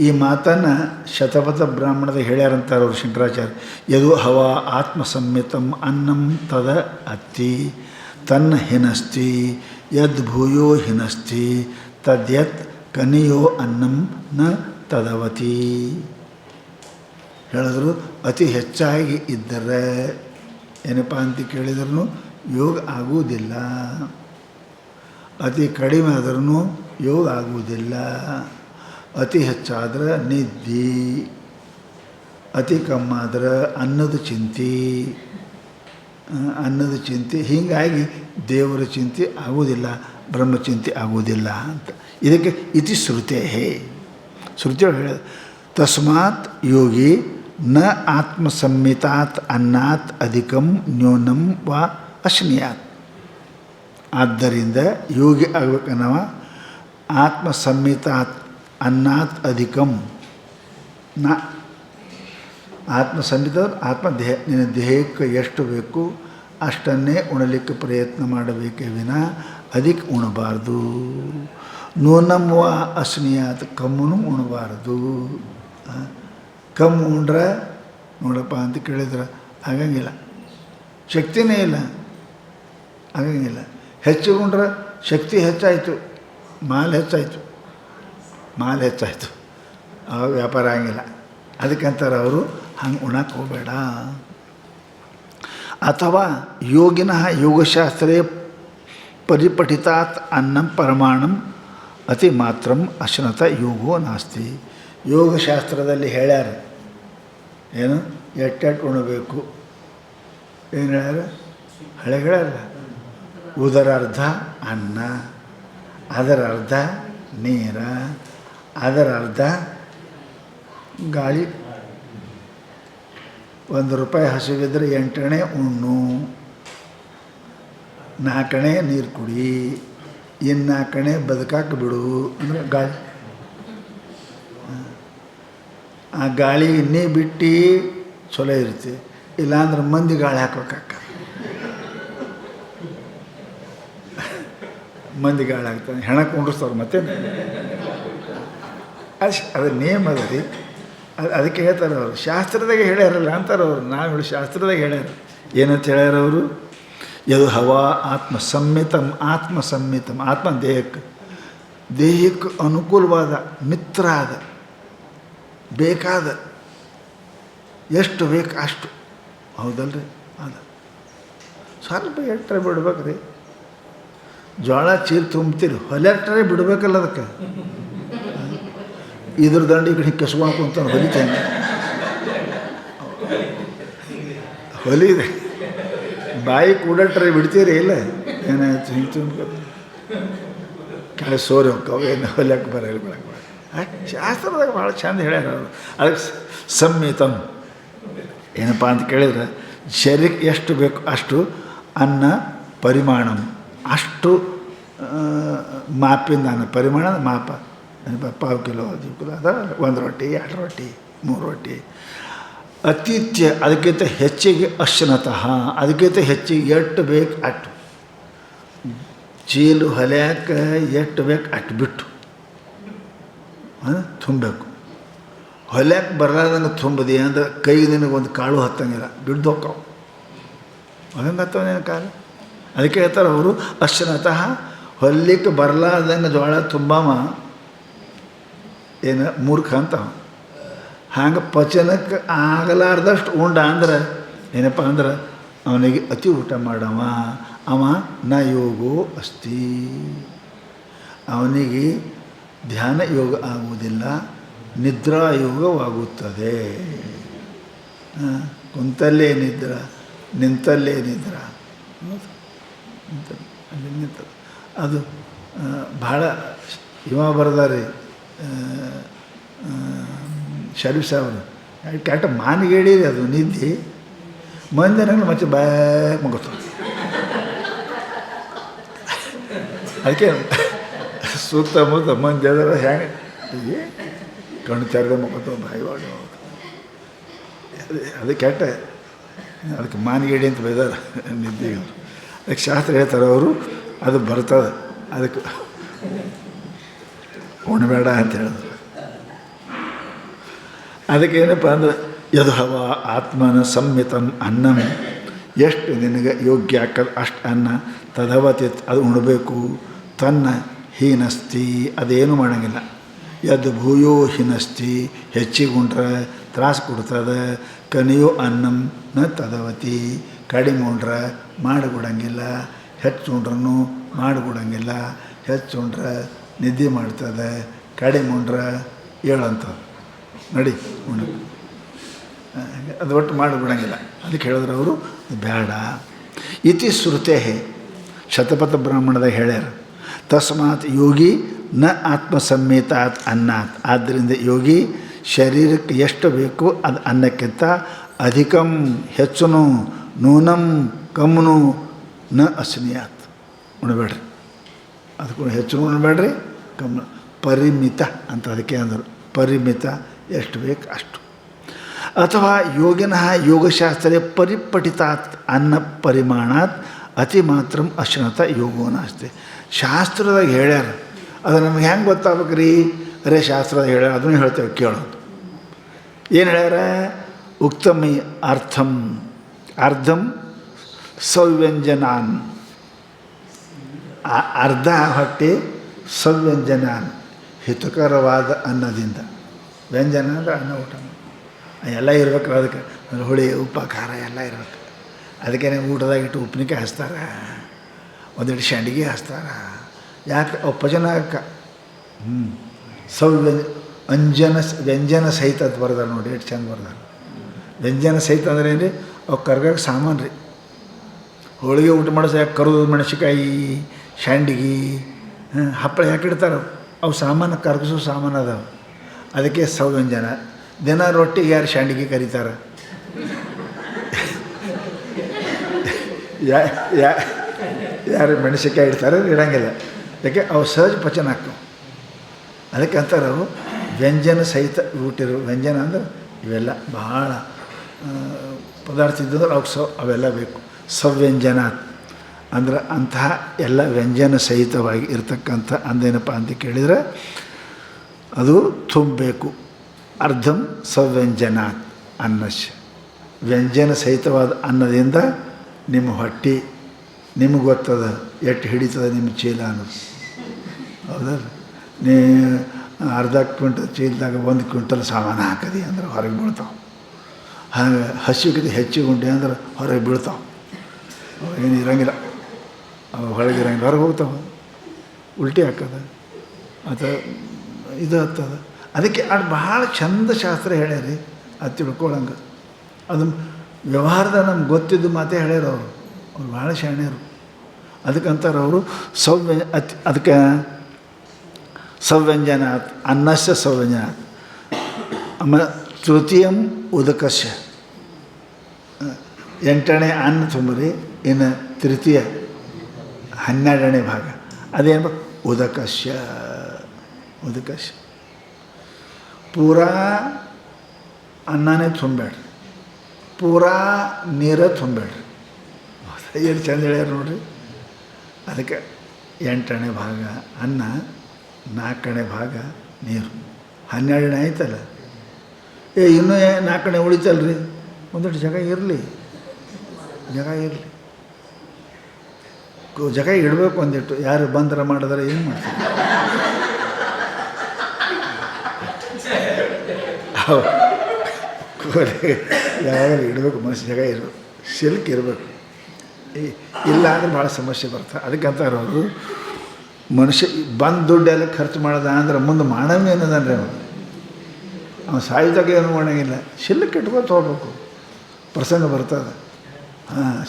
ಈ ಮಾತನ್ನು ಶತಪಥ ಬ್ರಾಹ್ಮಣದ ಹೇಳ್ಯಾರಂತಾರೆ ಅವರು ಶಂಕರಾಚಾರ್ಯ. ಯದು ಹವಾ ಆತ್ಮಸಂಹಿತಂ ಅನ್ನಂ ತದ ಅತ್ತಿ ತನ್ನ ಹಿನಸ್ತಿ ಯದ್ ಭೂಯೋ ಹಿನಸ್ತಿ ತದ್ಯತ್ ಕನಿಯೋ ಅನ್ನಂ ನ ತದವತಿ. ಹೇಳಿದ್ರು ಅತಿ ಹೆಚ್ಚಾಗಿ ಇದ್ದರೆ ಏನಪ್ಪ ಅಂತ ಕೇಳಿದ್ರೂ ಯೋಗ ಆಗುವುದಿಲ್ಲ, ಅತಿ ಕಡಿಮೆ ಆದ್ರೂ ಯೋಗ ಆಗುವುದಿಲ್ಲ. ಅತಿ ಹೆಚ್ಚಾದ್ರೆ ನಿದ್ದೆ, ಅತಿ ಕಮ್ಮಾದ್ರೆ ಅನ್ನದ ಚಿಂತೆ, ಹೀಗಾಗಿ ದೇವರ ಚಿಂತೆ ಆಗುವುದಿಲ್ಲ, ಬ್ರಹ್ಮಚಿಂತೆ ಆಗುವುದಿಲ್ಲ ಅಂತ. ಇದಕ್ಕೆ ಇತಿ ಶ್ರುತೇ, ಶ್ರುತಿಯೊಳಗೆ ಹೇಳ ತಸ್ಮಾತ್ ಯೋಗಿ ನ ಆತ್ಮಸಂಹಿತಾತ್ ಅನ್ನಾತ್ ಅಧಿಕಂ ನ್ಯೂನಂ ವಾ ಅಶ್ನಿಯಾತ್. ಆದ್ದರಿಂದ ಯೋಗಿ ಆಗ್ಬೇಕನ್ನವ ಆತ್ಮಸಂಹಿತಾತ್ ಅನ್ನಾತ್ ಅಧಿಕಂ ನ ಆತ್ಮಸಂಹಿತ ನಿನ್ನ ದೇಹಕ್ಕೆ ಎಷ್ಟು ಬೇಕು ಅಷ್ಟನ್ನೇ ಉಣಲಿಕ್ಕೆ ಪ್ರಯತ್ನ ಮಾಡಬೇಕೇ ವಿನ ಅದಕ್ಕೆ ಉಣಬಾರ್ದು. ನೂನಂ ವಾ ಅಶ್ನಿಯಾತ್, ಕಮ್ಮೂ ಉಣಬಾರ್ದು. ಕಮ್ಮು ಉಂಡ್ರೆ ನೋಡಪ್ಪ ಅಂತ ಕೇಳಿದ್ರೆ ಆಗಂಗಿಲ್ಲ, ಶಕ್ತಿನೇ ಇಲ್ಲ, ಆಗಂಗಿಲ್ಲ. ಹೆಚ್ಚು ಉಂಡ್ರೆ ಶಕ್ತಿ ಹೆಚ್ಚಾಯಿತು, ಮಾಲ್ ಹೆಚ್ಚಾಯಿತು, ಆವಾಗ ವ್ಯಾಪಾರ ಆಗಂಗಿಲ್ಲ. ಅದಕ್ಕಂತಾರೆ ಅವರು ಹಂಗೆ ಉಣಕ್ಕೆ ಹೋಗಬೇಡ. ಅಥವಾ ಯೋಗಿನಃ ಯೋಗಶಾಸ್ತ್ರೇ ಪರಿಪಠಿತಾತ್ ಅನ್ನಂ ಪರಮಾಣಂ ಅತಿ ಮಾತ್ರಂ ಅಶ್ನತ ಯೋಗೋ ನಾಸ್ತಿ. ಯೋಗಶಾಸ್ತ್ರದಲ್ಲಿ ಹೇಳ್ಯಾರ ಏನು ಎಟ್ಟೆಟ್ಟು ಉಣಬೇಕು, ಏನು ಹೇಳ್ಯಾರ? ಹೇಳ್ಯಾರ ಉದರ ಅರ್ಧ ಅನ್ನ, ಅದರ ಅರ್ಧ ನೀರ, ಅದರ ಅರ್ಧ ಗಾಳಿ. 1 ರೂಪಾಯಿ ಹಸಿವಿದ್ರೆ 8 ಅಣೆ ಉಣ್ಣು, 4 ಅಣೆ ನೀರು ಕುಡಿ, ಇನ್ನು 4 ಅಣೆ ಬದುಕಾಕೆ ಬಿಡು ಅಂದರೆ ಗಾಳಿ. ಆ ಗಾಳಿ ನೀ ಬಿಟ್ಟು ಚಲೋ ಇರುತ್ತೆ, ಇಲ್ಲಾಂದ್ರೆ ಮಂದಿ ಗಾಳಿ ಹಾಕ್ಬೇಕಕ್ಕ, ಮಂದಿ ಗಾಳಿ ಹಾಕ್ತಾನೆ, ಹೆಣ ಕುಂಡಿಸ್ತಾರೆ ಮತ್ತೆ. ಅದು ನೇಮ್ ಅದ ರೀ, ಅದಕ್ಕೆ ಹೇಳ್ತಾರೆ ಅವರು. ಶಾಸ್ತ್ರದಾಗೆ ಹೇಳ್ಯಾರಲ್ಲ ಅಂತಾರೆ ಅವರು. ನಾವು ಶಾಸ್ತ್ರದಾಗ ಹೇಳ್ಯಾರ ಏನಂತ ಹೇಳ್ಯಾರ ಅವರು? ಯದು ಹವಾ ಆತ್ಮಸಂಹಿತಂ ಆತ್ಮ ದೇಹಕ್ಕೆ ಅನುಕೂಲವಾದ ಮಿತ್ರ ಆದ, ಬೇಕಾದ ಎಷ್ಟು ಬೇಕು ಅಷ್ಟು, ಹೌದಲ್ರಿ? ಅದು ಸ್ವಲ್ಪ ಎಟ್ಟರೆ ಬಿಡ್ಬೇಕ್ರಿ. ಜೋಳ ಚೀಲ ತುಂಬ್ತೀರಿ, ಹೊಲೆಟ್ಟರೆ ಬಿಡ್ಬೇಕಲ್ಲ ಅದಕ್ಕೆ. ಇದ್ರ ದಂಡಿ ಈ ಕಡೆ ಕೆಸ್ಕೊಂಡು ಕುಂತಾನೆ, ಹೊಲಿತೇನೆ, ಹೊಲಿದೆ ಬಾಯಿ ಕೂಡಟ್ರೆ ಬಿಡ್ತೀರಿ ಇಲ್ಲ, ಏನಾಯ್ತು ಹಿಂಗೆ ತುಂಬ ಕೆಳ ಸೋರಿ ಹೋಗ್ತಾವೆ, ಏನು ಹೊಲಿಯಕ್ಕೆ ಬರಲ್ಲ, ಬೆಳಗ್ಗೆ ಶಾಸ್ತ್ರದಾಗ ಭಾಳ ಚಂದ ಹೇಳ್ಯಾರ ಅವರು. ಅದಕ್ಕೆ ಸಂಹಿತಂ ಏನಪ್ಪ ಅಂತ ಕೇಳಿದ್ರೆ ಶರೀರಕ್ಕೆ ಎಷ್ಟು ಬೇಕು ಅಷ್ಟು ಅನ್ನ ಪರಿಮಾಣಂ, ಅಷ್ಟು ಮಾಪಿಂದ ಅನ್ನ, ಪರಿಮಾಣದ ಮಾಪ. 1/4 ಕಿಲೋ 10 ಕಿಲೋ ಅದ, 1 ರೊಟ್ಟಿ 2 ರೊಟ್ಟಿ 3 ರೊಟ್ಟಿ. ಅತಿಥ್ಯ ಅದಕ್ಕಿಂತ ಹೆಚ್ಚಿಗೆ ಅಶ್ನತಃ, ಅದಕ್ಕಿಂತ ಹೆಚ್ಚಿಗೆ ಎಷ್ಟು ಬೇಕು ಅಷ್ಟು. ಚೀಲು ಹೊಲ್ಯಾಕೆ ಎಷ್ಟು ಬೇಕು ಅಷ್ಟು ಬಿಟ್ಟು ತುಂಬಬೇಕು. ಹೊಲ್ಯಾಕೆ ಬರಲಾರ್ದಂಗೆ ತುಂಬದಿ ಅಂದ್ರೆ ಕೈಗೆ ನಿನಗೆ ಒಂದು ಕಾಳು ಹತ್ತಂಗಿಲ್ಲ, ಬಿಡ್ದು ಹೋಕ್ಕವು, ಹಂಗೆ ಹತ್ತವ ನಿನ್ನ ಕಾಲು. ಅದಕ್ಕೆ ಹೇಳ್ತಾರೆ ಅವರು ಅಶ್ನತಃ, ಹೊಲಿಕ್ಕೆ ಬರಲಾರ್ದಂಗೆ ಜೋಳ ತುಂಬಾಮ ಏನು ಮೂರ್ಖ ಅಂತ. ಹಂಗೆ ಪಚನಕ್ಕೆ ಆಗಲಾರ್ದಷ್ಟು ಉಂಡ ಅಂದ್ರೆ ಏನಪ್ಪ ಅಂದ್ರೆ ಅವನಿಗೆ ಅತಿ ಊಟ ಮಾಡವ, ಅವ ನ ಯೋಗೋ ಅಸ್ತಿ, ಅವನಿಗೆ ಧ್ಯಾನ ಯೋಗ ಆಗುವುದಿಲ್ಲ, ನಿದ್ರಾ ಯೋಗವಾಗುತ್ತದೆ. ಕುಂತಲ್ಲೇ ನಿದ್ರ, ನಿಂತಲ್ಲೇ ನಿದ್ರ, ಅಲ್ಲಿ ನಿಂತ ಅದು ಭಾಳ ಇವ ಬರ್ದಾರಿ ಶರೀಫ್ ಸಾಹೇಬ್ರು ಕ್ಯಾಟ ಮಾನಿಗೇಡಿರಿ ಅದು ನಿದ್ದೆ ಮಂದಿನಂಗೆ ಮತ್ತೆ ಬಾ ಮುಗಿತು. ಅದಕ್ಕೆ ಸುತ್ತಮುತ್ತ ಮಂದಿ ಅದರ ಹೆಂಗೆ ಕಣ್ಣು ತೆರೆದ ಮುಖತ್ತು ಬಾಯಿ ಮಾಡಿ ಅದು ಕೆಟ್ಟ, ಅದಕ್ಕೆ ಮಾನಿಗೇಡಿ ಅಂತ ಬೈದಾರ ನಿದ್ದೆಗೆ. ಅದಕ್ಕೆ ಶಾಸ್ತ್ರ ಹೇಳ್ತಾರೆ ಅವರು, ಅದು ಬರ್ತದೆ, ಅದಕ್ಕೆ ಉಣಬೇಡ ಅಂತ ಹೇಳಿದ್ರು. ಅದಕ್ಕೆ ಏನಪ್ಪ ಅಂದ್ರೆ ಯದು ಹವ ಆತ್ಮನ ಸಂಹಿತಂ ಅನ್ನಂ, ಎಷ್ಟು ನಿನಗೆ ಯೋಗ್ಯ ಹಾಕದು ಅಷ್ಟು ಅನ್ನ ತದವತಿ ಅದು ಉಣಬೇಕು. ತನ್ನ ಹೀನಸ್ತಿ ಅದೇನು ಮಾಡೋಂಗಿಲ್ಲ. ಯದ್ದು ಭೂಯೋ ಹೀನಸ್ತಿ ಹೆಚ್ಚಿಗೆ ಉಂಡ್ರೆ ತ್ರಾಸು ಕೊಡ್ತದೆ. ಕನಿಯೋ ಅನ್ನಂ ನ ತದವತಿ, ಕಡಿಮೆ ಉಂಡ್ರೆ ಮಾಡಿಕೊಡಂಗಿಲ್ಲ, ಹೆಚ್ಚು ಉಂಡ್ರೂ ಮಾಡಿಕೊಡಂಗಿಲ್ಲ. ಹೆಚ್ಚು ಉಂಡ್ರೆ ನಿದ್ದೆ ಮಾಡ್ತದೆ, ಕಡಿಮೆ ಉಂಡ್ರೆ ಹೇಳಂಥದ್ದು ನಡಿ ಉಣ, ಅದು ಒಟ್ಟು ಮಾಡಿಬಿಡಂಗಿಲ್ಲ. ಅದಕ್ಕೆ ಹೇಳಿದ್ರು ಅವರು ಬೇಡ. ಇತಿ ಶ್ರುತೇ ಶತಪಥ ಬ್ರಾಹ್ಮಣದಾಗ ಹೇಳ್ಯಾರ, ತಸ್ಮಾತ್ ಯೋಗಿ ನ ಆತ್ಮಸಂಹಿತಾತ್ ಅನ್ನಾತ್, ಆದ್ದರಿಂದ ಯೋಗಿ ಶರೀರಕ್ಕೆ ಎಷ್ಟು ಬೇಕು ಅದು ಅನ್ನಕ್ಕಿಂತ ಅಧಿಕಂ ಹೆಚ್ಚುನು ನೂನಂ ಕಮ್ಮನು ನ ಅಸ್ನಿಯಾತ್, ಉಣಬೇಡ್ರಿ. ಅದಕ್ಕೂ ಹೆಚ್ಚು ಉಣಬೇಡ್ರಿ, ಕಮ್ಮು ಪರಿಮಿತ ಅಂತ ಅದಕ್ಕೆ ಅಂದರು. ಪರಿಮಿತ ಎಷ್ಟು ಬೇಕು ಅಷ್ಟು. ಅಥವಾ ಯೋಗಿನಃ ಯೋಗಶಾಸ್ತ್ರೇ ಪರಿಪಠಿತಾತ್ ಅನ್ನ ಪರಿಮಾಣಾತ್ ಅತಿ ಮಾತ್ರ ಅಶ್ನತ ಯೋಗೋ ನಾಸ್ತಿ. ಶಾಸ್ತ್ರದಾಗ ಹೇಳ್ಯಾರ, ಅದು ನಮ್ಗೆ ಹೆಂಗೆ ಗೊತ್ತಾಗ್ಬೇಕು ರೀ? ಅರೇ ಶಾಸ್ತ್ರದಾಗ ಹೇಳ್ಯಾರ, ಅದನ್ನು ಹೇಳ್ತೇವೆ ಕೇಳೋದು. ಏನು ಹೇಳ್ಯಾರ? ಉಕ್ತಮಿ ಅರ್ಥಂ ಅರ್ಧಂ ಸವ್ಯಂಜನಾನ್, ಅರ್ಧ ಹೊಟ್ಟೆ ಸವ್ಯಂಜನಾನ್, ಹಿತಕರವಾದ ಅನ್ನದಿಂದ. ವ್ಯಂಜನ ಅಂದರೆ ಅನ್ನ ಊಟ ಎಲ್ಲ ಇರ್ಬೇಕು. ಅದಕ್ಕೆ ಹುಳಿ ಉಪ್ಪು ಖಾರ ಎಲ್ಲ ಇರ್ಬೇಕು. ಅದಕ್ಕೆ ಊಟದಾಗಿಟ್ಟು ಉಪ್ಪಿನಕಾಯಿ ಹಚ್ತಾರೆ, ಒಂದೆರಡು ಸಂಡಿಗೆ ಹಚ್ತಾರೆ. ಯಾಕೆ ಅವು ಪಚನಕ್ಕೆ ವ್ಯಂಜನ ಸಹಿತ ಅಂತ ಬರ್ದಾರೆ ನೋಡಿ, ಎಷ್ಟು ಚಂದ ಬರ್ದಾರೆ. ವ್ಯಂಜನ ಸಹಿತ ಅಂದ್ರೆ ಏನು ರೀ? ಅವು ಕರ್ಗಕ್ಕೆ ಸಾಮಾನು ರೀ. ಹೋಳಿಗೆ ಊಟ ಮಾಡಿಸ ಯಾಕೆ ಕರುದು ಮೆಣಸಿಕಾಯಿ, ಸಂಡಿಗೆ, ಹಪ್ಪಳ ಯಾಕೆ ಇಡ್ತಾರೆ? ಅವು ಸಾಮಾನು ಕರ್ಗಿಸೋ ಸಾಮಾನು ಅದಾವೆ. ಅದಕ್ಕೆ ಸವ್ಯಂಜನ. ದಿನ ರೊಟ್ಟಿಗೆ ಯಾರು ಸಂಡಿಗೆ ಕರೀತಾರೆ? ಯಾರು ಮೆಣಸಿಕಾಯಿ ಇಡ್ತಾರೆ? ಇಡಂಗಿಲ್ಲ. ಯಾಕೆ ಅವು ಸಹಜ ಪಚನ ಆಗ್ತವೆ. ಅದಕ್ಕೆ ಅಂತಾರೆ ಅವು ವ್ಯಂಜನ ಸಹಿತ ಊಟಿರು. ವ್ಯಂಜನ ಅಂದ್ರೆ ಇವೆಲ್ಲ ಭಾಳ ಪದಾರ್ಥ ಇದ್ದಂದ್ರೆ ಅವ್ಕೆ ಅವೆಲ್ಲ ಬೇಕು. ಸವ್ಯಂಜನ ಅಂದ್ರೆ ಅಂತಹ ಎಲ್ಲ ವ್ಯಂಜನ ಸಹಿತವಾಗಿ ಇರ್ತಕ್ಕಂಥ ಅಂದೇನಪ್ಪ ಅಂತ ಕೇಳಿದರೆ ಅದು ತುಂಬಬೇಕು. ಅರ್ಧಂ ಸವ್ಯಂಜನಾತ್ ಅನ್ನಶ್ಯ, ವ್ಯಂಜನ ಸಹಿತವಾದ ಅನ್ನದಿಂದ ನಿಮ್ಮ ಹೊಟ್ಟೆ ನಿಮಗೆ ಗೊತ್ತದ ಎಷ್ಟು ಹಿಡಿತದ ನಿಮ್ಮ ಚೀಲ ಅನ್ನೋದು. ಹೌದಾ? ನೀ ಅರ್ಧ ಕ್ವಿಂಟಲ್ ಚೀಲದಾಗ 1 ಕ್ವಿಂಟಲ್ ಸಾಮಾನು ಹಾಕದಿ ಅಂದ್ರೆ ಹೊರಗೆ ಬೀಳ್ತಾವೆ. ಹಾಗೆ ಹಸಿವಿಗೆ ಹೆಚ್ಚಿಗೆ ಉಂಡೆ ಅಂದ್ರೆ ಹೊರಗೆ ಬೀಳ್ತಾವೆ. ಏನು ಇರೋಂಗಿಲ್ಲ, ಅವು ಹೊರಗೆ ಇರೋಂಗಿಲ್ಲ, ಹೊರಗೆ ಹೋಗ್ತಾವೆ. ಉಲ್ಟಿ ಹಾಕದ ಅಥವಾ ಇದು ಹತ್ತದ. ಅದಕ್ಕೆ ಅದು ಭಾಳ ಚಂದ ಶಾಸ್ತ್ರ ಹೇಳ್ಯಾರಿ, ಅದು ತಿಳ್ಕೊಳಂಗೆ. ಅದನ್ನು ವ್ಯವಹಾರದ ನಮ್ಗೆ ಗೊತ್ತಿದ್ದು ಮಾತೇ ಹೇಳ್ಯಾರ ಅವರು. ಅವ್ರು ಭಾಳ ಶಾಣ್ಯರು. ಅದಕ್ಕಂತಾರೆ ಅವರು ಅದಕ್ಕೆ ಸವ್ಯಂಜನಾತ್ ಅನ್ನಸ್ಯ ಸವ್ಯಂಜನಾತ್. ಆಮೇಲೆ ತೃತೀಯಂ ಉದಕಸ್ಯ, 8ನೇ ಅನ್ನ ತುಂಬ್ರಿ. ಇನ್ನು ತೃತೀಯ 12ನೇ ಭಾಗ ಅದೇನು ಉದಕಸ್ಯ. ಉದಕಸ್ಯ ಪೂರಾ ಅನ್ನನೇ ತುಂಬಬೇಡ್ರಿ, ಪೂರಾ ನೀರೇ ತುಂಬಬೇಡ್ರಿ. ಏನು ಚಂದ ಹೇಳ್ಯಾರ ನೋಡ್ರಿ. ಅದಕ್ಕೆ 8ನೇ ಭಾಗ ಅನ್ನ, 4ನೇ ಭಾಗ ನೀರು, 12ನೇ ಆಯ್ತಲ್ಲ. ಇನ್ನೂ 4ನೇ ಉಳಿತಲ್ರಿ. ಒಂದಷ್ಟು ಜಾಗ ಇರಲಿ, ಜಾಗ ಇರಲಿ, ಜಾಗ ಇಡಬೇಕು. ಒಂದಿಟ್ಟು ಯಾರು ಬಂದ್ರೆ ಮಾಡಿದ್ರೆ ಏನು ಮಾಡ್ತಾರೆ? ಯಾವಾಗಲೂ ಇಡಬೇಕು, ಮನಸ್ಸು ಜಾಗ ಇರಬೇಕು, ಸಿಲ್ಕ್ ಇರಬೇಕು. ಇಲ್ಲ ಅಂದರೆ ಭಾಳ ಸಮಸ್ಯೆ ಬರ್ತದೆ. ಅದಕ್ಕಂತಾರೆ ಅವರು, ಮನುಷ್ಯ ಬಂದು ದುಡ್ಡೆಲ್ಲ ಖರ್ಚು ಮಾಡೋದ ಅಂದ್ರೆ ಮುಂದೆ ಮಾಡಂಗೆ ಏನದನ್ರಿ ಅವ್ನು ಸಾಯ್ದಾಗ ಏನು ಮಾಡೋಂಗಿಲ್ಲ. ಶಿಲ್ಕ್ ಇಟ್ಕೊಂಡು ಹೋಗ್ಬೇಕು, ಪ್ರಸಂಗ ಬರ್ತದೆ.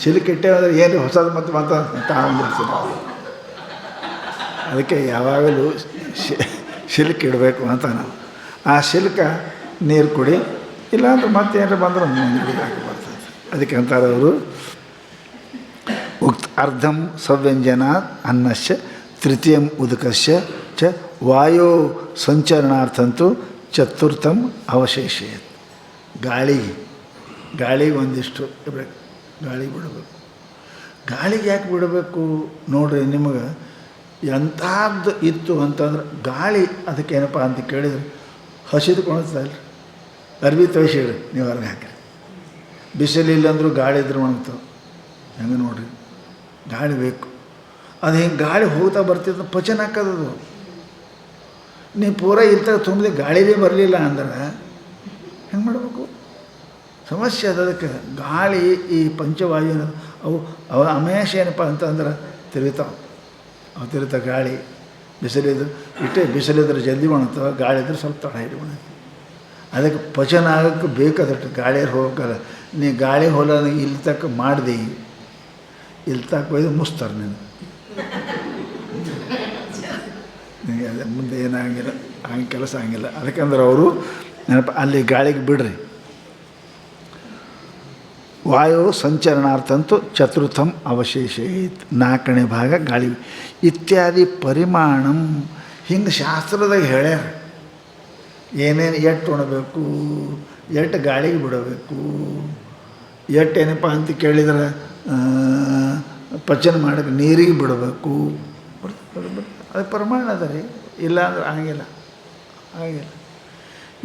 ಶಿಲ್ಕ್ ಇಟ್ಟೆ ಅಂದರೆ ಏನು ಹೊಸದು ಮತ್ತು ತಾವಂದಿರ್ತೀನಿ. ಅದಕ್ಕೆ ಯಾವಾಗಲೂ ಶಿಲ್ಕ್ ಇಡಬೇಕು ಅಂತ ನಾವು. ಆ ಶಿಲ್ಕ ನೀರು ಕುಡಿ, ಇಲ್ಲಾಂದ್ರೆ ಮತ್ತೇನಾರು ಬಂದ್ರೆ ಮುಂದೆ ಹಾಕಿ ಬರ್ತದೆ. ಅದಕ್ಕೆ ಅಂತಾರೆ ಅವರು ಅರ್ಧಂ ಸವ್ಯಂಜನಾತ್ ಅನ್ನಸ್ಯ ತೃತೀಯಂ ಉದಕಸ್ಯ ಚ ವಾಯೋ ಸಂಚರಣಾರ್ಥಂತೂ ಚತುರ್ಥಂ ಅವಶೇಷಯತ್. ಗಾಳಿಗೆ ಒಂದಿಷ್ಟು ಇರಬೇಕು, ಗಾಳಿಗೆ ಬಿಡಬೇಕು. ಗಾಳಿಗೆ ಯಾಕೆ ಬಿಡಬೇಕು ನೋಡ್ರಿ, ನಿಮಗೆ ಎಂಥದ್ದು ಇತ್ತು ಅಂತಂದ್ರೆ ಗಾಳಿ ಅದಕ್ಕೇನಪ್ಪ ಅಂತ ಕೇಳಿದ್ರೆ ಹಸಿದು ಕೊಣಸ್ತಲ್ರಿ. ಅರ್ಬಿ ತೊಯ್ಸಿಡ್ರಿ, ನೀವು ಹೊರಗೆ ಹಾಕಿರಿ. ಬಿಸಿಲಿಲ್ಲ ಅಂದರೂ ಗಾಳಿ ಇದ್ರೆ ಒಣಗ್ತಾವೆ. ಹೆಂಗೆ ನೋಡ್ರಿ, ಗಾಳಿ ಬೇಕು. ಅದು ಹಿಂಗೆ ಗಾಳಿ ಹೋಗ್ತಾ ಬರ್ತಿದ್ದು ಪಚನ ಹಾಕೋದದು. ನೀವು ಪೂರ ಇರ್ತಾಗ ತುಂಬಲಿ ಗಾಳಿನೇ ಬರಲಿಲ್ಲ ಅಂದ್ರೆ ಹೆಂಗೆ ಮಾಡಬೇಕು? ಸಮಸ್ಯೆ ಅದು. ಅದಕ್ಕೆ ಗಾಳಿ ಈ ಪಂಚವಾಯು ಅವು ಅಮೇಶ ಏನಪ್ಪ ಅಂತಂದ್ರೆ ತಿರುಗ್ತಾವೆ. ಅವು ತಿರುಗ್ತಾವೆ. ಗಾಳಿ ಬಿಸಿಲಿದ್ದು ಬಿಸಿಲಿದ್ರೆ ಜಲ್ದಿ ಒಣಗ್ತಾವೆ, ಗಾಳಿ ಇದ್ರೆ ಸ್ವಲ್ಪ ತಡ ಹಿಡಿ ಒಣಗ್ತವೆ. ಅದಕ್ಕೆ ಪಚನ ಆಗೋಕ್ಕೆ ಬೇಕಾದಷ್ಟು ಗಾಳಿಯಲ್ಲಿ ಹೋಗಲ್ಲ. ನೀ ಗಾಳಿ ಹೊಲ ಇಲ್ಲಿ ತಕ್ಕ ಮಾಡಿದೆ, ಇಲ್ಲಿ ತಕ್ಕ ಒಯ್ದು ಮುಸ್ತಾರೆ ನೀನು. ನಿನಗೆ ಅದೇ ಮುಂದೆ ಏನಾಗಿಲ್ಲ, ಹಂಗೆ ಕೆಲಸ ಆಗಿಲ್ಲ. ಅದಕ್ಕಂದ್ರೆ ಅವರು ನೆನಪ ಅಲ್ಲಿ ಗಾಳಿಗೆ ಬಿಡ್ರಿ. ವಾಯು ಸಂಚರಣಾರ್ಥಂತೂ ಚತುರ್ಥಂ ಅವಶೇಷೇತ್, 4ನೇ ಭಾಗ ಗಾಳಿ ಇತ್ಯಾದಿ ಪರಿಮಾಣಂ. ಹಿಂಗೆ ಶಾಸ್ತ್ರದಾಗ ಹೇಳ್ಯಾರ ಏನೇನು ಎಟ್ಟು ಉಣಬೇಕು, ಎಟ್ಟು ಗಾಳಿಗೆ ಬಿಡಬೇಕು, ಎಟ್ಟು ಏನಪ್ಪ ಅಂತ ಕೇಳಿದ್ರೆ ಪಚನ ಮಾಡೋಕ್ಕೆ ನೀರಿಗೆ ಬಿಡಬೇಕು. ಅದು ಪ್ರಮಾಣ ಅದ ರೀ. ಇಲ್ಲ ಅಂದ್ರೆ ಆಗಿಲ್ಲ.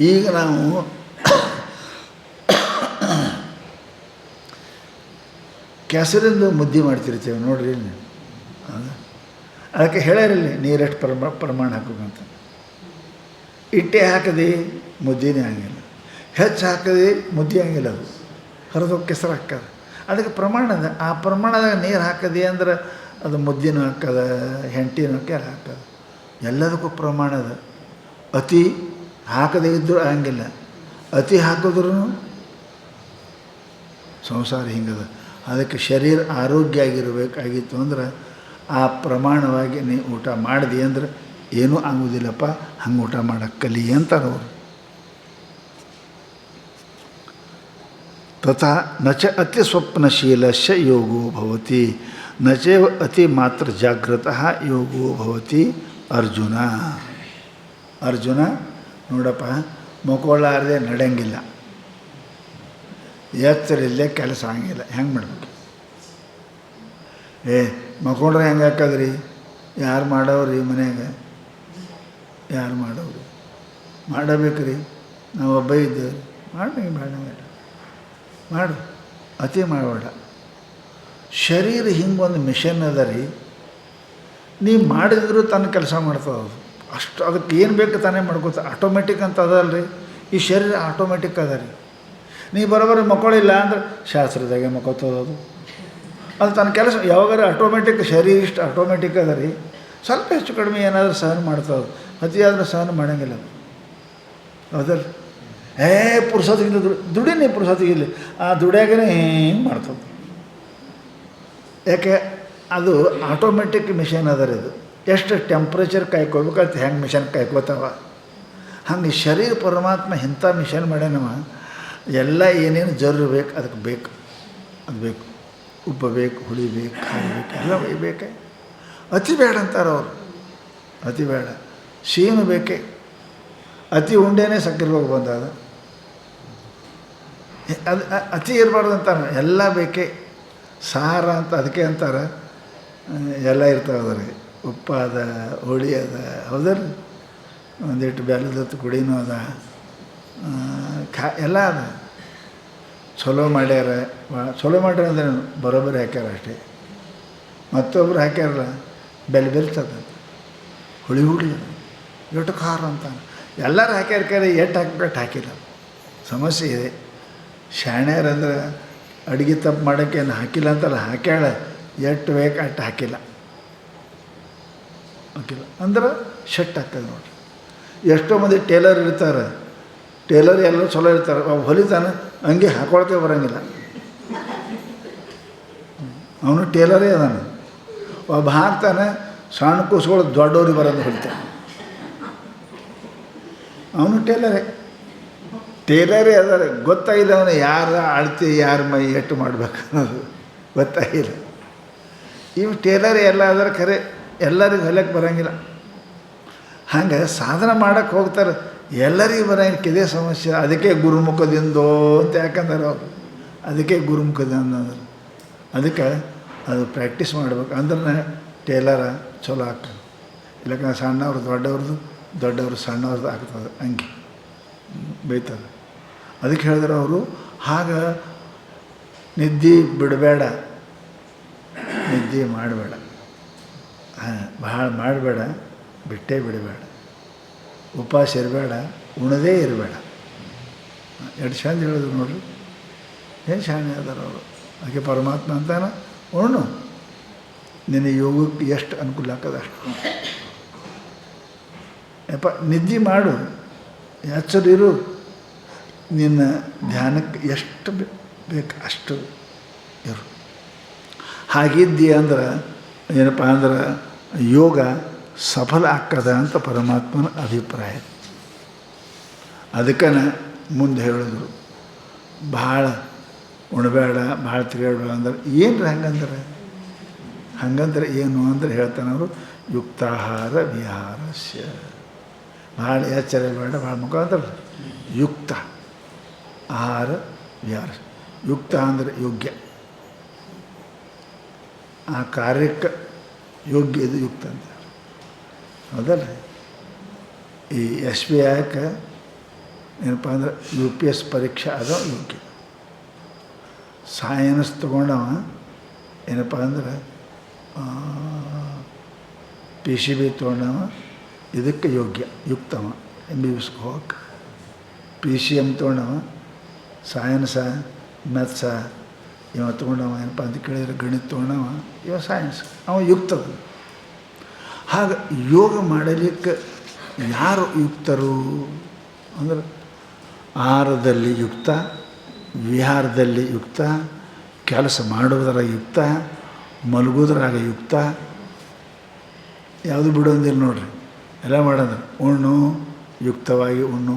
ಈಗ ನಾವು ಕೆಸರಿಂದ ಮುದ್ದೆ ಮಾಡ್ತಿರ್ತೀವಿ ನೋಡ್ರಿ. ಅದಕ್ಕೆ ಹೇಳ್ಯಾರಲ್ಲಿ ನೀರೆಷ್ಟು ಪ್ರಮಾಣ ಹಾಕೋಕ್ಕಂತ. ಇಟ್ಟೆ ಹಾಕದೆ ಮುದ್ದೆನೇ ಆಗಿಲ್ಲ, ಹೆಚ್ಚು ಹಾಕದೆ ಮುದ್ದೆ ಆಗಿಲ್ಲ. ಅದು ಹರಿದೋಗಿ ಕೆಸರು ಹಾಕದ. ಅದಕ್ಕೆ ಪ್ರಮಾಣದ ಆ ಪ್ರಮಾಣದಾಗ ನೀರು ಹಾಕದೆ ಅಂದ್ರೆ ಅದು ಮುದ್ದಿನೂ ಹಾಕದ, ಹೆಂಟಿನೂ ಹಾಕದ, ಎಲ್ಲದಕ್ಕೂ ಪ್ರಮಾಣದ. ಅತಿ ಹಾಕದೇ ಇದ್ದರೂ ಆಗಂಗಿಲ್ಲ, ಅತಿ ಹಾಕಿದ್ರೂ ಸಂಸಾರ ಹಿಂಗದ. ಅದಕ್ಕೆ ಶರೀರ ಆರೋಗ್ಯ ಆಗಿರಬೇಕಾಗಿತ್ತು ಅಂದ್ರೆ ಆ ಪ್ರಮಾಣವಾಗಿ ನೀವು ಊಟ ಮಾಡಿದೆ ಅಂದ್ರೆ ಏನೂ ಆಗೋದಿಲ್ಲಪ್ಪ. ಹಂಗೆ ಊಟ ಮಾಡೋಕ್ಕೆ ಕಲಿ ಅಂತಾರೆ ಅವರು. ತಥಾ ನಚ ಅತಿ ಸ್ವಪ್ನಶೀಲಸ್ಯ ಯೋಗೋ ಭವತಿ ನಚೇವ ಅತಿ ಮಾತ್ರ ಜಾಗೃತಃ ಯೋಗೋ ಭವತಿ. ಅರ್ಜುನ ನೋಡಪ್ಪ, ಮಕ್ಕೊಳ್ಳಾರದೆ ನಡೆಯಂಗಿಲ್ಲ, ಎಚ್ಚರಿಲ್ಲದೆ ಕೆಲಸ ಆಗಿಲ್ಲ. ಹೆಂಗೆ ಮಾಡ್ಬೇಕು? ಮಕ್ಕೊಂಡ್ರೆ ಹೆಂಗೆ ಹಾಕದ್ರಿ? ಯಾರು ಮಾಡವ್ರಿ ಮನ್ಯಾಗ? ಯಾರು ಮಾಡವ್ರಿ? ಮಾಡಬೇಕು ರೀ. ನಾವು ಒಬ್ಬ ಇದ್ದೇವೆ, ಮಾಡು, ಅತಿ ಮಾಡಬೇಡ. ಶರೀರ ಹಿಂಗೊಂದು ಮಿಷನ್ ಅದ ರೀ. ನೀವು ಮಾಡಿದ್ರು ತನ್ನ ಕೆಲಸ ಮಾಡ್ತದೆ. ಅದು ಅಷ್ಟು ಅದಕ್ಕೆ ಏನು ಬೇಕು ತಾನೇ ಮಾಡ್ಕೋತ. ಆಟೋಮೆಟಿಕ್ ಅಂತ ಅದಲ್ರಿ ಈ ಶರೀರ, ಆಟೋಮೆಟಿಕ್ ಅದ ರೀ. ನೀವು ಬರೋಬ್ಬರಿ ಮಕ್ಕಳಿಲ್ಲ ಅಂದ್ರೆ ಶಾಸ್ತ್ರದಾಗೆ ಮಕ್ಕೋತದದು. ಅದು ತನ್ನ ಕೆಲಸ ಯಾವಾಗಾರ ಆಟೋಮೆಟಿಕ್. ಶರೀರ ಇಷ್ಟು ಆಟೋಮೆಟಿಕ್ ಅದ ರೀ. ಸ್ವಲ್ಪ ಹೆಚ್ಚು ಕಡಿಮೆ ಏನಾದರೂ ಸಹನ ಮಾಡ್ತದೆ, ಅತಿ ಆದ್ರೆ ಸಹನ ಮಾಡೋಂಗಿಲ್ಲ. ಹೌದಲ್ಲ? ಪುರ್ಸೊತ್ತಿಗಿಲ್ಲ ದುಡಿನಿ, ಪುರ್ಸೊತ್ತಿಗಿಲ್ಲ ಆ ದುಡಿಯಾಗೇ ಹಿಂಗೆ ಮಾಡ್ತದೆ. ಯಾಕೆ? ಅದು ಆಟೋಮೆಟಿಕ್ ಮಿಷನ್ ಅದ ರೀ. ಇದು ಎಷ್ಟು ಟೆಂಪ್ರೇಚರ್ ಕಾಯ್ಕೋಬೇಕಂತ ಹೆಂಗೆ ಮಿಷನ್ ಕಾಯ್ಕೋತಾವ ಹಂಗೆ ಶರೀರ ಪರಮಾತ್ಮ ಇಂಥ ಮಿಷನ್ ಮಾಡ್ಯಾನವ. ಎಲ್ಲ ಏನೇನು ಜರು ಬೇಕು ಅದಕ್ಕೆ ಬೇಕು, ಅದು ಬೇಕು. ಉಪ್ಪು ಬೇಕು, ಹುಳಿ ಬೇಕು, ಖಾರ ಬೇಕು, ಎಲ್ಲ ಬೇಕೆ. ಅತಿ ಬೇಡ ಅಂತಾರೆ ಅವರು. ಅತಿ ಬೇಡ. ಶೀನು ಬೇಕೆ. ಅತಿ ಉಂಡೇನೆ ಸಕ್ಕರೆ ರೋಗ ಬಂದಾಗ ಅದು ಅತಿ ಇರಬಾರ್ದು ಅಂತಾರೆ. ಎಲ್ಲ ಬೇಕೆ. ಸಾರ ಅಂತ ಅದಕ್ಕೆ ಅಂತಾರೆ. ಎಲ್ಲ ಇರ್ತಾವೆ ಅದ್ರಿ. ಉಪ್ಪು ಅದ, ಹುಳಿ ಅದ, ಹೌದಲ್ಲ? ಒಂದಿಟ್ಟು ಬೆಲ್ಲದತ್ತು ಕುಡಿನೂ ಅದ, ಎಲ್ಲ ಅದ. ಚಲೋ ಮಾಡ್ಯಾರ ಅಂದ್ರೆ ಬರೋಬ್ಬರಿ ಹಾಕ್ಯಾರ ಅಷ್ಟೇ. ಮತ್ತೊಬ್ರು ಹಾಕ್ಯಾರಲ್ಲ ಬೆಲ್ತದ, ಹುಳಿ ಎಷ್ಟು ಖಾರ ಅಂತ ಎಲ್ಲರೂ ಹಾಕ್ಯಾರ. ಎಟ್ಟು ಹಾಕ್ಬಿಟ್ಟು ಹಾಕಿಲ್ಲ. ಸಮಸ್ಯೆ ಇದೆ. ಶಾಣ್ಯರಂದ್ರೆ ಅಡುಗೆ ತಪ್ಪು ಮಾಡೋಕ್ಕೆ ಏನು ಹಾಕಿಲ್ಲ ಅಂತಲ್ಲ, ಹಾಕ್ಯಾಳ. ಎಷ್ಟು ಬೇಕು ಅಷ್ಟು ಹಾಕಿಲ್ಲ ಅಂದ್ರೆ ಶರ್ಟ್ ಹಾಕೋದು ನೋಡ್ರಿ. ಎಷ್ಟೋ ಮಂದಿ ಟೇಲರ್ ಇರ್ತಾರೆ. ಟೇಲರ್ ಎಲ್ಲರೂ ಚಲೋ ಇರ್ತಾರೆ. ಅವು ಹೊಲಿತಾನೆ, ಹಂಗೆ ಹಾಕೊಳ್ತೇ ಬರೋಂಗಿಲ್ಲ. ಅವನು ಟೇಲರೇ ಅದಾನ. ಒಬ್ಬ ಹಾಕ್ತಾನೆ, ಸಣ್ಣ ಕೂಸುಗಳು ದೊಡ್ಡವ್ರಿಗೆ ಬರೋದು ಹೊಲಿತಾನೆ. ಅವನು ಟೇಲರೇ ಅದಾರೆ, ಗೊತ್ತಾಗಿಲ್ಲ ಅವನು ಯಾರ ಅಳತೆ ಯಾರ ಮೈ ಎಷ್ಟು ಮಾಡ್ಬೇಕು ಅನ್ನೋದು ಗೊತ್ತಾಗಿಲ್ಲ. ಇವು ಟೇಲರೇ ಎಲ್ಲ ಅದರ ಖರೆ ಎಲ್ಲರಿಗೂ ಹೊಲಿಯಕ್ಕೆ ಬರೋಂಗಿಲ್ಲ. ಹಂಗೆ ಸಾಧನೆ ಮಾಡೋಕ್ಕೆ ಹೋಗ್ತಾರೆ, ಎಲ್ಲರಿಗೂ ಬರೋಂಗಿಲ್ಲ. ಇದೇ ಸಮಸ್ಯೆ. ಅದಕ್ಕೆ ಗುರುಮುಖದಿಂದೋ ಅಂತ ಯಾಕಂದ್ರೆ ಅವರು ಅದಕ್ಕೆ ಗುರುಮುಖದಿಂದ ಅಂದ್ರೆ ಅದಕ್ಕೆ ಅದು ಪ್ರಾಕ್ಟೀಸ್ ಮಾಡ್ಬೇಕು ಅಂದ್ರೆ ಟೇಲರ ಚಲೋ ಆಗ್ತದೆ. ಇಲ್ಲಕ್ಕ ಸಣ್ಣವ್ರು ದೊಡ್ಡವರು ಸಣ್ಣವ್ರದ್ದು ಆಗ್ತದೆ, ಹಂಗೆ ಬೈತಾರೆ. ಅದಕ್ಕೆ ಹೇಳಿದ್ರೆ ಅವರು ಆಗ ನಿದ್ದೆ ಬಿಡಬೇಡ, ನಿದ್ದೆ ಮಾಡಬೇಡ, ಭಾಳ ಮಾಡಬೇಡ, ಬಿಟ್ಟೇ ಬಿಡಬೇಡ, ಉಪವಾಸ ಇರಬೇಡ, ಉಣದೇ ಇರಬೇಡ. ಎಷ್ಟು ಚಂದ ಹೇಳಿದ್ರು ನೋಡ್ರಿ, ಏನು ಶಾಣೆ ಅದಾರ ಅವರು. ಅದಕ್ಕೆ ಪರಮಾತ್ಮ ಅಂತಾನ ಉಣ್ಣು, ನಿನ್ನ ಯೋಗಕ್ಕೆ ಎಷ್ಟು ಅನುಕೂಲ ಆಗ್ತದೆ ಅಷ್ಟು. ಯಪ್ಪ ನಿದ್ದೆ ಮಾಡು, ಎಚ್ಚರಿರು, ನಿನ್ನ ಧ್ಯಾನಕ್ಕೆ ಎಷ್ಟು ಬೇಕು ಅಷ್ಟು ಇರು. ಹಾಗಿದ್ದಿ ಅಂದ್ರೆ ಏನಪ್ಪ ಅಂದ್ರೆ ಯೋಗ ಸಫಲ ಆಗ್ತದ ಅಂತ ಪರಮಾತ್ಮನ ಅಭಿಪ್ರಾಯ. ಅದಕ್ಕೆ ಮುಂದೆ ಹೇಳಿದ್ರು, ಭಾಳ ಉಣಬೇಡ, ಭಾಳ ತಿರುಗಾಡಬೇಡ ಅಂದ್ರೆ ಏನು ಹಂಗಂದ್ರೆ ಏನು ಅಂದ್ರೆ ಹೇಳ್ತಾನೆ ಅವರು, ಯುಕ್ತಾಹಾರ ವಿಹಾರಸ್ಯ. ಭಾಳ ಎಚ್ಚರ ಬೇಡ, ಭಾಳ ಮುಖ ಅಂದ್ರೆ ಯುಕ್ತ ಆಹಾರ ವಿಹಾರ. ಯುಕ್ತ ಅಂದರೆ ಯೋಗ್ಯ, ಆ ಕಾರ್ಯಕ್ಕೆ ಯೋಗ್ಯ, ಇದು ಯುಕ್ತ ಅಂತ. ಹೌದಲ್ಲ, ಈ SBI ಏನಪ್ಪ ಅಂದ್ರೆ UPS ಪರೀಕ್ಷೆ ಅದು ಯೋಗ್ಯ. ಸೈನ್ಸ್ ತೊಗೊಂಡವ ಏನಪ್ಪ ಅಂದ್ರೆ PCB ತೊಗೊಂಡವ ಇದಕ್ಕೆ ಯೋಗ್ಯ, ಯುಕ್ತವ MBBS ಹೋಗಕ್ಕೆ. PCM ತೊಗೊಂಡವ ಸೈನ್ಸ ಮ್ಯಾಥ್ಸ, ಇವ ತೊಗೊಂಡವ ಏನಪ್ಪ ಅಂತ ಕೇಳಿದರೆ ಗಣಿತ ತೊಗೊಂಡವ, ಇವ ಸೈನ್ಸ್, ಅವ ಯುಕ್ತದ. ಹಾಗೆ ಯೋಗ ಮಾಡಲಿಕ್ಕೆ ಯಾರು ಯುಕ್ತರು ಅಂದ್ರೆ ಆಹಾರದಲ್ಲಿ ಯುಕ್ತ, ವಿಹಾರದಲ್ಲಿ ಯುಕ್ತ, ಕೆಲಸ ಮಾಡುವುದರ ಯುಕ್ತ, ಮಲಗೋದ್ರಾಗ ಯುಕ್ತ, ಯಾವುದು ಬಿಡೋದಿಲ್ಲ ನೋಡ್ರಿ, ಎಲ್ಲ ಮಾಡೋದು. ಉಣ್ಣು, ಯುಕ್ತವಾಗಿ ಉಣ್ಣು,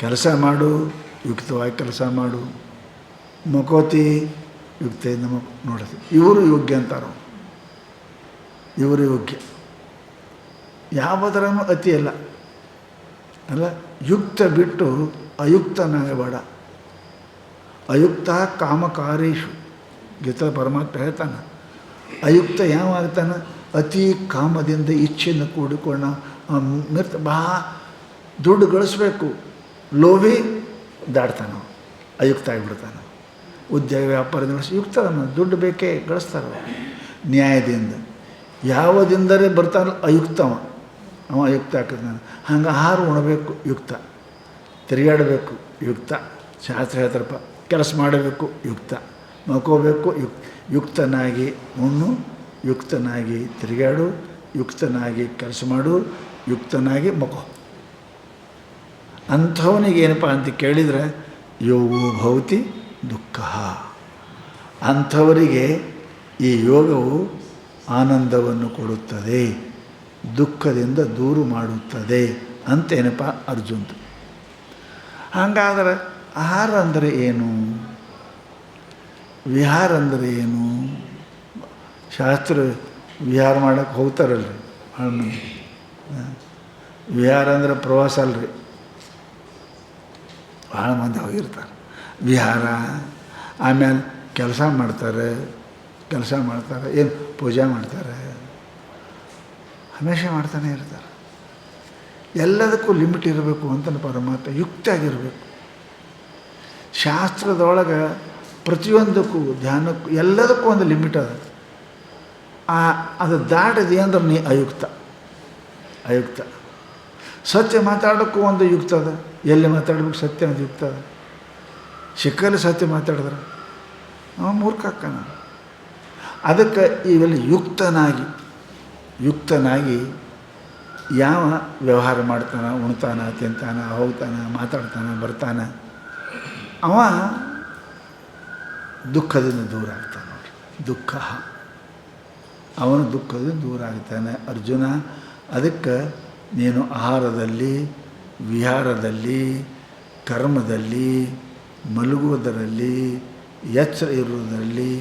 ಕೆಲಸ ಮಾಡು, ಯುಕ್ತವಾಗಿ ಕೆಲಸ ಮಾಡು, ಮಕೋತಿ ಯುಕ್ತೆಯಿಂದ ನೋಡೋದು. ಇವರು ಯೋಗ್ಯ ಅಂತಾರೋ, ಇವರು ಯೋಗ್ಯ. ಯಾವುದರನ್ನು ಅತಿ ಅಲ್ಲ, ಯುಕ್ತ ಬಿಟ್ಟು ಅಯುಕ್ತನಾಗಬೇಡ. ಅಯುಕ್ತ ಕಾಮಕಾರೀಷು, ಗೀತಾ ಪರಮಾತ್ಮ ಹೇಳ್ತಾನೆ. ಅಯುಕ್ತ ಯಾವಾಗ್ತಾನೆ? ಅತಿ ಕಾಮದಿಂದ ಇಚ್ಛೆಯನ್ನು ಕೂಡಿಕೊಂಡ ದುಡ್ಡು ಗಳಿಸ್ಬೇಕು, ಲೋಭಿ ದಾಡ್ತಾನೆ, ಅಯುಕ್ತ ಆಗಿಬಿಡ್ತಾನೆ. ಉದ್ಯೋಗ ವ್ಯಾಪಾರದಿಂದ ಯುಕ್ತ, ದುಡ್ಡು ಬೇಕೇ ಗಳಿಸ್ತಾರೆ ನ್ಯಾಯದಿಂದ. ಯಾವುದಿಂದಲೇ ಬರ್ತಾನಲ್ಲ ಅಯುಕ್ತವ, ಅವ ಅಯುಕ್ತ ಆಗ್ತದೆ. ನಾನು ಹಂಗೆ ಆಹಾರ ಉಣಬೇಕು ಯುಕ್ತ, ತಿರುಗಾಡಬೇಕು ಯುಕ್ತ, ಶಾಸ್ತ್ರ ಹೇಳ್ತಾರಪ್ಪ, ಕೆಲಸ ಮಾಡಬೇಕು ಯುಕ್ತ, ಮಲ್ಕೋಬೇಕು ಯುಕ್ತನಾಗಿ ಉಣ್ಣು, ಯುಕ್ತನಾಗಿ ತಿರುಗಾಡು, ಯುಕ್ತನಾಗಿ ಕೆಲಸ ಮಾಡು, ಯುಕ್ತನಾಗಿ ಮಕೋ. ಅಂಥವನಿಗೇನಪ್ಪ ಅಂತ ಕೇಳಿದರೆ ಯೋಗೋ ಭವತಿ ದುಃಖ. ಅಂಥವರಿಗೆ ಈ ಯೋಗವು ಆನಂದವನ್ನು ಕೊಡುತ್ತದೆ, ದುಃಖದಿಂದ ದೂರ ಮಾಡುತ್ತದೆ ಅಂತೇನಪ್ಪ ಅರ್ಜುನ್. ಹಾಗಾದರೆ ಆಹಾರ ಅಂದರೆ ಏನು, ವಿಹಾರ ಅಂದರೆ ಏನು? ಶಾಸ್ತ್ರ ವಿಹಾರ ಮಾಡೋಕ್ಕೆ ಹೋಗ್ತಾರಲ್ರಿ ಭಾಳ ಮಂದಿ. ವಿಹಾರ ಅಂದರೆ ಪ್ರವಾಸ ಅಲ್ರಿ, ಭಾಳ ಮಂದಿ ಹೋಗಿರ್ತಾರೆ ವಿಹಾರ. ಆಮೇಲೆ ಕೆಲಸ ಮಾಡ್ತಾರೆ, ಏನು ಪೂಜೆ ಮಾಡ್ತಾರೆ, ಹಮೇಶ ಮಾಡ್ತಾನೆ ಇರ್ತಾರೆ. ಎಲ್ಲದಕ್ಕೂ ಲಿಮಿಟ್ ಇರಬೇಕು ಅಂತ ಪರಮಾತ್ಮ ಯುಕ್ತ ಆಗಿರಬೇಕು. ಶಾಸ್ತ್ರದೊಳಗೆ ಪ್ರತಿಯೊಂದಕ್ಕೂ ಧ್ಯಾನಕ್ಕೂ ಎಲ್ಲದಕ್ಕೂ ಒಂದು ಲಿಮಿಟ್ ಅದ. ಅದು ದಾಟಿದೆ ಅಂದ್ರೆ ನೀ ಅಯುಕ್ತ. ಸತ್ಯ ಮಾತಾಡೋಕ್ಕೂ ಒಂದು ಯುಕ್ತ ಅದ, ಎಲ್ಲಿ ಮಾತಾಡ್ಬೇಕು ಸತ್ಯ ಒಂದು ಯುಕ್ತ ಅದ. ಸಿಕ್ಕಲ್ಲಿ ಸತ್ಯ ಮಾತಾಡಿದ್ರೆ ಅವ ಮೂರ್ಖ ಅಕ್ಕನ. ಅದಕ್ಕೆ ಇವೆಲ್ಲ ಯುಕ್ತನಾಗಿ ಯಾವ ವ್ಯವಹಾರ ಮಾಡ್ತಾನೆ, ಉಣ್ತಾನೆ, ತಿಂತಾನೆ, ಹೋಗ್ತಾನೆ, ಮಾತಾಡ್ತಾನೆ, ಬರ್ತಾನೆ, ಅವ ದುಃಖದಿಂದ ದೂರ ಆಗ್ತಾನೆ. ನೋಡಿ, ದುಃಖ ಅವನು ದುಃಖದಿಂದ ದೂರ ಆಗ್ತಾನೆ. ಅರ್ಜುನ, ಅದಕ್ಕೆ ನೀನು ಆಹಾರದಲ್ಲಿ, ವಿಹಾರದಲ್ಲಿ, ಕರ್ಮದಲ್ಲಿ, ಮಲಗುವುದರಲ್ಲಿ, ಎಚ್ಚರ ಇರುವುದರಲ್ಲಿ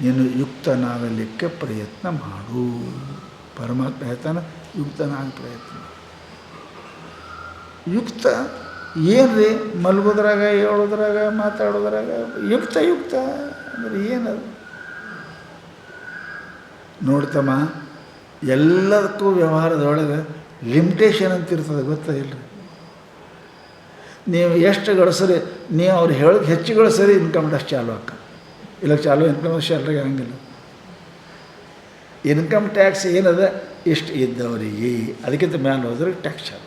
ನೀನು ಯುಕ್ತನಾಗಲಿಕ್ಕೆ ಪ್ರಯತ್ನ ಮಾಡು. ಪರಮಾತ್ಮ ಹೇಳ್ತಾನೆ ಯುಕ್ತನಾಗ ಪ್ರಯತ್ನ. ಯುಕ್ತ ಏನು ರೀ? ಮಲಗೋದ್ರಾಗ, ಹೇಳೋದ್ರಾಗ, ಮಾತಾಡೋದ್ರಾಗ ಯುಕ್ತ ಅಂದರೆ ಏನದು? ನೋಡ್ತಮ್ಮ, ಎಲ್ಲದಕ್ಕೂ ವ್ಯವಹಾರದೊಳಗೆ ಲಿಮಿಟೇಷನ್ ಅಂತ ಇರ್ತದೆ, ಗೊತ್ತಾ ಇಲ್ಲರಿ? ನೀವು ಎಷ್ಟು ಗಳಿಸ್ರಿ, ನೀವು ಅವ್ರು ಹೇಳೋದು ಹೆಚ್ಚು ಗಳಿಸ್ರಿ, ಇನ್ಕಮ್ ಟ್ಯಾಕ್ಸ್ ಚಾಲು ಅಕ್ಕ ಇಲ್ಲ, ಚಾಲು ಇನ್ಕಮ್ ಸ್ಯಾಲ್ರಿಗೆ ಹಂಗಿಲ್ಲ. ಇನ್ಕಮ್ ಟ್ಯಾಕ್ಸ್ ಏನದ, ಇಷ್ಟು ಇದ್ದವರಿಗೆ, ಅದಕ್ಕಿಂತ ಮೇಲೆ ಹೋದ್ರೆ ಟ್ಯಾಕ್ಸ್ ಚಾಲು.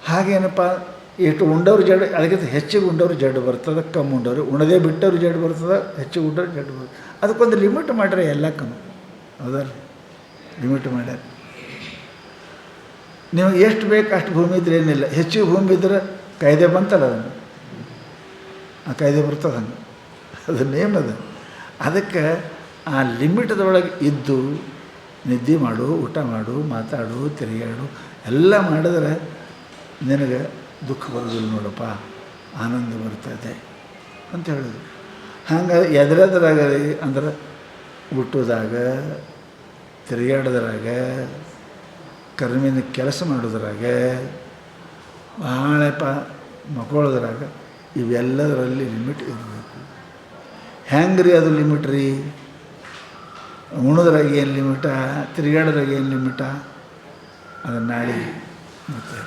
ಹಾಗೇನಪ್ಪ, ಎಷ್ಟು ಉಂಡವ್ರು ಜಡ್, ಅದಕ್ಕಿಂತ ಹೆಚ್ಚಿಗೆ ಉಂಡವ್ರು ಜಡ್ಡು ಬರ್ತದೆ, ಕಮ್ಮಿ ಉಂಡವ್ರು, ಉಣದೇ ಬಿಟ್ಟವ್ರು ಜಡ್ಡು ಬರ್ತದೆ, ಹೆಚ್ಚಿಗೆ ಉಂಡವ್ರು ಜಡ್ಡು ಬರ್ತದೆ. ಅದಕ್ಕೊಂದು ಲಿಮಿಟ್ ಮಾಡ್ರೆ ಎಲ್ಲಕ್ಕೂ, ಹೌದಲ್ಲ? ಲಿಮಿಟ್ ಮಾಡ್ಯಾರ. ನೀವು ಎಷ್ಟು ಬೇಕು ಅಷ್ಟು ಭೂಮಿ ಇದ್ರೆ ಏನಿಲ್ಲ, ಹೆಚ್ಚಿಗೆ ಭೂಮಿ ಇದ್ರೆ ಕಾಯ್ದೆ ಬಂತಲ್ಲ, ಅದನ್ನು ಆ ಕಾಯ್ದೆ ಬರ್ತದೆ ಹಂಗೆ, ಅದು ನೇಮ್ ಅದು. ಅದಕ್ಕೆ ಆ ಲಿಮಿಟದೊಳಗೆ ಇದ್ದು ನಿದ್ದೆ ಮಾಡು, ಊಟ ಮಾಡು, ಮಾತಾಡು, ತಿರುಗಾಡು, ಎಲ್ಲ ಮಾಡಿದ್ರೆ ನಿನಗೆ ದುಃಖ ಬರೋದಿಲ್ಲ ನೋಡಪ್ಪ, ಆನಂದ ಬರ್ತದೆ ಅಂತ ಹೇಳಿದ್ರು. ಹಂಗೆ ಎದ್ರದ್ರಾಗ ಅಂದ್ರೆ ಹುಟ್ಟೋದಾಗ, ತಿರುಗಾಡೋದ್ರಾಗ, ಕರ್ಮಿನ ಕೆಲಸ ಮಾಡೋದ್ರಾಗ, ಭಾಳಪ್ಪ ಮಕ್ಕಳೋದ್ರಾಗ, ಇವೆಲ್ಲದರಲ್ಲಿ ಲಿಮಿಟ್ ಇರಬೇಕು. ಹೆಂಗೆ ರೀ ಅದು ಲಿಮಿಟ್ ರೀ? ಉಣೋದ್ರಾಗ ಏನು ಲಿಮಿಟ, ತಿರುಗಾಡೋದ್ರಾಗ ಏನು ಲಿಮಿಟ? ಅದನ್ನು ನಾಳೆ ಮತ್ತೆ